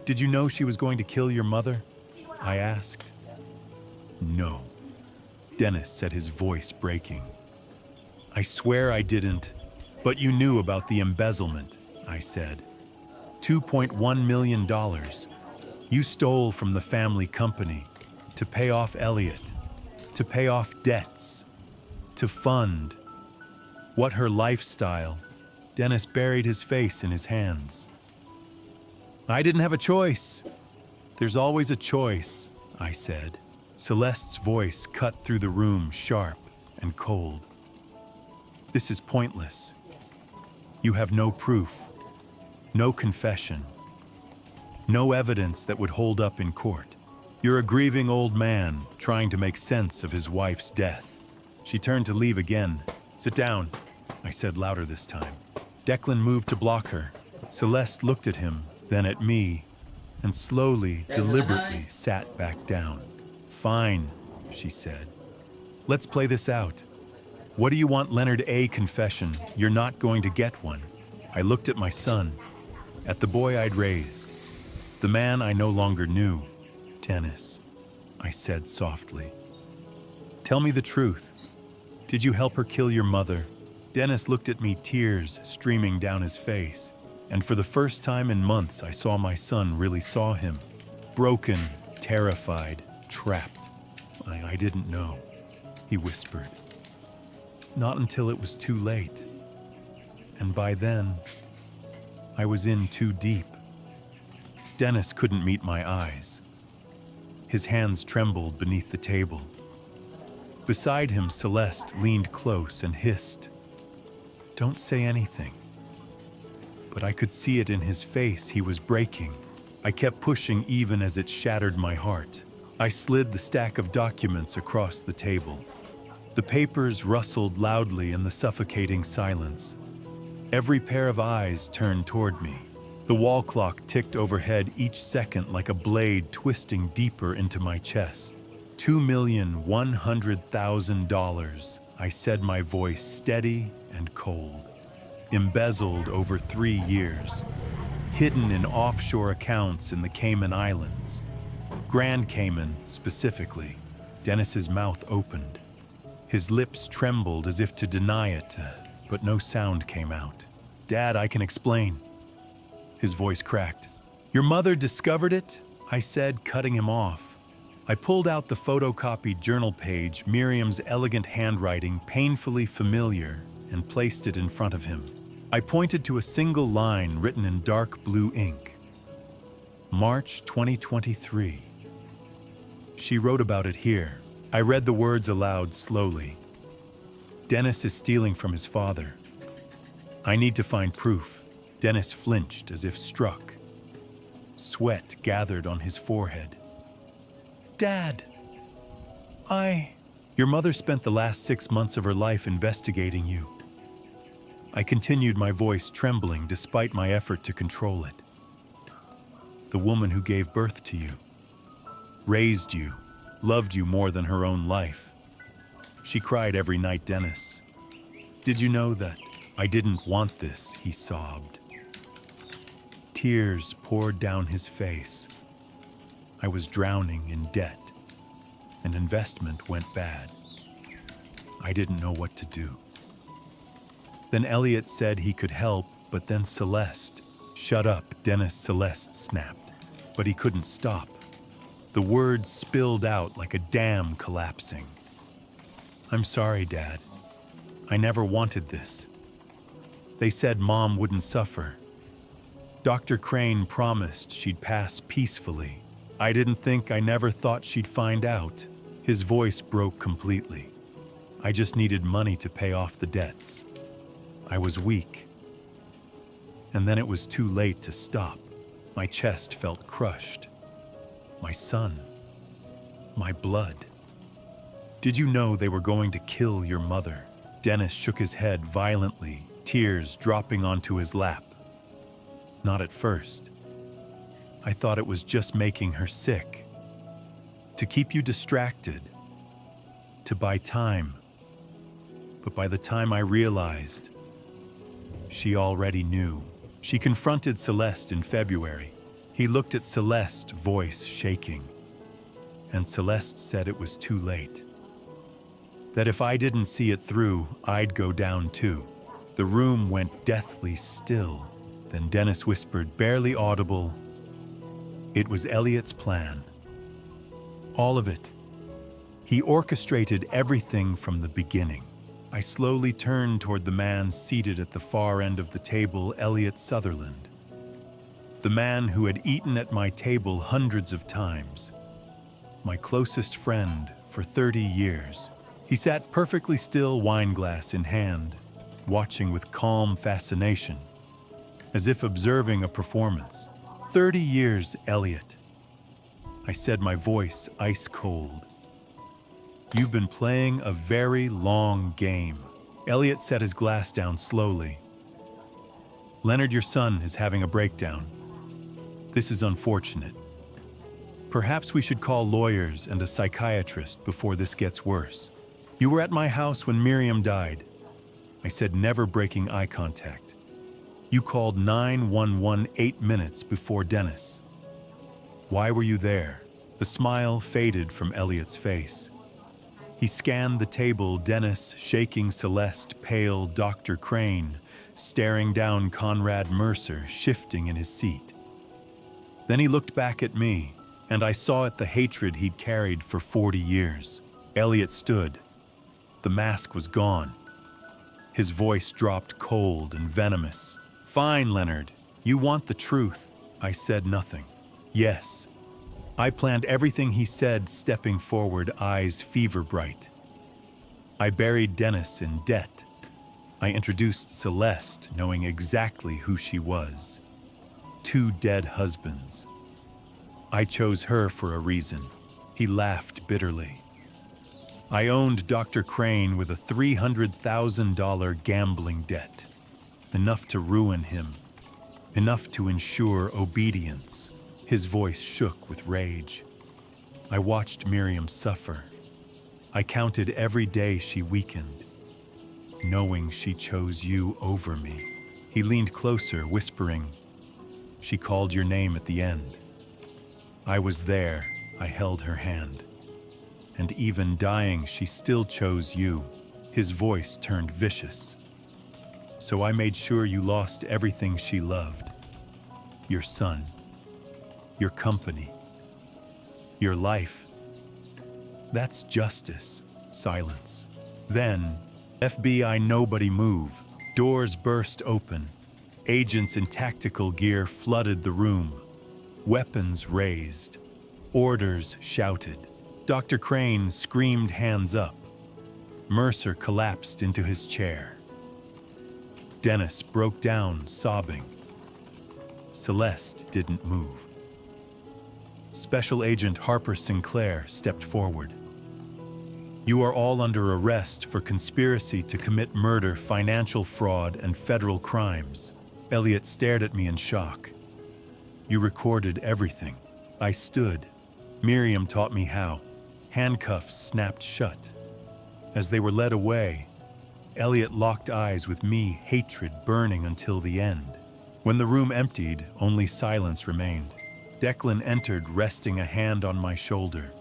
Did you know she was going to kill your mother? I asked. No, Dennis said, his voice breaking. I swear I didn't, but you knew about the embezzlement, I said. $2.1 million. You stole from the family company to pay off Elliot, to pay off debts, to fund what her lifestyle. Dennis buried his face in his hands. I didn't have a choice. There's always a choice, I said. Celeste's voice cut through the room, sharp and cold. This is pointless. You have no proof, no confession, no evidence that would hold up in court. You're a grieving old man trying to make sense of his wife's death. She turned to leave again. Sit down, I said louder this time. Declan moved to block her. Celeste looked at him, then at me, and slowly, deliberately sat back down. Fine, she said. Let's play this out. What do you want, Leonard? A confession. You're not going to get one. I looked at my son, at the boy I'd raised, the man I no longer knew. Dennis, I said softly. Tell me the truth. Did you help her kill your mother? Dennis looked at me, tears streaming down his face. And for the first time in months, I saw my son really saw him. Broken, terrified, trapped. I didn't know, he whispered. Not until it was too late. And by then, I was in too deep. Dennis couldn't meet my eyes. His hands trembled beneath the table. Beside him, Celeste leaned close and hissed, "Don't say anything." But I could see it in his face. He was breaking. I kept pushing even as it shattered my heart. I slid the stack of documents across the table. The papers rustled loudly in the suffocating silence. Every pair of eyes turned toward me. The wall clock ticked overhead each second like a blade twisting deeper into my chest. $2,100,000, I said, my voice steady and cold. Embezzled over 3 years. Hidden in offshore accounts in the Cayman Islands. Grand Cayman, specifically. Dennis's mouth opened. His lips trembled as if to deny it, but no sound came out. Dad, I can explain. His voice cracked. Your mother discovered it? I said, cutting him off. I pulled out the photocopied journal page, Miriam's elegant handwriting, painfully familiar, and placed it in front of him. I pointed to a single line written in dark blue ink. March 2023. She wrote about it here. I read the words aloud slowly. Dennis is stealing from his father. I need to find proof. Dennis flinched as if struck. Sweat gathered on his forehead. Dad, Your mother spent the last 6 months of her life investigating you. I continued, my voice trembling despite my effort to control it. The woman who gave birth to you, raised you, loved you more than her own life. She cried every night, Dennis. Did you know that? I didn't want this, he sobbed. Tears poured down his face. I was drowning in debt. An investment went bad. I didn't know what to do. Then Elliot said he could help, but then Celeste. Shut up, Dennis, Celeste snapped. But he couldn't stop. The words spilled out like a dam collapsing. I'm sorry, Dad. I never wanted this. They said Mom wouldn't suffer. Dr. Crane promised she'd pass peacefully. I never thought she'd find out. His voice broke completely. I just needed money to pay off the debts. I was weak. And then it was too late to stop. My chest felt crushed. My son. My blood. Did you know they were going to kill your mother? Dennis shook his head violently, tears dropping onto his lap. Not at first. I thought it was just making her sick. To keep you distracted. To buy time. But by the time I realized, she already knew. She confronted Celeste in February. He looked at Celeste, voice shaking. And Celeste said it was too late. That if I didn't see it through, I'd go down too. The room went deathly still. Then Dennis whispered, barely audible, "It was Elliot's plan. All of it. He orchestrated everything from the beginning." I slowly turned toward the man seated at the far end of the table, Elliot Sutherland. The man who had eaten at my table hundreds of times. My closest friend for 30 years. He sat perfectly still, wineglass in hand, watching with calm fascination, as if observing a performance. 30 years, Elliot. I said, my voice ice cold. You've been playing a very long game. Elliot set his glass down slowly. Leonard, your son, is having a breakdown. This is unfortunate. Perhaps we should call lawyers and a psychiatrist before this gets worse. You were at my house when Miriam died. I said, never breaking eye contact. You called 911 8 minutes before Dennis. Why were you there? The smile faded from Elliot's face. He scanned the table, Dennis shaking Celeste, pale Dr. Crane, staring down Conrad Mercer, shifting in his seat. Then he looked back at me, and I saw it the hatred he'd carried for 40 years. Elliot stood. The mask was gone. His voice dropped cold and venomous. Fine, Leonard. You want the truth. I said nothing. Yes. I planned everything he said, stepping forward, eyes fever bright. I buried Dennis in debt. I introduced Celeste, knowing exactly who she was. 2 dead husbands. I chose her for a reason. He laughed bitterly. I owned Dr. Crane with a $300,000 gambling debt. Enough to ruin him. Enough to ensure obedience. His voice shook with rage. I watched Miriam suffer. I counted every day she weakened, knowing she chose you over me. He leaned closer, whispering, "She called your name at the end." I was there. I held her hand. And even dying, she still chose you. His voice turned vicious. So I made sure you lost everything she loved. Your son. Your company. Your life. That's justice. Silence. Then, FBI nobody move. Doors burst open. Agents in tactical gear flooded the room. Weapons raised. Orders shouted. Dr. Crane screamed, hands up. Mercer collapsed into his chair. Dennis broke down, sobbing. Celeste didn't move. Special Agent Harper Sinclair stepped forward. You are all under arrest for conspiracy to commit murder, financial fraud, and federal crimes. Elliot stared at me in shock. You recorded everything. I stood. Miriam taught me how. Handcuffs snapped shut. As they were led away, Elliot locked eyes with me, hatred burning until the end. When the room emptied, only silence remained. Declan entered, resting a hand on my shoulder.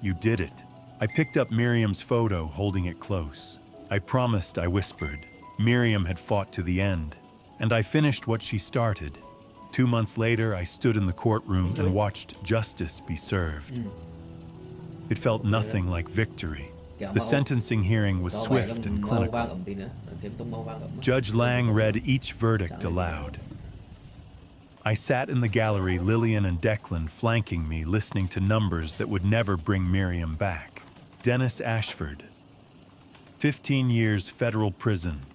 You did it. I picked up Miriam's photo, holding it close. I promised, I whispered. Miriam had fought to the end, and I finished what she started. 2 months later, I stood in the courtroom and watched justice be served. It felt nothing like victory. The sentencing hearing was swift and clinical. Judge Lang read each verdict aloud. I sat in the gallery, Lillian and Declan flanking me, listening to numbers that would never bring Miriam back. Dennis Ashford, 15 years federal prison,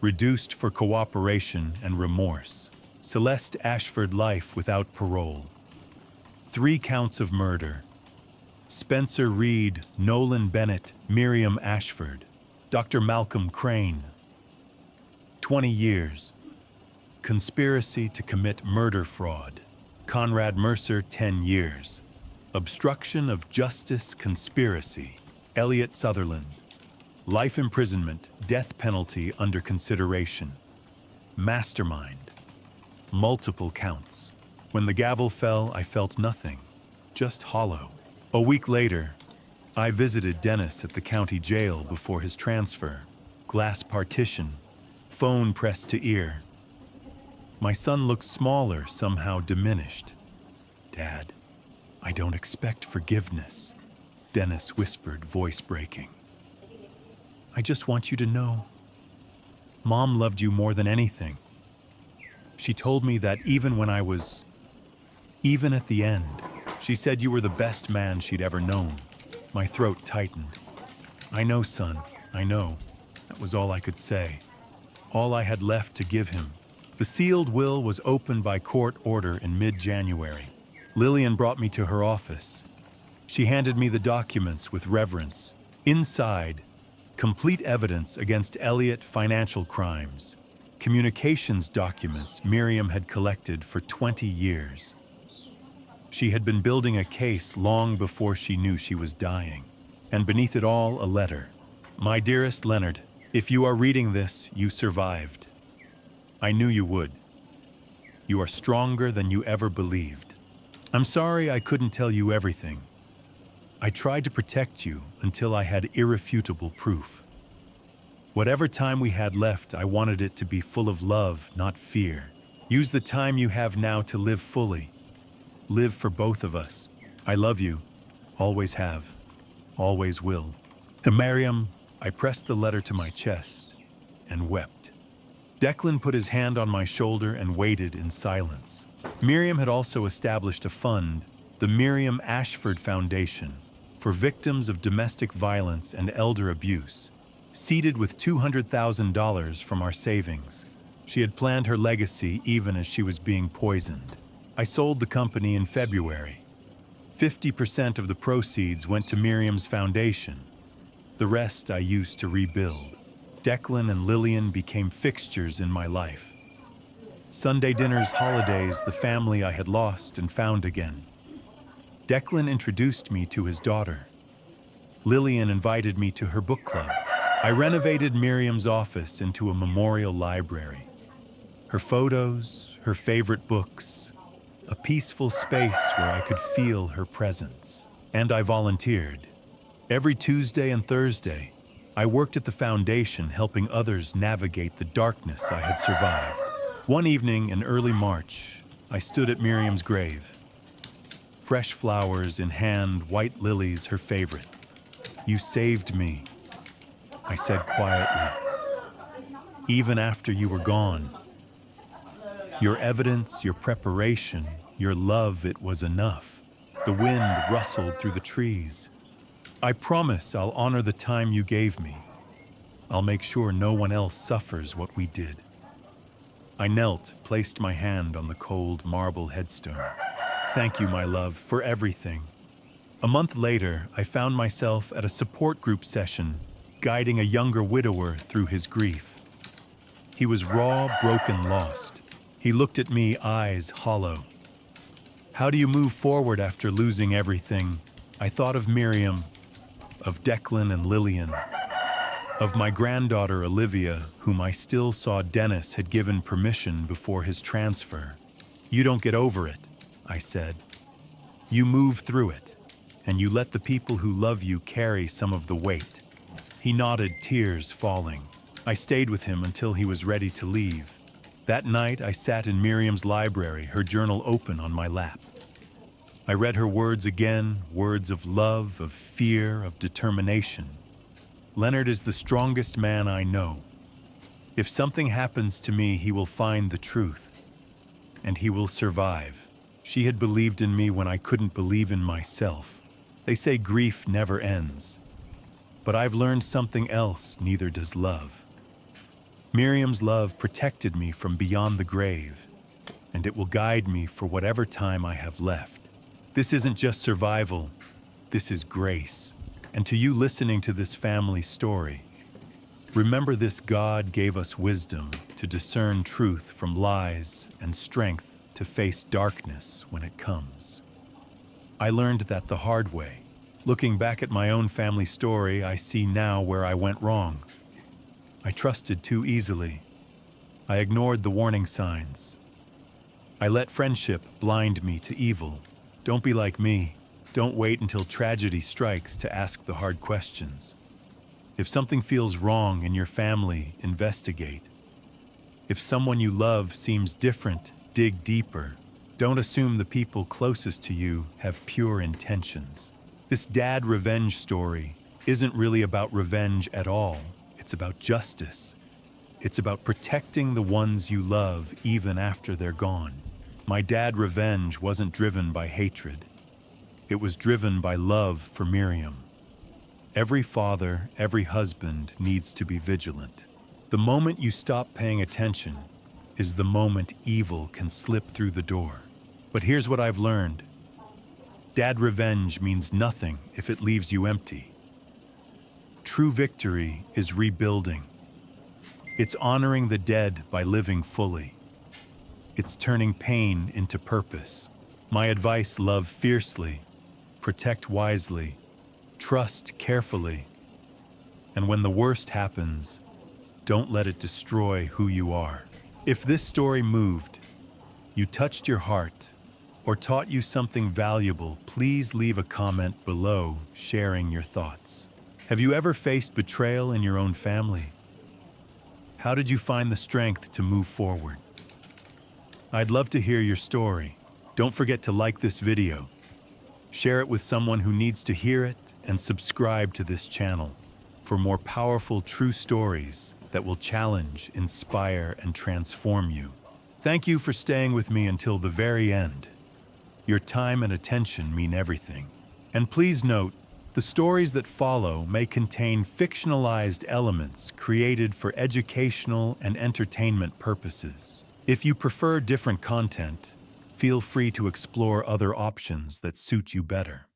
reduced for cooperation and remorse. Celeste Ashford, life without parole. 3 counts of murder. Spencer Reed, Nolan Bennett, Miriam Ashford. Dr. Malcolm Crane, 20 years. Conspiracy to commit murder fraud. Conrad Mercer, 10 years. Obstruction of justice conspiracy. Elliot Sutherland. Life imprisonment, death penalty under consideration. Mastermind. Multiple counts. When the gavel fell, I felt nothing, just hollow. A week later, I visited Dennis at the county jail before his transfer. Glass partition, phone pressed to ear. My son looked smaller, somehow diminished. "Dad, I don't expect forgiveness," Dennis whispered, voice breaking. "I just want you to know, Mom loved you more than anything. She told me that even at the end, she said you were the best man she'd ever known." My throat tightened. "I know, son, I know." That was all I could say. All I had left to give him. The sealed will was opened by court order in mid-January. Lillian brought me to her office. She handed me the documents with reverence. Inside, complete evidence against Elliot financial crimes. Communications documents Miriam had collected for 20 years. She had been building a case long before she knew she was dying. And beneath it all, a letter. "My dearest Leonard, if you are reading this, you survived. I knew you would. You are stronger than you ever believed. I'm sorry I couldn't tell you everything. I tried to protect you until I had irrefutable proof. Whatever time we had left, I wanted it to be full of love, not fear. Use the time you have now to live fully. Live for both of us. I love you. Always have. Always will." To Miriam, I pressed the letter to my chest and wept. Declan put his hand on my shoulder and waited in silence. Miriam had also established a fund, the Miriam Ashford Foundation, for victims of domestic violence and elder abuse, seeded with $200,000 from our savings. She had planned her legacy even as she was being poisoned. I sold the company in February. 50% of the proceeds went to Miriam's foundation. The rest I used to rebuild. Declan and Lillian became fixtures in my life. Sunday dinners, holidays, the family I had lost and found again. Declan introduced me to his daughter. Lillian invited me to her book club. I renovated Miriam's office into a memorial library. Her photos, her favorite books, a peaceful space where I could feel her presence. And I volunteered. Every Tuesday and Thursday, I worked at the foundation helping others navigate the darkness I had survived. One evening in early March, I stood at Miriam's grave. Fresh flowers in hand, white lilies, her favorite. "You saved me," I said quietly. "Even after you were gone. Your evidence, your preparation, your love, it was enough." The wind rustled through the trees. "I promise I'll honor the time you gave me. I'll make sure no one else suffers what we did." I knelt, placed my hand on the cold marble headstone. "Thank you, my love, for everything." A month later, I found myself at a support group session, guiding a younger widower through his grief. He was raw, broken, lost. He looked at me, eyes hollow. "How do you move forward after losing everything?" I thought of Miriam, of Declan and Lillian, of my granddaughter Olivia, whom I still saw Dennis had given permission before his transfer. "You don't get over it," I said. "You move through it, and you let the people who love you carry some of the weight." He nodded, tears falling. I stayed with him until he was ready to leave. That night, I sat in Miriam's library, her journal open on my lap. I read her words again, words of love, of fear, of determination. "Leonard is the strongest man I know. If something happens to me, he will find the truth, and he will survive." She had believed in me when I couldn't believe in myself. They say grief never ends. But I've learned something else, neither does love. Miriam's love protected me from beyond the grave, and it will guide me for whatever time I have left. This isn't just survival, this is grace. And to you listening to this family story, Remember this: God gave us wisdom to discern truth from lies and strength to face darkness when it comes. I learned that the hard way. Looking back at my own family story, I see now where I went wrong. I trusted too easily. I ignored the warning signs. I let friendship blind me to evil. Don't be like me. Don't wait until tragedy strikes to ask the hard questions. If something feels wrong in your family, investigate. If someone you love seems different, dig deeper. Don't assume the people closest to you have pure intentions. This dad revenge story isn't really about revenge at all. It's about justice. It's about protecting the ones you love even after they're gone. My dad revenge wasn't driven by hatred. It was driven by love for Miriam. Every father, every husband needs to be vigilant. The moment you stop paying attention is the moment evil can slip through the door. But here's what I've learned. Dad revenge means nothing if it leaves you empty. True victory is rebuilding. It's honoring the dead by living fully. It's turning pain into purpose. My advice: love fiercely, protect wisely, trust carefully, and when the worst happens, don't let it destroy who you are. If this story moved, you touched your heart, or taught you something valuable, please leave a comment below sharing your thoughts. Have you ever faced betrayal in your own family? How did you find the strength to move forward? I'd love to hear your story. Don't forget to like this video, share it with someone who needs to hear it, and subscribe to this channel for more powerful true stories that will challenge, inspire, and transform you. Thank you for staying with me until the very end. Your time and attention mean everything. And please note, the stories that follow may contain fictionalized elements created for educational and entertainment purposes. If you prefer different content, feel free to explore other options that suit you better.